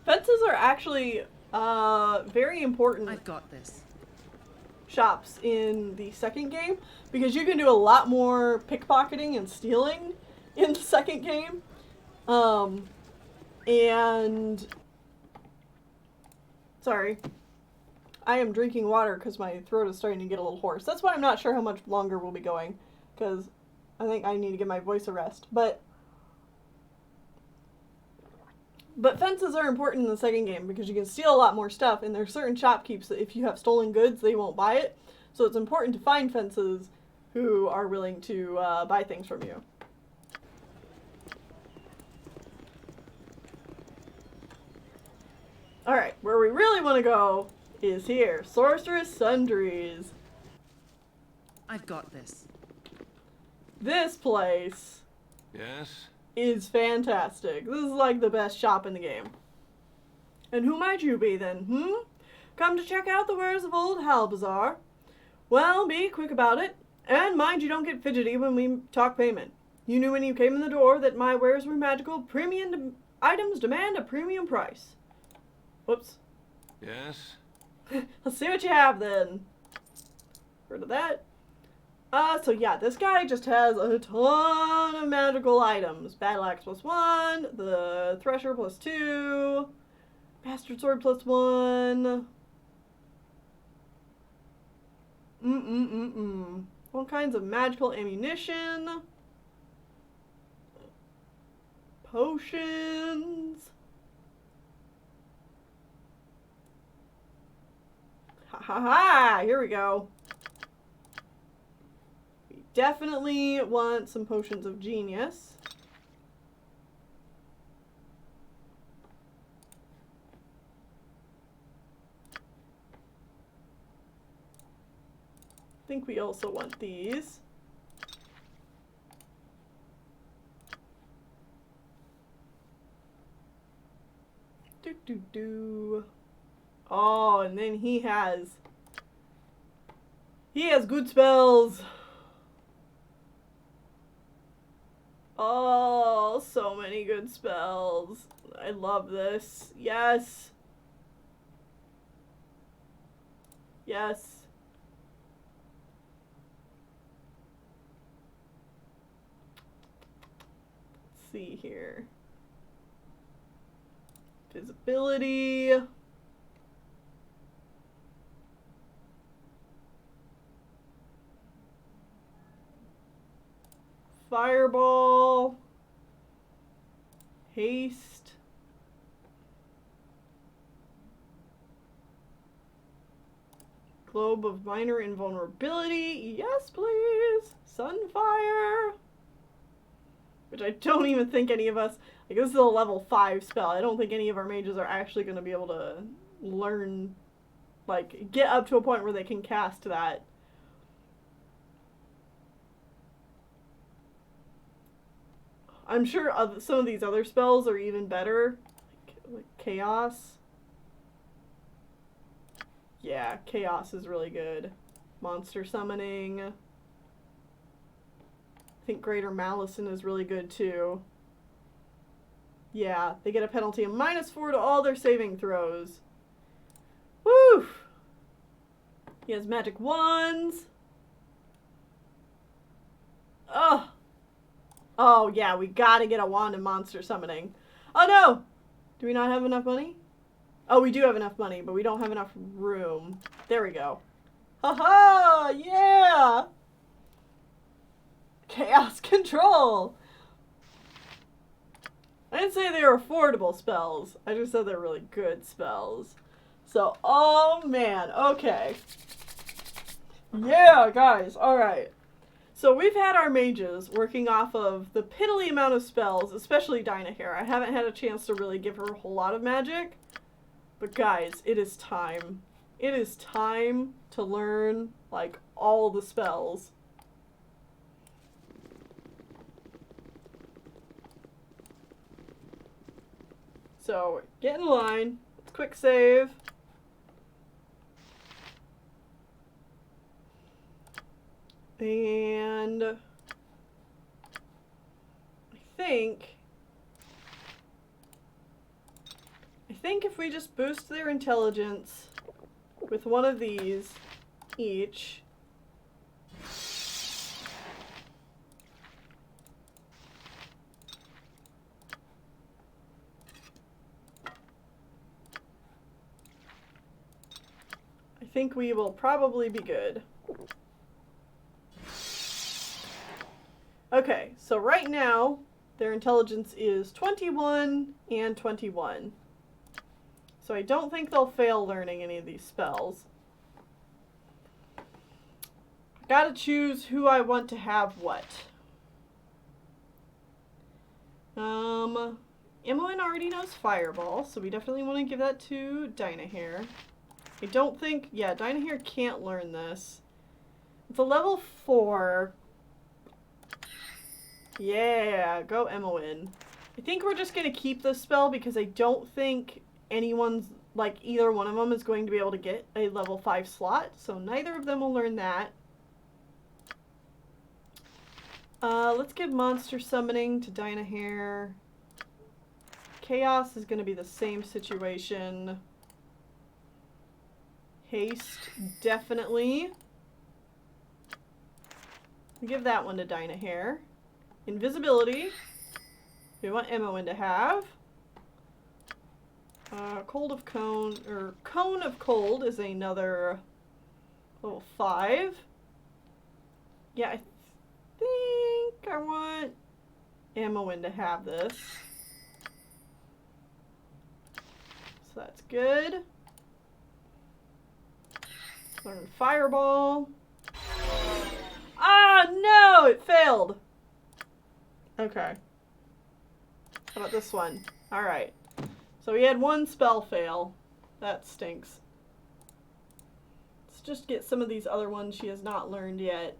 Fences are actually very important. I've got this. Shops in the second game because you can do a lot more pickpocketing and stealing in the second game. And sorry, I am drinking water because my throat is starting to get a little hoarse. That's why I'm not sure how much longer we'll be going, because I think I need to give my voice a rest. But fences are important in the second game because you can steal a lot more stuff, and there's certain shopkeepers that if you have stolen goods, they won't buy it. So it's important to find fences who are willing to buy things from you. Alright, where we really want to go is here. Sorceress Sundries. I've got this. This place... Yes? ...is fantastic. This is like the best shop in the game. And who might you be then, Come to check out the wares of Old Halbazar? Well, be quick about it. And mind you don't get fidgety when we talk payment. You knew when you came in the door that my wares were magical. Premium items demand a premium price. Whoops. Yes? Let's see what you have then. Heard of that? So yeah, this guy just has a ton of magical items. Battle Axe +1, the Thresher +2, Bastard Sword +1. All kinds of magical ammunition. Potions. Ha ha ha! Here we go. We definitely want some potions of genius. I think we also want these. Oh, and then he has good spells. Oh, so many good spells. I love this. Yes. Yes. Let's see here. Visibility. Fireball. Haste. Globe of minor invulnerability. Yes, please. Sunfire. Which I don't even think any of us... Like, this is a level 5 spell. I don't think any of our mages are actually going to be able to learn... Like, get up to a point where they can cast that. I'm sure some of these other spells are even better. Like Chaos. Yeah, Chaos is really good. Monster Summoning. I think Greater Malison is really good too. Yeah, they get a penalty of -4 to all their saving throws. Woo! He has magic wands. Ugh. Oh, yeah, we gotta get a wand in monster summoning. Oh, no! Do we not have enough money? Oh, we do have enough money, but we don't have enough room. There we go. Haha! Yeah! Chaos Control! I didn't say they were affordable spells. I just said they're really good spells. So, oh man, okay. Yeah, guys, alright. So we've had our mages working off of the piddly amount of spells, especially Dinah here. I haven't had a chance to really give her a whole lot of magic. But guys, it is time. It is time to learn, like, all the spells. So, get in line. Let's quick save. And I think if we just boost their intelligence with one of these each, I think we will probably be good. Okay, so right now their intelligence is 21 and 21. So I don't think they'll fail learning any of these spells. Gotta choose who I want to have what. Emmeline already knows Fireball, so we definitely want to give that to Dynahair. I don't think, yeah, Dynahair can't learn this. It's a level 4. Yeah, go Emmeline. I think we're just going to keep this spell because I don't think anyone's, like, either one of them is going to be able to get a level 5 slot, so neither of them will learn that. Let's give Monster Summoning to Dynahair. Chaos is going to be the same situation. Haste, definitely. Give that one to Dynahair. Invisibility, we want Emmeline to have. Cone of Cold is another level 5. Yeah, I think I want Emmeline to have this. So that's good. Learn Fireball. Ah, no! It failed! Okay. How about this one? Alright. So we had one spell fail. That stinks. Let's just get some of these other ones she has not learned yet.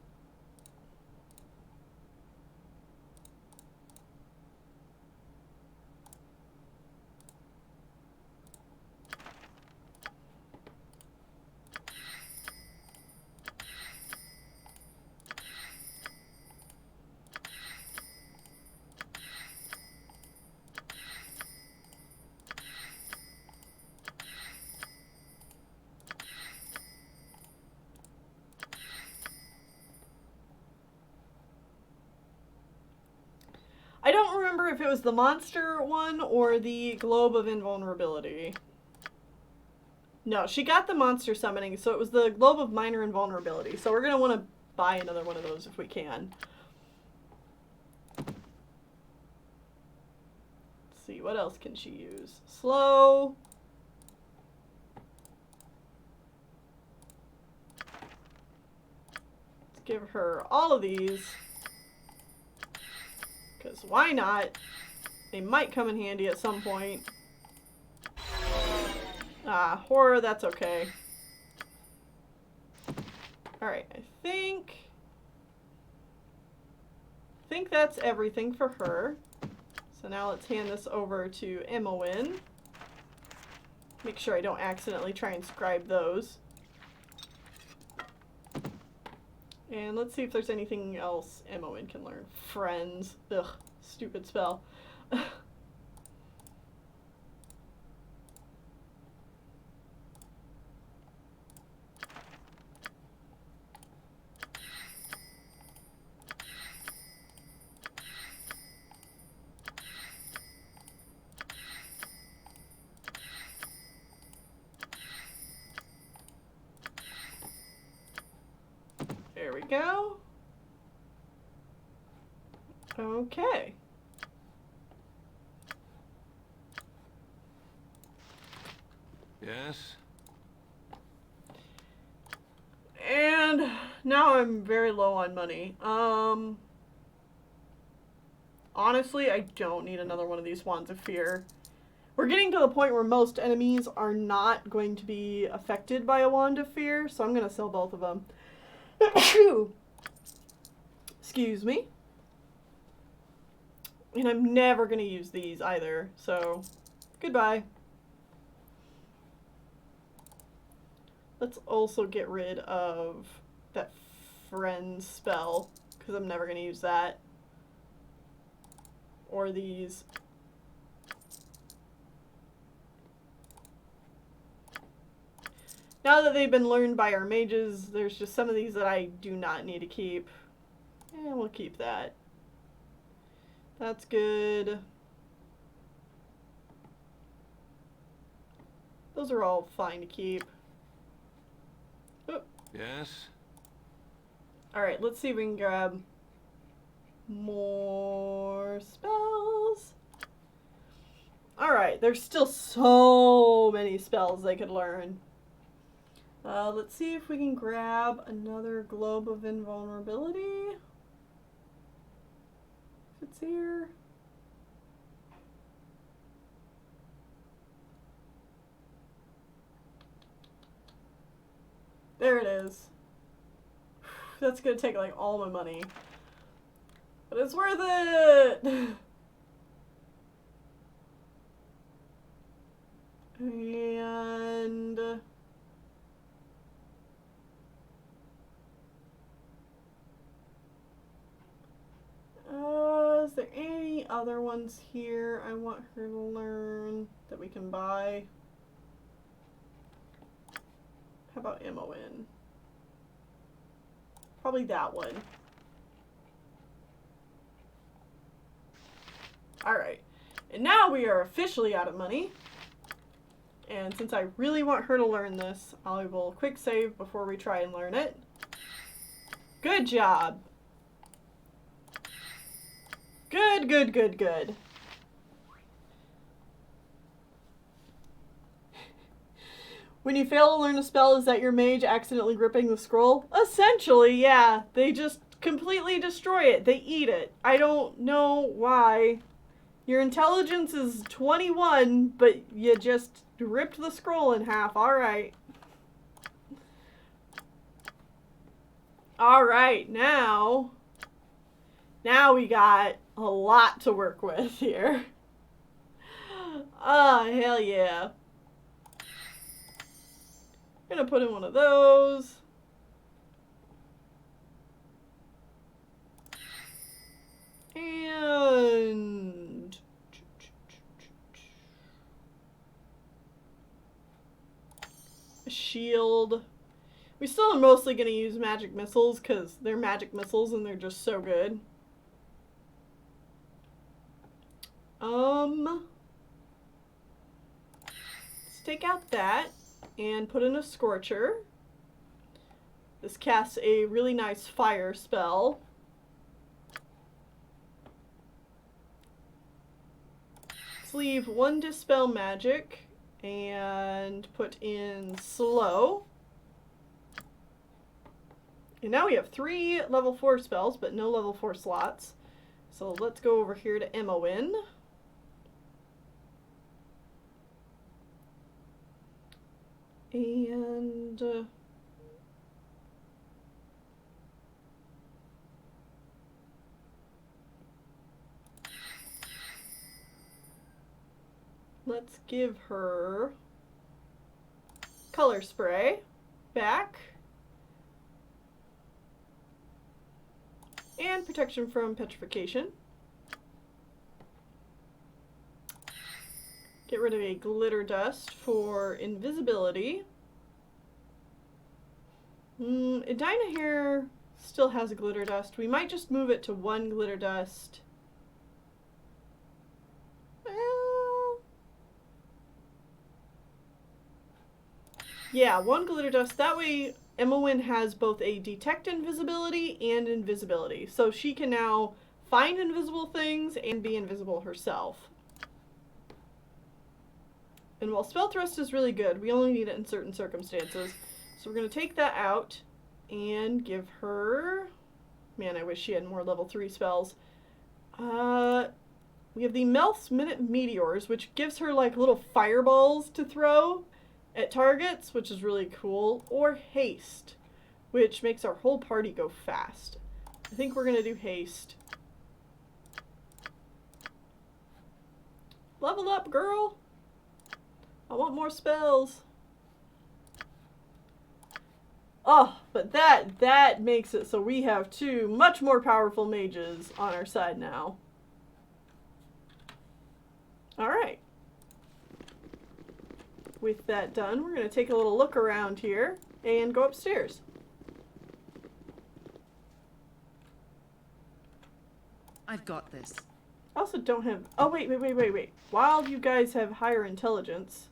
I don't remember if it was the monster one or the Globe of Invulnerability. No, she got the monster summoning, so it was the Globe of Minor Invulnerability. So we're going to want to buy another one of those if we can. Let's see, what else can she use? Slow. Let's give her all of these. Because why not? They might come in handy at some point. Ah, horror, that's okay. Alright, I think that's everything for her. So now let's hand this over to Emmeline. Make sure I don't accidentally try and scribe those. And let's see if there's anything else Emmeline can learn. Friends. Ugh, stupid spell. There we go. Okay. Yes? And now I'm very low on money. Honestly, I don't need another one of these Wands of Fear. We're getting to the point where most enemies are not going to be affected by a Wand of Fear, so I'm going to sell both of them. Excuse me. And I'm never going to use these either, so goodbye. Let's also get rid of that friend's spell, because I'm never going to use that. Or these. Now that they've been learned by our mages, there's just some of these that I do not need to keep. And we'll keep that. That's good. Those are all fine to keep. Oh. Yes? Alright, let's see if we can grab more spells. Alright, there's still so many spells they could learn. Let's see if we can grab another Globe of Invulnerability. If it's here. There it is. That's gonna take like all my money. But it's worth it! And... is there any other ones here I want her to learn that we can buy? How about M.O.N.? Probably that one. Alright. And now we are officially out of money. And since I really want her to learn this, I will quick save before we try and learn it. Good job! Good, good, good, good. When you fail to learn a spell, is that your mage accidentally gripping the scroll? Essentially, yeah. They just completely destroy it. They eat it. I don't know why. Your intelligence is 21, but you just ripped the scroll in half. Alright. Alright, now we got a lot to work with here. Ah, hell yeah. I'm gonna put in one of those. And a shield. We still are mostly gonna use magic missiles because they're magic missiles and they're just so good. Let's take out that and put in a Scorcher. This casts a really nice fire spell. Let's leave one Dispel Magic and put in Slow. And now we have 3 level 4 spells, but no level 4 slots. So let's go over here to M.O.N. And let's give her Color Spray back. And protection from petrification. Get rid of a glitter dust for invisibility. Edina here still has a glitter dust. We might just move it to 1 glitter dust. Well, yeah, 1 glitter dust. That way M.O.N. has both a detect invisibility and invisibility. So she can now find invisible things and be invisible herself. And while Spell Thrust is really good, we only need it in certain circumstances. So we're going to take that out and give her... Man, I wish she had more level 3 spells. We have the Melf's Minute Meteors, which gives her like little fireballs to throw at targets, which is really cool. Or Haste, which makes our whole party go fast. I think we're going to do Haste. Level up, girl! I want more spells. Oh, but that makes it so we have two much more powerful mages on our side now. Alright. With that done, we're going to take a little look around here and go upstairs. I've got this. I also don't have... Oh, wait. While you guys have higher intelligence,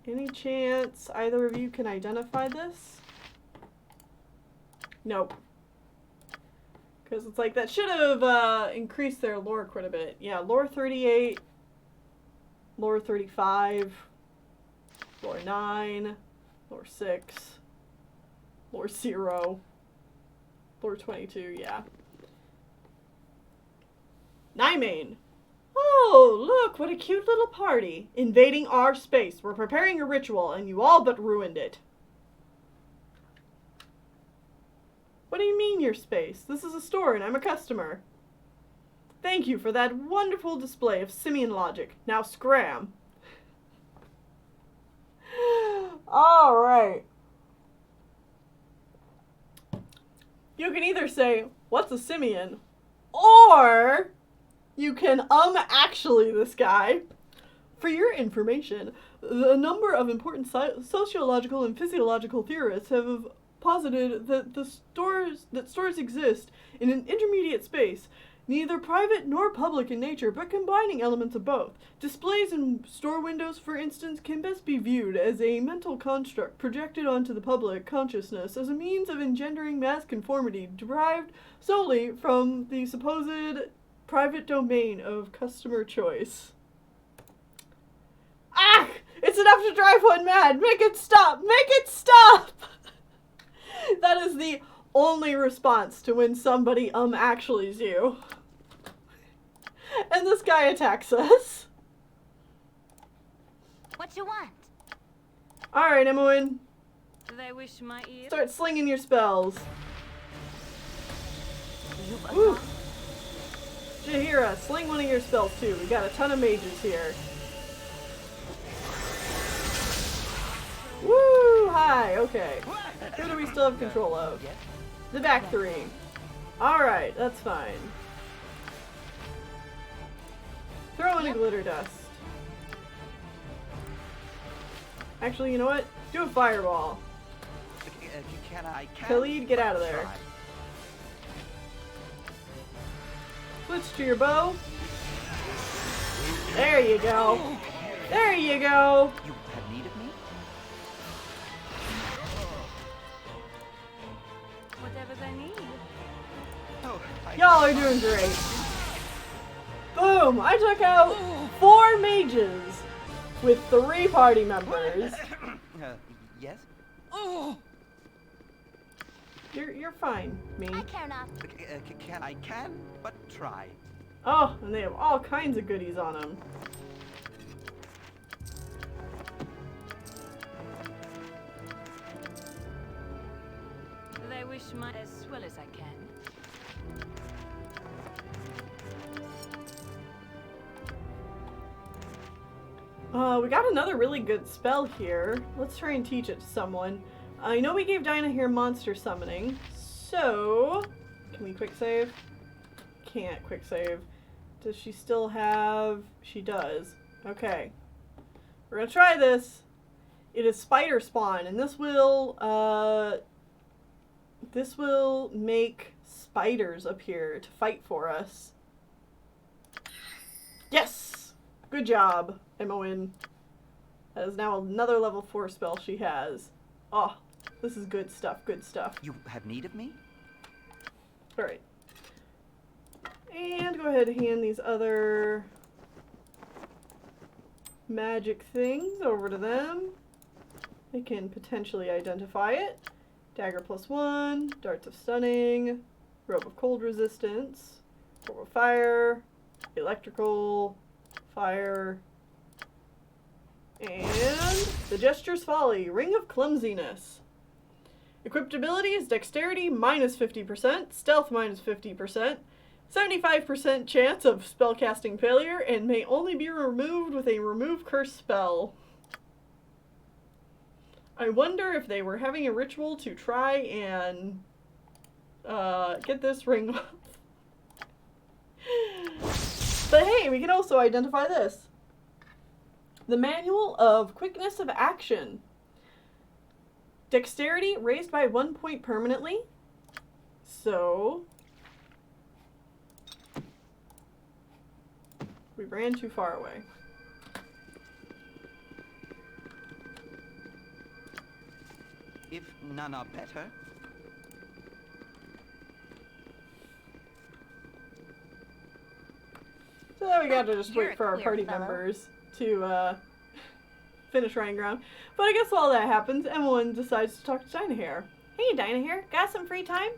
any chance either of you can identify this? Nope. Because it's like, that should have increased their lore quite a bit. Yeah, lore 38, lore 35, lore 9, lore 6, lore 0, lore 22, yeah. Nymane. Oh, look, what a cute little party. Invading our space. We're preparing a ritual, and you all but ruined it. What do you mean, your space? This is a store, and I'm a customer. Thank you for that wonderful display of simian logic. Now scram. Alright. You can either say, what's a simian? Or you can actually this guy. For your information, a number of important sociological and physiological theorists have posited that stores exist in an intermediate space, neither private nor public in nature, but combining elements of both. Displays in store windows, for instance, can best be viewed as a mental construct projected onto the public consciousness as a means of engendering mass conformity derived solely from the supposed private domain of customer choice. Ah! It's enough to drive one mad! Make it stop! Make it stop! That is the only response to when somebody actuallys you. And this guy attacks us. What you want? Alright, Emmeline. They wish my ear. Start slinging your spells. Woo! Jahira, sling one of your spells too. We got a ton of mages here. Woo! Hi, okay. Who do we still have control of? The back three. Alright, that's fine. Throw in a glitter dust. Actually, you know what? Do a fireball. Khalid, get out of there. Switch to your bow. There you go. There you go. You have need of me? Whatever they need. Y'all are doing great. Boom! I took out 4 mages with 3 party members. Yes? You're fine, me. I care not. I can, but try. Oh, and they have all kinds of goodies on them. They wish my as well as I can. We got another really good spell here. Let's try and teach it to someone. I know we gave Dinah here monster summoning, so can we quick save? Can't quick save. Does she still have? She does. Okay. We're gonna try this. It is spider spawn, and this will make spiders appear to fight for us. Yes! Good job, Emmeline. That is now another level 4 spell she has. Oh, this is good stuff, good stuff. You have need of me? Alright. And go ahead and hand these other magic things over to them. They can potentially identify it. Dagger +1, darts of stunning, robe of cold resistance, orb of fire, electrical, fire, and the gesture's folly, ring of clumsiness. Equipped ability is dexterity -50%, stealth -50%, 75% chance of spellcasting failure, and may only be removed with a remove curse spell. I wonder if they were having a ritual to try and get this ring off. But hey, we can also identify this. The Manual of Quickness of Action. Dexterity raised by 1 point permanently. So we ran too far away. If none are better. So then we got to just You're wait a for our queer party fellow. members to finish running around. But I guess while that happens, Emmeline decides to talk to Dynahair. Hey Dynahair, got some free time?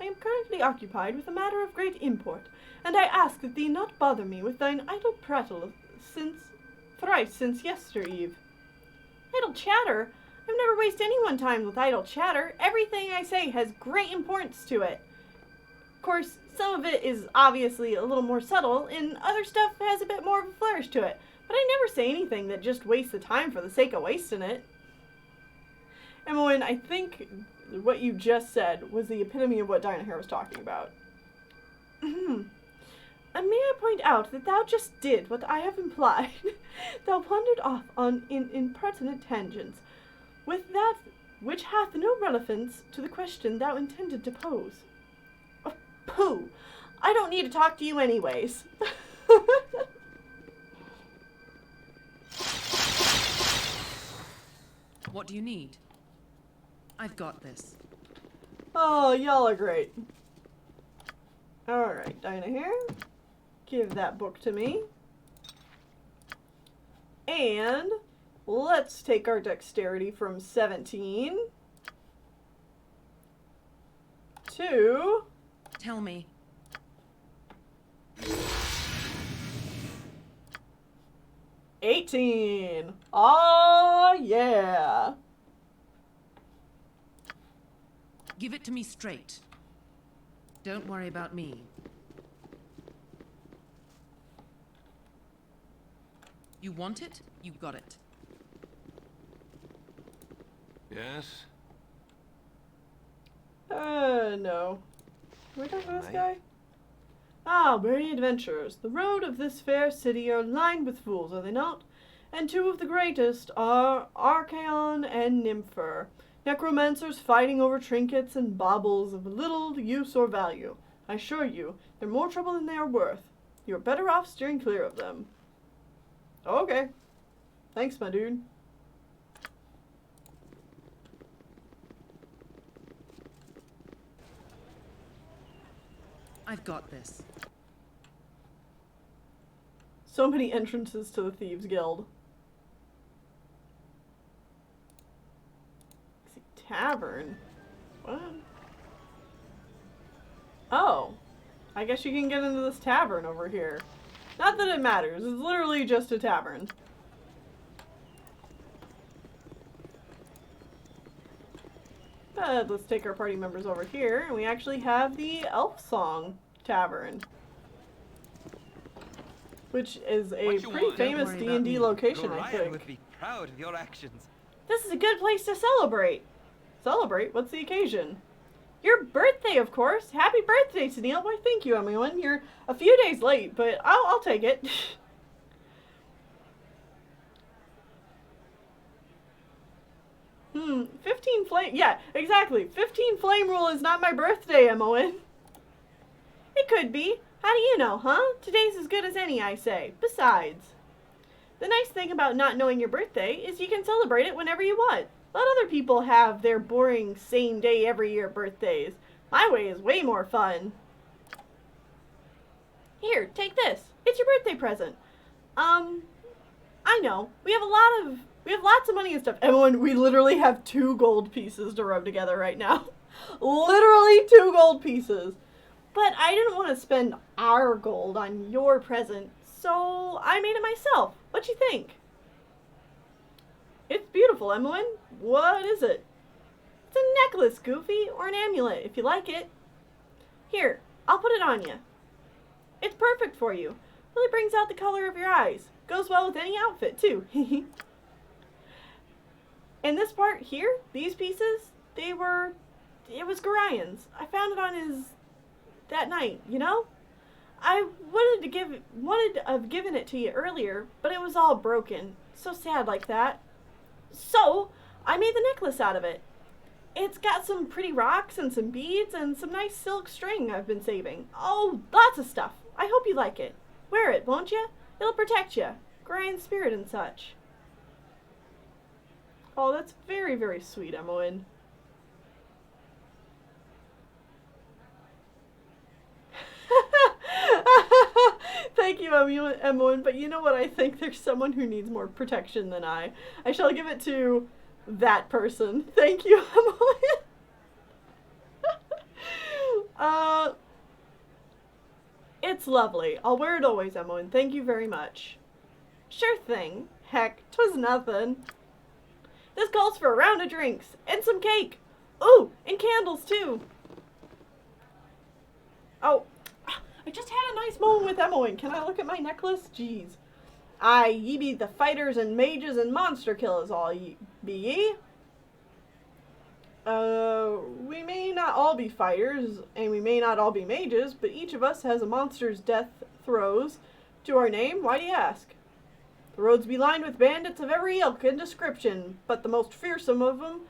I am currently occupied with a matter of great import, and I ask that thee not bother me with thine idle prattle thrice since yestereve. Idle chatter? I've never wasted anyone's time with idle chatter. Everything I say has great importance to it. Of course, some of it is obviously a little more subtle, and other stuff has a bit more of a flourish to it. But I never say anything that just wastes the time for the sake of wasting it. Emmeline, I think what you just said was the epitome of what Dynahair was talking about. And may I point out that thou just did what I have implied. Thou wandered off on impertinent tangents, with that which hath no relevance to the question thou intended to pose. Oh, pooh! I don't need to talk to you anyways. What do you need? I've got this. Oh, y'all are great. Alright, Dynahair. Give that book to me. And let's take our dexterity from 17 to... Tell me. 18. Oh, yeah. Give it to me straight. Don't worry about me. You want it? You got it. Yes? No. Where did this guy? Ah, weary adventurers, the road of this fair city are lined with fools, are they not? And two of the greatest are Archaon and Nympher, necromancers fighting over trinkets and baubles of little use or value. I assure you, they're more trouble than they are worth. You're better off steering clear of them. Okay. Thanks, my dude. I've got this. So many entrances to the Thieves Guild. Tavern? What? Oh. I guess you can get into this tavern over here. Not that it matters. It's literally just a tavern. But let's take our party members over here, and we actually have the Elf Song Tavern, which is a pretty famous D&D location, I think. Would be proud of your actions. This is a good place to celebrate. Celebrate? What's the occasion? Your birthday, of course. Happy birthday, Tennelle. Why, thank you, everyone. You're a few days late, but I'll take it. 15 flame. Yeah, exactly. 15 flame rule is not my birthday, Emmeline. It could be. How do you know, huh? Today's as good as any, I say. Besides, the nice thing about not knowing your birthday is you can celebrate it whenever you want. Let other people have their boring same day every year birthdays. My way is way more fun. Here, take this. It's your birthday present. I know. We have lots of money and stuff. Everyone, we literally have 2 gold pieces to rub together right now. Literally 2 gold pieces. But I didn't want to spend our gold on your present, so I made it myself. What you think? It's beautiful, Emmeline. What is it? It's a necklace, Goofy, or an amulet, if you like it. Here, I'll put it on you. It's perfect for you. Really brings out the color of your eyes. Goes well with any outfit, too. And this part here, these pieces, it was Gorian's. I found it on his, that night, you know? I wanted to have given it to you earlier, but it was all broken. So sad like that. So, I made the necklace out of it. It's got some pretty rocks and some beads and some nice silk string I've been saving. Oh, lots of stuff. I hope you like it. Wear it, won't you? It'll protect you. Gorian's spirit and such. Oh, that's very, very sweet, Emmeline. Thank you, Emmeline, but you know what? I think there's someone who needs more protection than I. I shall give it to that person. Thank you, Emmeline. It's lovely. I'll wear it always, Emmeline. Thank you very much. Sure thing. Heck, 'twas nothing. This calls for a round of drinks and some cake. Ooh, and candles too. Oh, I just had a nice moment with Emmeline. Can I look at my necklace? Jeez. Aye, ye be the fighters and mages and monster killers, all ye be ye. We may not all be fighters, and we may not all be mages, but each of us has a monster's death throes to our name. Why do you ask? The roads be lined with bandits of every ilk and description, but the most fearsome of them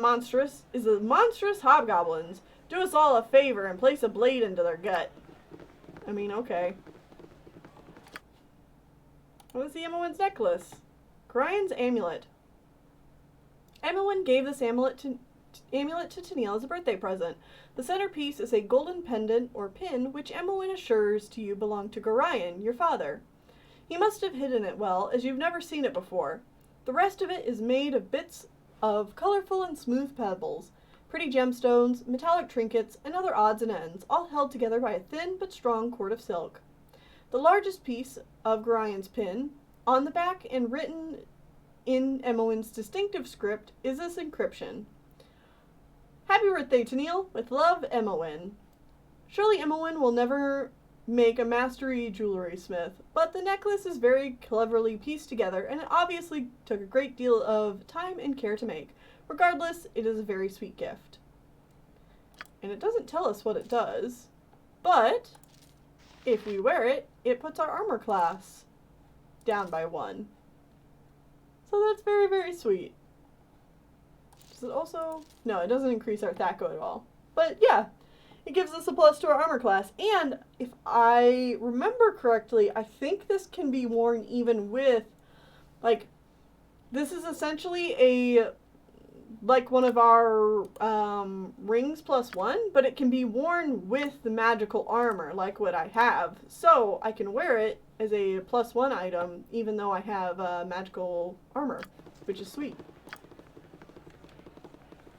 monstrous is the monstrous hobgoblins. Do us all a favor and place a blade into their gut. I mean, okay. What is the Emmeline's necklace? Gorian's amulet. Emmeline gave this amulet to Tennelle as a birthday present. The centerpiece is a golden pendant or pin, which Emmeline assures to you belonged to Gorian, your father. He must have hidden it well, as you've never seen it before. The rest of it is made of bits of colorful and smooth pebbles, pretty gemstones, metallic trinkets, and other odds and ends, all held together by a thin but strong cord of silk. The largest piece of Gorian's pin, on the back and written in Emmeline's distinctive script, is this inscription. Happy birthday, Tennelle. With love, Emmeline. Surely Emmeline will never make a mastery jewelry smith, but the necklace is very cleverly pieced together, and it obviously took a great deal of time and care to make. Regardless, it is a very sweet gift. And it doesn't tell us what it does, but if we wear it, it puts our armor class down by 1. So that's very, very sweet. Does it also? No, it doesn't increase our THAC0 at all. But yeah, it gives us a plus to our armor class. And if I remember correctly, I think this can be worn even with, like, this is essentially like one of our rings +1, but it can be worn with the magical armor, like what I have. So I can wear it as a +1 item, even though I have magical armor, which is sweet.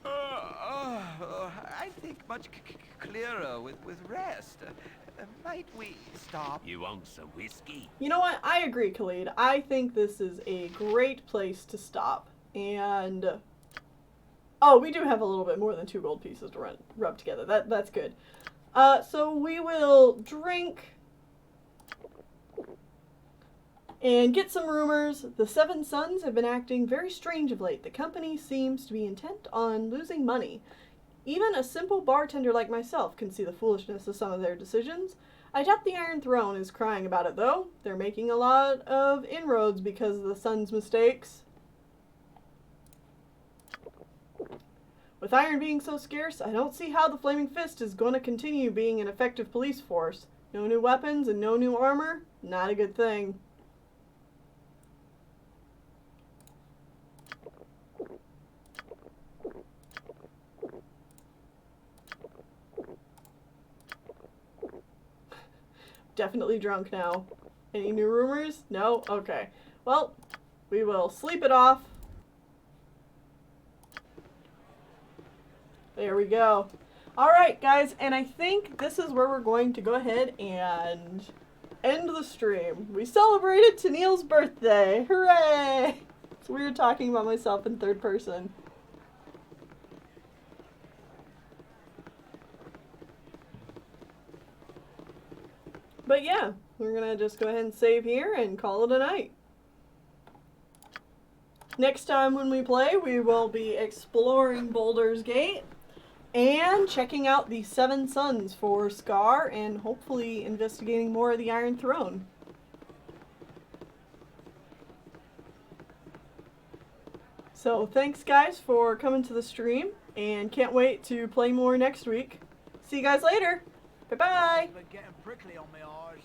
I think much clearer with rest. Might we stop? You want some whiskey? You know what? I agree, Khalid. I think this is a great place to stop. And oh, we do have a little bit more than 2 gold pieces to rub together. That's good. So we will drink and get some rumors. The Seven Sons have been acting very strange of late. The company seems to be intent on losing money. Even a simple bartender like myself can see the foolishness of some of their decisions. I doubt the Iron Throne is crying about it, though. They're making a lot of inroads because of the Sons' mistakes. With iron being so scarce, I don't see how the Flaming Fist is going to continue being an effective police force. No new weapons and no new armor? Not a good thing. Definitely drunk now. Any new rumors? No? Okay. Well, we will sleep it off. There we go. Alright, guys, and I think this is where we're going to go ahead and end the stream. We celebrated Tennelle's birthday. Hooray! It's weird talking about myself in third person. But yeah, we're gonna just go ahead and save here and call it a night. Next time when we play, we will be exploring Baldur's Gate and checking out the Seven Suns for Scar and hopefully investigating more of the Iron Throne. So thanks guys for coming to the stream and can't wait to play more next week. See you guys later. Bye bye. Getting prickly on my eyes.